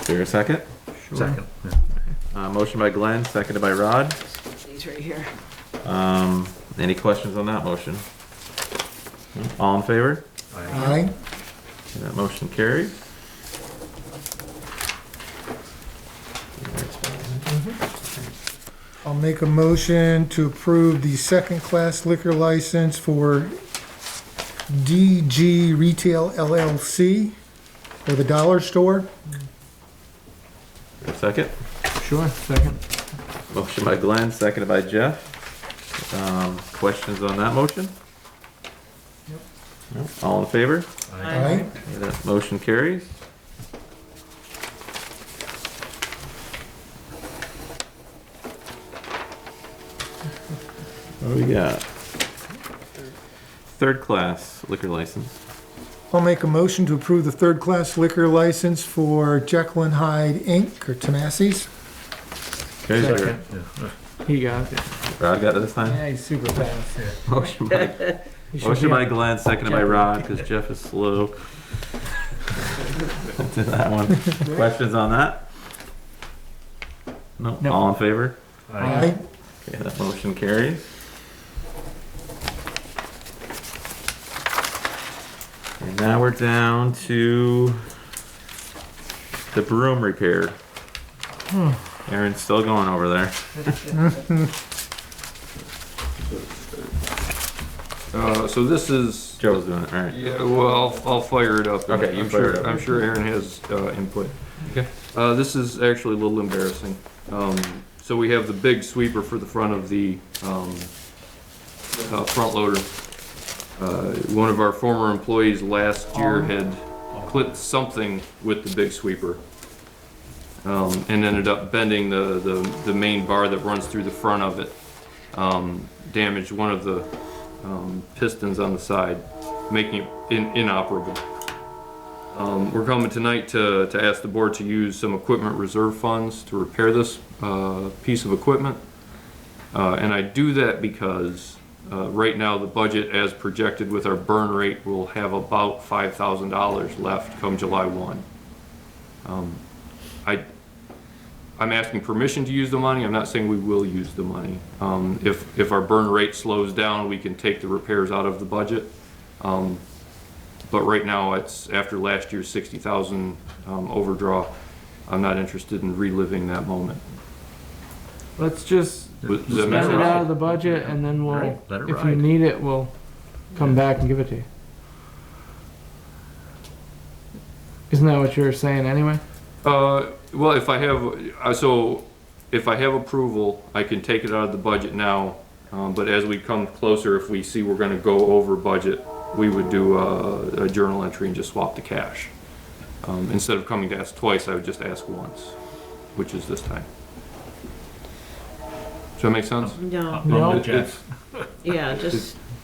Is there a second? Second. Motion by Glenn, seconded by Rod. These right here. Any questions on that motion? All in favor? Aye. Okay, that motion carries. I'll make a motion to approve the second class liquor license for DG Retail LLC, or the Dollar Store. Second? Sure, second. Motion by Glenn, seconded by Jeff. Questions on that motion? No. All in favor? Aye. Okay, that motion carries. What do we got? Third class liquor license. I'll make a motion to approve the third class liquor license for Jekyll and Hyde Inc., or Tomassi's. Okay, is there- He got it. Rod got it this time? Yeah, he's super fast. Motion by, motion by Glenn, seconded by Rod, because Jeff is slow. To that one. Questions on that? No. No. All in favor? Aye. Okay, that motion carries. And now we're down to the broom repair. Aaron's still going over there. So this is. Joe's doing it, alright. Yeah, well, I'll fire it up. Okay, you I'm fire it sure, up. I'm sure Aaron has input. Okay. This is actually a little embarrassing. So we have the big sweeper for the front of the front loader. One of our former employees last year had clipped something with the big sweeper. and ended up bending the main bar that runs through the front of it. Damaged one of the pistons on the side, making it inoperable. We're coming tonight to ask the board to use some equipment reserve funds to repair this piece of equipment. And I do that because right now the budget as projected with our burn rate will have about $5,000 left come July 1. I'm asking permission to use the money. I'm not saying we will use the money. If our burn rate slows down, we can take the repairs out of the budget. But right now, it's after last year's 60,000 overdraw. I'm not interested in reliving that moment. Let's just Does that spend make it sense? out of the budget and then we'll, Right, let it if you ride. need it, we'll come back and give it to you. Isn't that what you're saying anyway? Well, if I have approval, I can take it out of the budget now. But as we come closer, if we see we're going to go over budget, we would do a journal entry and just swap the cash. Instead of coming to ask twice, I would just ask once, which is this time. Does that make sense? No, No. It's just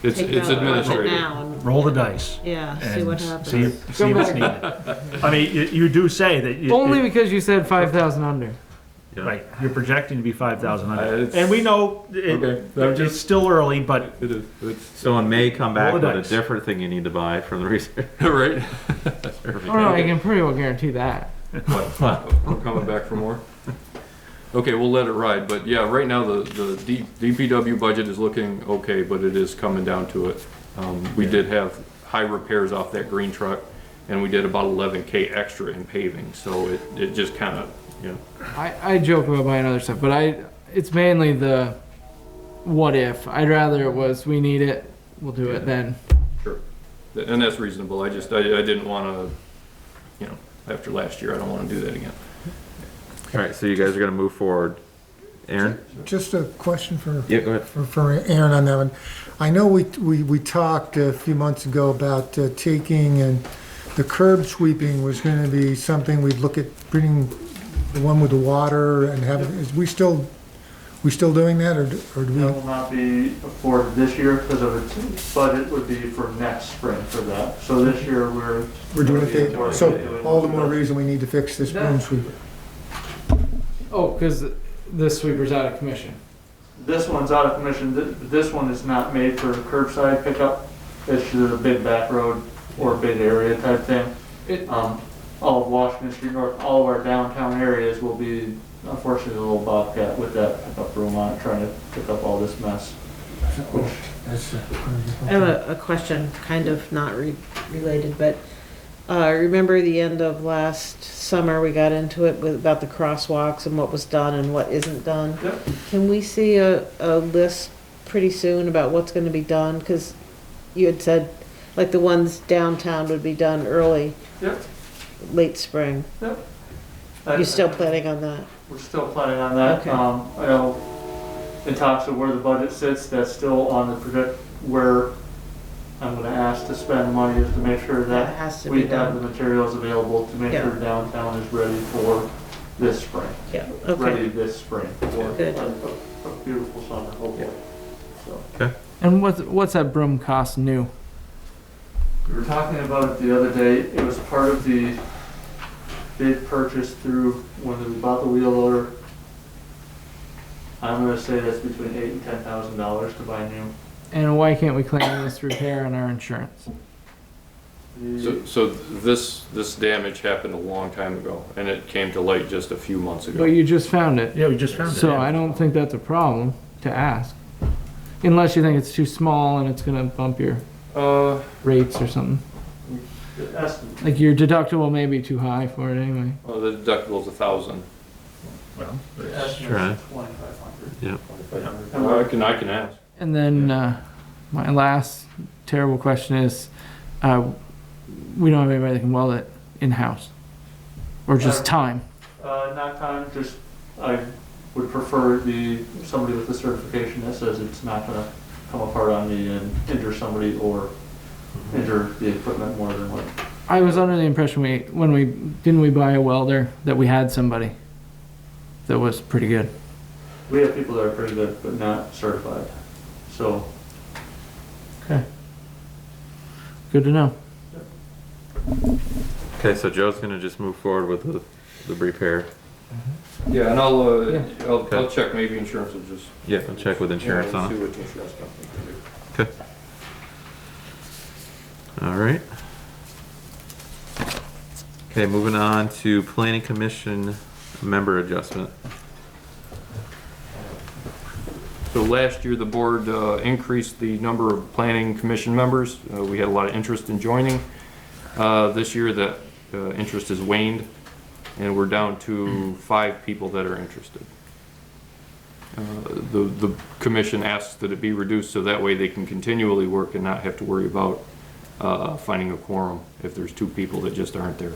it's take it out of the budget administrative. now and, Roll the dice. yeah, see and what happens. See if it's needed. I mean, you do say that. Only because you said 5,000 under. Right, you're projecting to be 5,000 under. It's- And we know Okay, I'm it's still early, but It is. It's So in May, come back Roll the with a dice. different thing you need to buy from the research. right. Oh no, I can pretty well guarantee that. We're coming back for more. Okay, we'll let it ride. But yeah, right now the DPW budget is looking okay, but it is coming down to it. We did have high repairs off that green truck, and we did about 11K extra in paving. So it just kind of, you know. I joke about buying other stuff, but it's mainly the what if. I'd rather it was we need it, we'll do it then. Sure. And that's reasonable. I didn't want to, you know, after last year, I don't want to do that again. All right, so you guys are gonna move forward. Aaron? Just a question for, Yeah, go ahead. for Aaron on that one. I know we talked a few months ago about taking and the curb sweeping was gonna be something we'd look at bringing the one with the water and having, is we still doing that or do That we? will not be for this year because of its budget would be for next spring for that. So this year We're doing it, so all the more reason we need to fix this broom sweeper. Oh, because this sweeper's out of commission. This one's out of commission. This one is not made for curbside pickup. It's either a big back road or a big area type thing. All of Washington Street North, all of our downtown areas will be, unfortunately, a little Bobcat with that pickup room on it, trying to pick up all this mess. I have a question, kind of not related, but remember the end of last summer, we got into it about the crosswalks and what was done and what isn't done. Yep. Can we see a list pretty soon about what's gonna be done? Cause you had said, like the ones downtown would be done early, Yep, late spring. yep. You still planning on that? We're still planning on that. Okay. I know in talks of where the budget sits, that's still on the project where I'm gonna ask to spend money is to make sure That that has to we be have done. the materials available to make Yeah. sure downtown is ready for this spring. Yeah, Ready okay. this spring for Good. a beautiful summer, hopefully. So, And what's that broom cost new? we were talking about it the other day. It was part of the bid purchase through when we bought the wheel loader. I'm gonna say that's between $8,000 and $10,000 to buy new. And why can't we claim this repair on our insurance? So this damage happened a long time ago, and it came to light just a few months But ago. you just found it. yeah, we just found it. So yeah. I don't think that's a problem to ask. Unless you think it's too small and it's gonna bump your rates or something. The estimate- Like your deductible may be too high for it anyway. Well, the deductible's $1,000. Well, the estimate Sure. is 2,500. Yeah. I can ask. And then my last terrible question is, we don't have anybody that can weld it in-house. Or just time. Not time, just, I would prefer somebody with the certification that says it's not gonna come apart on me and injure somebody or injure the equipment more than what. I was under the impression didn't we buy a welder that we had somebody? that was pretty good. We have people that are pretty good, but not certified. So, Okay. Good to know. Okay, so Joe's gonna just move forward with the repair. Yeah, and I'll, Yeah. I'll check, maybe insurance will just. Yeah, I'll check with insurance Yeah, on see it. what the insurance company can do. Okay. All right. Okay, moving on to planning commission member adjustment. So last year, the board increased the number of planning commission members. We had a lot of interest in joining. This year, the interest has waned, and we're down to 5 people that are interested. The commission asks that it be reduced so that way they can continually work and not have to worry about finding a quorum if there's 2 people that just aren't there.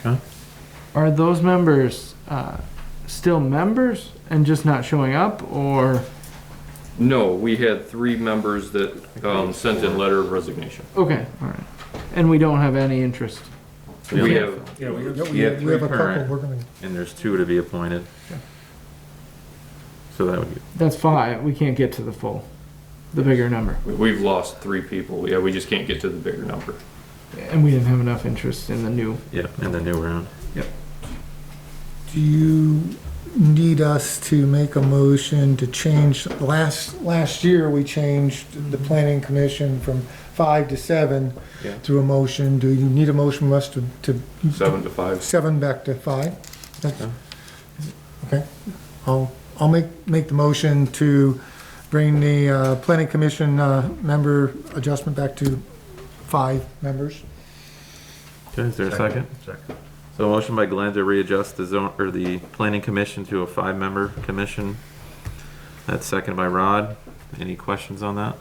Okay. Are those members still members and just not showing up, or? No, we had 3 members that sent in letter of resignation. Okay, all right. And we don't have any interest. We have, Yeah, we have have three a couple, current. we're gonna, And there's 2 to be appointed. So that would be, That's 5. We can't get to the bigger number. we've lost 3 people. Yeah, we just can't get to the bigger number. And we didn't have enough interest in the new. yeah, in the new round. do you need us to make a motion to change, last year we changed the planning commission from 5 to 7 Yeah. through a motion. Do you need a motion from us to 7 to 5. 7 back to 5? That's- Okay. Okay, I'll make the motion to bring the planning commission member adjustment back to 5 members. Okay, is there a second? Second. So a motion by Glenn to readjust the zone, or the planning commission to a 5-member commission. That's second by Rod. Any questions on that?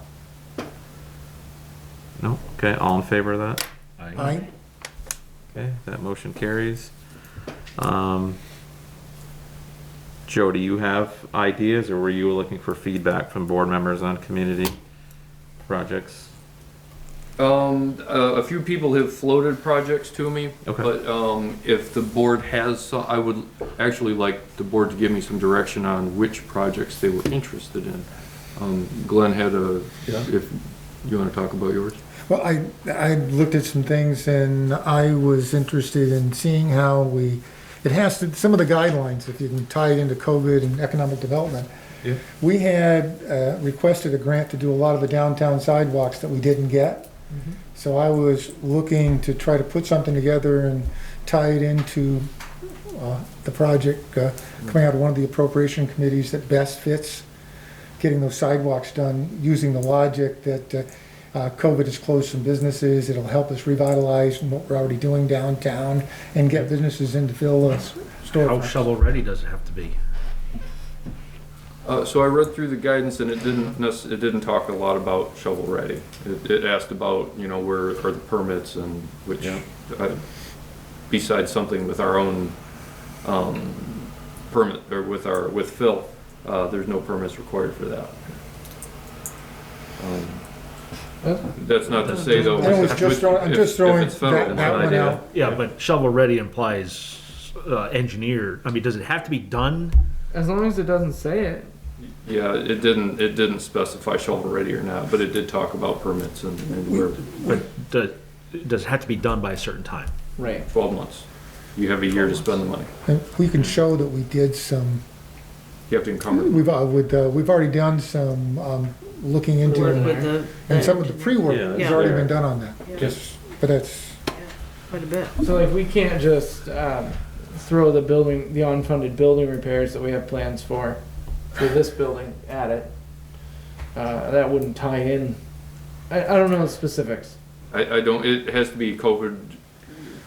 No? Okay, all in favor of that? Aye. Okay, that motion carries. Joe, do you have ideas, or were you looking for feedback from board members on community projects? A few people have floated projects to me, Okay. but if the board has some, I would actually like the board to give me some direction on which projects they were interested in. Glenn had if you want to talk about yours. Well, I looked at some things and I was interested in seeing how it has to, some of the guidelines, if you can tie it into COVID and economic development. Yeah. We had requested a grant to do a lot of the downtown sidewalks that we didn't get. So I was looking to try to put something together and tie it into the project coming out of one of the appropriation committees that best fits getting those sidewalks done, using the logic that COVID has closed some businesses. It'll help us revitalize what we're already doing downtown and get businesses in to fill those How storefronts. shovel-ready does it have to be? So I read through the guidance and it didn't talk a lot about shovel ready. It asked about, you know, where are the permits and which, besides something with our own permit, or with Phil, there's no permits required for that. That's not to say though. I was just throwing, I'm just throwing if it's federal, that one out. Yeah, but shovel-ready implies engineer. I mean, does it have to be done? As long as it doesn't say it. Yeah, it didn't specify shovel ready or not, but it did talk about permits and where, But does it have to be done by a certain time? Right. 12 months. You have a year to spend the money. And we can show that we did some, You have to encumber. we've already done some looking into Work it. with the. And some of the pre-work Yeah, has yeah. already been done on that, Yeah. just, but that's, Quite a bit. So like we can't just throw the unfunded building repairs that we have plans for this building at it. That wouldn't tie in. I don't know the specifics. I don't, it has to be COVID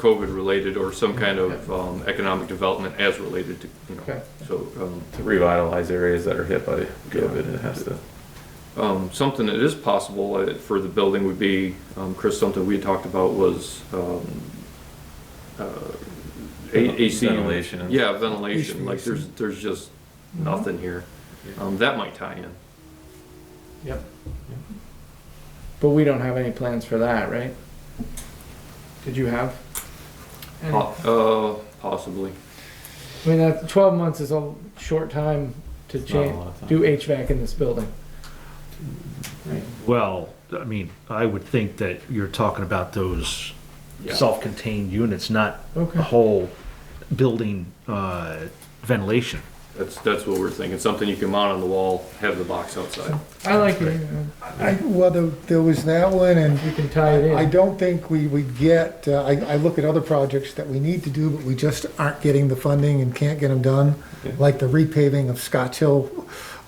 related or some kind of economic development as related to, you know. Okay. So, To revitalize areas that are hit by COVID, it has to. something that is possible for the building would be, Chris, something we had talked about was AC. Ventilation. Yeah, ventilation. Like HVAC. there's just nothing here. That might tie in. Yep. But we don't have any plans for that, right? Did you have? any? Possibly. I mean, that 12 months is a short time to It's not a change, lot of time. do HVAC in this building. Well, I mean, I would think that you're talking about those Yeah. self-contained units, not Okay. a whole building, ventilation. That's what we're thinking, something you can mount on the wall, have the box outside. I like it. Well, there was that one, and You can tie it I in. don't think we would get, I look at other projects that we need to do, but we just aren't getting the funding and can't get them done, like the repaving of Scotch Hill.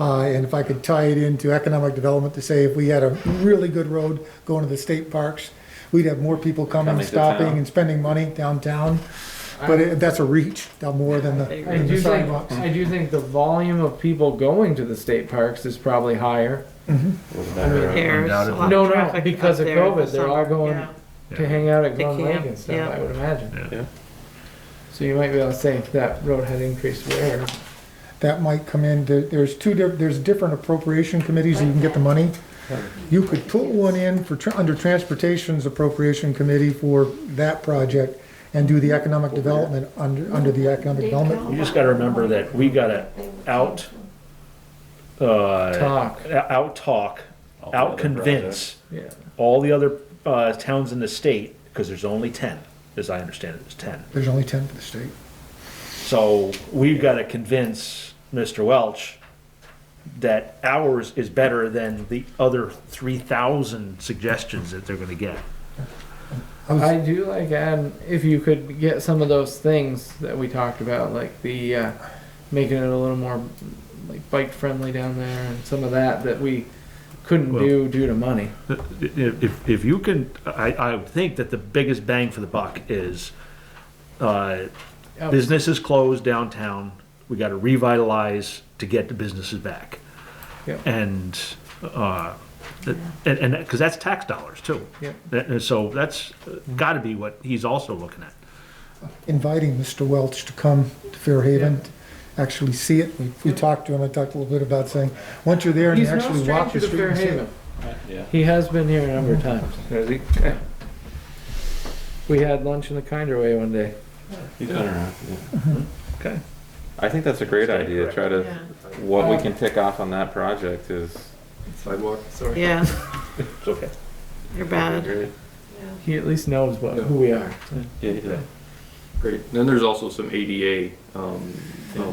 And if I could tie it into economic development to say if we had a really good road going to the state parks, we'd have more people coming, Coming to stopping town. and spending money downtown. But that's a reach, more than I the do think, sidewalks. I do think the volume of people going to the state parks is probably higher. There's a lot No, of no, traffic because up of there COVID, this they're summer. all going Yeah. to hang out at They Glen Lake camp, and stuff, yeah. I would imagine. Yeah. So you might be able to say if that road had increased wear. That might come in, there's there's different appropriation committees you can get the money. You could put one in for, under Transportation's appropriation committee for that project and do the economic development under the economic development. You just gotta remember that we gotta out talk, out convince Yeah. all the other, towns in the state, because there's only 10, as I understand it, there's 10. There's only 10 for the state. So we've gotta convince Mr. Welch that ours is better than the other 3,000 suggestions that they're gonna get. I do like adding, if you could get some of those things that we talked about, like the, making it a little more like bike friendly down there and some of that we couldn't Well- do due to money. If you can, I would think that the biggest bang for the buck is, businesses closed downtown, we gotta revitalize to get the businesses back. Yep. And, because that's tax dollars too. Yep. And so that's gotta be what he's also looking at. Inviting Mr. Welch to come to Fairhaven, actually see it. We talked to him, I talked a little bit about saying, once you're there and you He's no actually walk the stranger to street and see Fairhaven. it. Yeah. He has been here a number of times. Has he? We had lunch in the Kinder Way one day. He's been around, yeah. Okay. I think that's a great idea, try to, what we can tick off on that project is. Sidewalk, sorry. Yeah, It's okay. you're bad. Great. He at least knows who we are. Yeah, he does. Great. Then there's also some ADA,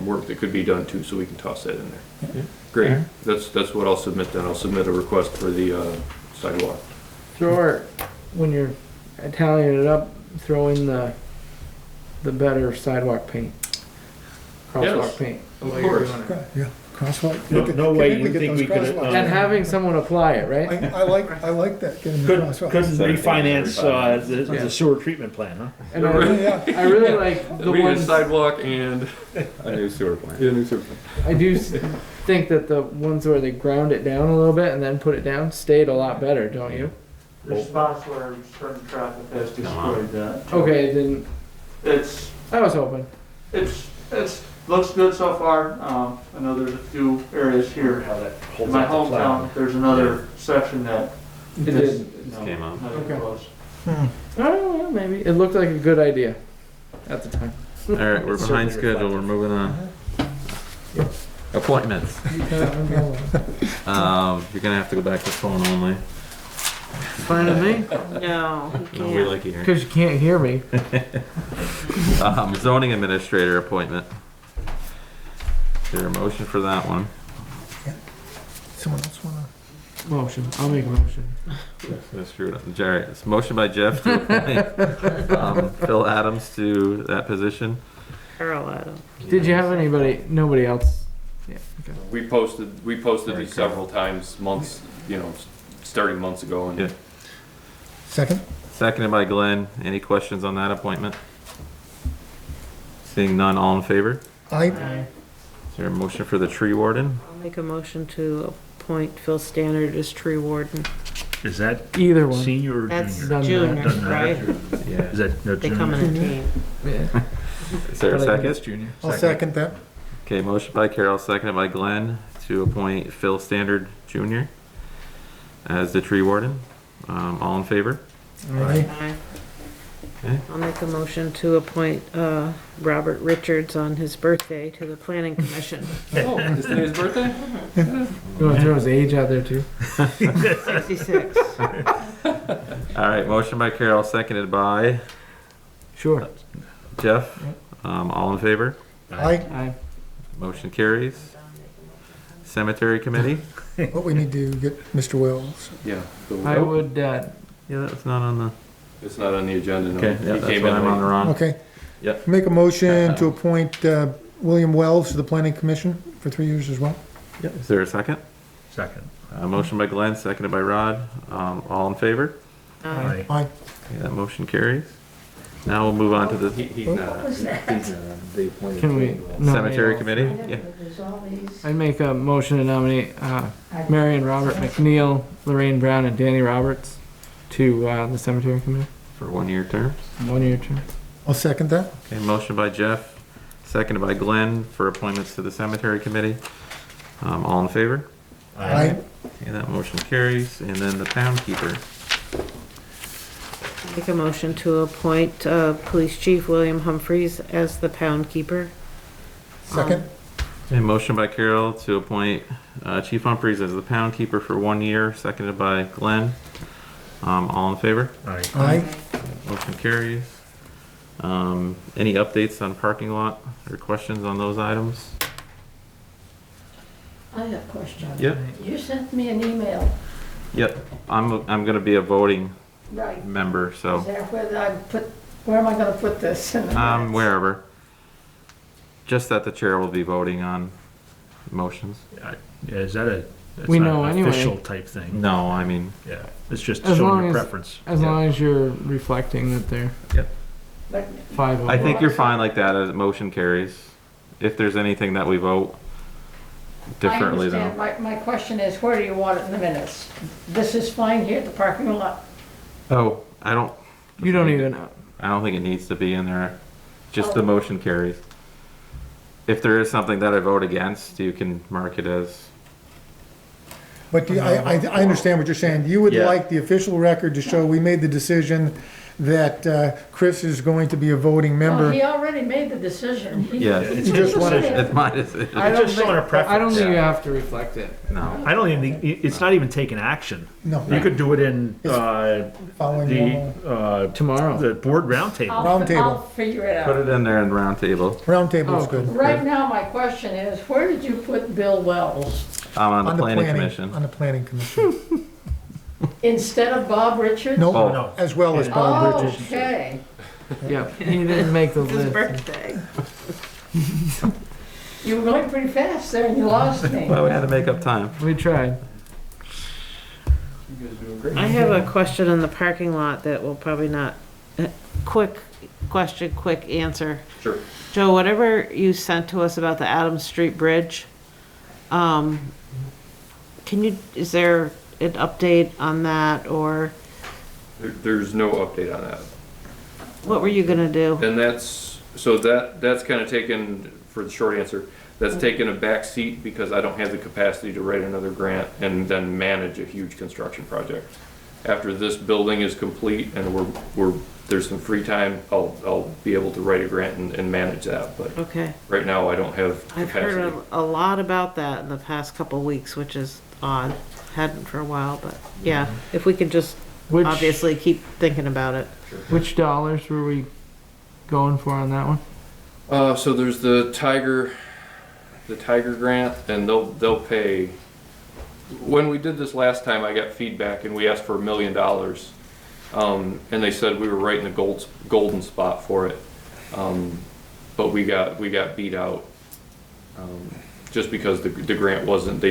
work that could be done too, so we can toss that in there. Great, that's what I'll submit then, I'll submit a request for the, sidewalk. When you're tallying it up, throw in the better sidewalk paint. Crosswalk Yes, paint. of while you're course. doing it. Yeah, crosswalk. No way Can you get think those we could, crosswalks? And having someone apply it, right? I like that, getting the Couldn't crosswalks. refinance, Yeah. the sewer treatment plan, huh? And I really like the We need a ones, sidewalk and. A new sewer plant. Yeah, new sewer plant. I do think that the ones where they ground it down a little bit and then put it down stayed a lot better, don't you? There's spots where certain traffic has destroyed that. Okay, then It's, I was hoping. it's, looks good so far. I know there's a few areas here. How that In holds my out the cloud. hometown, there's another section that. It did. No, Came out. not even Okay. close. Oh, maybe. It looked like a good idea at the time. All right, we're behind Certainly schedule, we're moving on. Appointments. You're gonna have to go back to phone only. Fine with me, No, you No, we can't. like you here. because you can't hear me. Zoning administrator appointment. Is there a motion for that one? Someone else wanna? Motion. I'll make a motion. Let's screw it up. Jerry, it's motion by Jeff to appoint Phil Adams to that position. Carol Adam. Did you have anybody? Nobody else? Yeah. Okay. We posted these several times, months, starting months ago and. Yeah. Second? Seconded by Glenn. Any questions on that appointment? Seeing none, all in favor? I, Is there a motion for the tree warden? I'll make a motion to appoint Phil Stannard as tree warden. Is that Either one. senior or That's junior? Done junior, Doesn't right? matter. Yeah. Is that no They junior? come in a team. Yeah. Is there a second? Junior. I'll second that. Okay, motion by Carol, seconded by Glenn to appoint Phil Standard Jr. as the tree warden. All in favor? Aye. Aye. I'll make a motion to appoint, Robert Richards on his birthday to the planning commission. Oh, is today his birthday? You wanna throw his age out there too? 66. All right, motion by Carol, seconded by Sure. Jeff. All in favor? Aye. Motion carries. Cemetery committee? But we need to get Mr. Wells. Yeah. I would, Yeah, that's not on the, It's not on the agenda, no. okay, yeah, He that's came why in I'm on the late. wrong. Okay. Yep. Make a motion to appoint William Wells to the planning commission for 3 years as well. Yep. Is there a second? Second. Motion by Glenn, seconded by Rod. All in favor? Aye. Aye. Okay, that motion carries. Now we'll move on to the What was that? can we? cemetery nominate committee. Yeah. There's all these. I'd make a motion to nominate, Marion Robert McNeil, Lorraine Brown, and Danny Roberts to, the cemetery committee. For 1-year terms. 1-year term. I'll second that. Okay, motion by Jeff, seconded by Glenn for appointments to the cemetery committee. All in favor? Aye. Okay, that motion carries. And then the pound keeper. Make a motion to appoint, Police Chief William Humphreys as the pound keeper. Second. Okay, motion by Carol to appoint Chief Humphreys as the pound keeper for 1 year, seconded by Glenn. All in favor? Aye. Aye. Motion carries. Any updates on parking lot or questions on those items? I have a question. Yep. You sent me an email. Yep. I'm gonna be a voting Right. member, Is so there where am I gonna put this in the minutes? wherever. Just that the chair will be voting on motions. Yeah, is that a, that's We not know an anyway. official type thing? No, I mean, Yeah, it's just As long showing your as- preference. As long as you're reflecting that they're But 5 I think you're fine like that as motion carries. If there's anything that we vote differently I though. understand. My question is, where do you want it in the minutes? This is fine here at the parking lot. Oh, I don't You don't even, think it needs to be in there. Just the motion carries. If there is something that I vote against, you can mark it as, But I understand what you're saying. You would Yeah. like the official record to show we made the decision that Chris is going to be a voting Well, member. he already made the decision. He- yeah. It's You his just wanna- decision. It's my decision. I It's don't just showing a think, preference. I don't think you have to reflect it. No. I don't even think, it's not even taking action. No. You could do it in, Following normal. Tomorrow. the board roundtable. Round table. I'll figure it Put out. it in there in round table. Round table is Oh, good. Right now, my question is, where did you put Bill Wells? I'm on the planning commission. On the planning commission. Instead of Bob Richards? No, Oh. as well as Bob Oh, Bridges. okay. Yeah, he didn't make the It's his list. birthday. You were going pretty fast there and you lost me. Well, we had to make up time. We tried. You guys doing great. I have a question in the parking lot that will probably not, quick question, quick answer. Sure. Joe, whatever you sent to us about the Adams Street Bridge, is there an update on that, or There's no update on that. what were you gonna do? And that's kind of taken, for the short answer, that's taken a back seat because I don't have the capacity to write another grant and then manage a huge construction project. After this building is complete and there's some free time, I'll be able to write a grant and manage that, but Okay, right now I don't have I've heard capacity. a lot about that in the past couple of weeks, which is odd. Hadn't for a while, but yeah, if we could just Which, obviously keep thinking about it. which dollars were we going for on that one? So there's the Tiger grant, and they'll pay. When we did this last time, I got feedback, and we asked for $1 million, and they said we were right in the golden spot for it, but we got beat out just because the grant wasn't.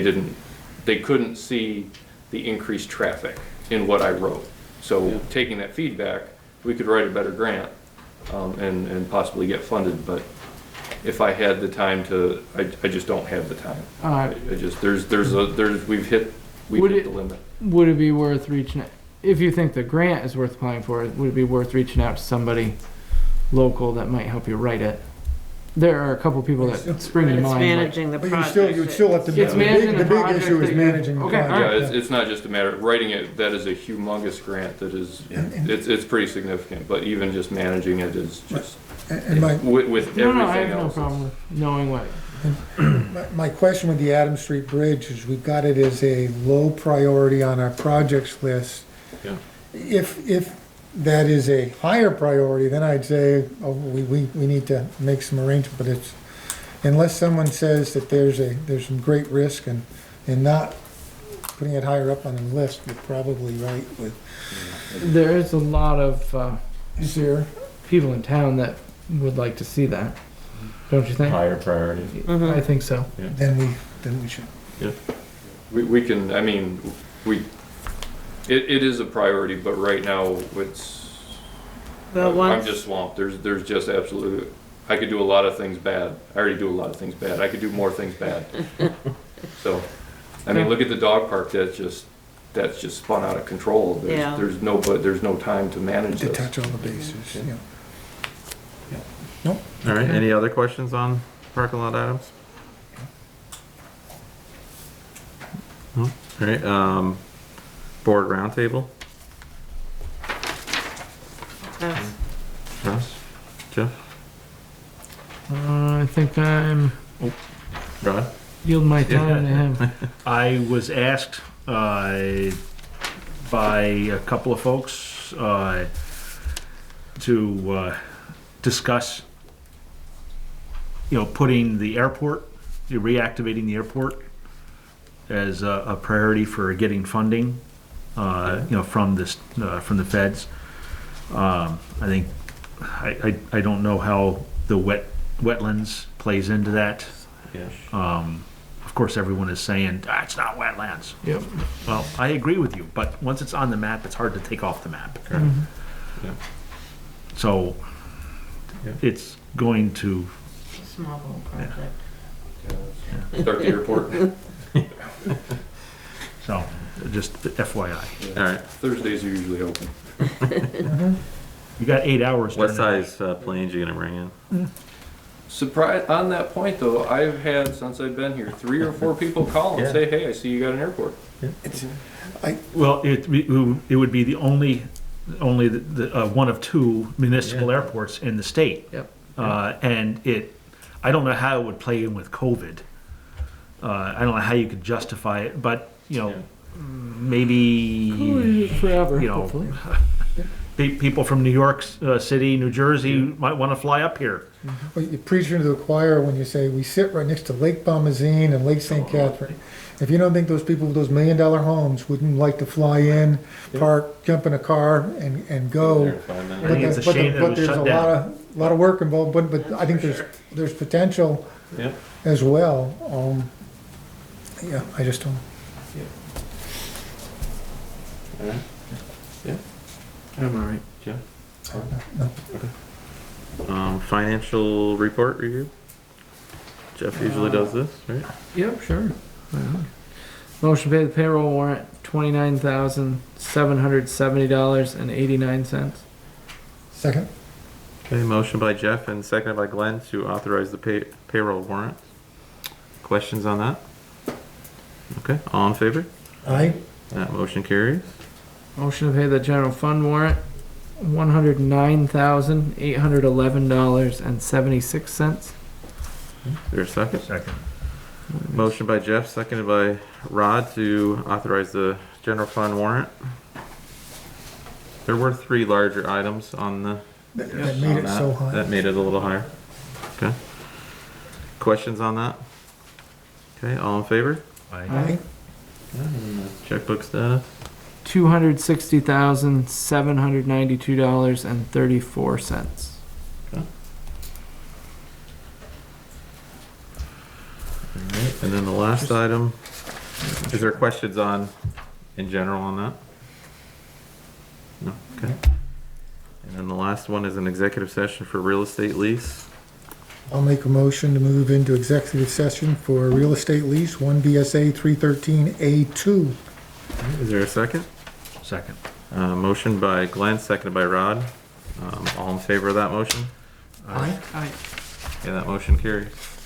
They couldn't see the increased traffic in what I wrote. So taking that feedback, we could write a better grant and possibly get funded, but if I had the time to, I just don't have the time. I just, we've hit the limit. Would it be worth reaching, if you think the grant is worth applying for, would it be worth reaching out to somebody local that might help you write it? there are a couple people that spring to It's mind. managing the But project. you'd still have to, It's managing the the big project issue is that you- managing the Okay, all project. right. Yeah, it's not just a matter of writing it, that is a humongous grant that is, it's pretty significant, but even just managing it is just, And my, with No, no, I everything have no else. problem with knowing what. my question with the Adams Street Bridge is we've got it as a low priority on our projects list. Yeah. If that is a higher priority, then I'd say, oh, we need to make some arrangements, but it's, unless someone says that there's some great risk and not putting it higher up on the list, you're probably right with. There is a lot of Is there? people in town that would like to see that, don't you think? Higher priority. I think so. Then we should. We can, I mean, it is a priority, but right now it's, Well, I'm once, just swamped. There's just absolutely, I could do a lot of things bad. I already do a lot of things bad. I could do more things bad. So, I mean, look at the dog park. That's just spun out of control. Yeah. There's no time to manage To this. touch all the bases, yeah. All right, any other questions on parking lot items? No? All right, board roundtable, that's- Russ, Jeff, I think I'm Rod? yield my time to him. I was asked by a couple of folks to discuss, putting the airport, reactivating the airport as a priority for getting funding, from the feds. I think I don't know how the wetlands plays into that. Yes. Of course, everyone is saying, it's not wetlands. Yep. Well, I agree with you, but once it's on the map, it's hard to take off the map. Mm-hmm. Yeah. So it's going to, small little project. Start the airport. so just FYI. All right, Thursdays are usually open. You got 8 hours. what during the size planes you gonna bring in? Surprise, on that point though, I've had, since I've been here, 3 or 4 people call and say, hey, I see you got an airport. Well, it would be the only one of 2 municipal airports in the state. Yep. And I don't know how it would play in with COVID. I don't know how you could justify it, but, maybe, Forever, hopefully. People from New York City, New Jersey might want to fly up here. Well, you're preaching to the choir when you say we sit right next to Lake Bomazene and Lake St. Catherine. If you don't think those people with those $1 million homes wouldn't like to fly in, park, jump in a car and go. There, 5 minutes. I think it's a shame that it But was there's shut a down. lot of work involved, but I think there's potential Yep. as well. I just don't. All right. Yeah. I'm all right. Jeff? No. Okay. Financial report review? Jeff usually does this, right? Yep, sure. Motion to pay the payroll warrant, $29,770.89. Second? Okay, motion by Jeff and seconded by Glenn to authorize the payroll warrant. Questions on that? Okay, all in favor? Aye. That motion carries. Motion to pay the general fund warrant, $109,811.76. Is there a second? Second. Motion by Jeff, seconded by Rod to authorize the general fund warrant. There were 3 larger items on the. That made it so high. That made it a little higher. Okay. Questions on that? Okay, all in favor? Aye. Checkbook status? $260,792.34. Okay. Alright, and then the last item, is there questions in general on that? No, okay. And then the last one is an executive session for real estate lease. I'll make a motion to move into executive session for real estate lease, 1 BSA 313A2. Is there a second? Second. Motion by Glenn, seconded by Rod. All in favor of that motion? Aye. Aye. Okay, that motion carries.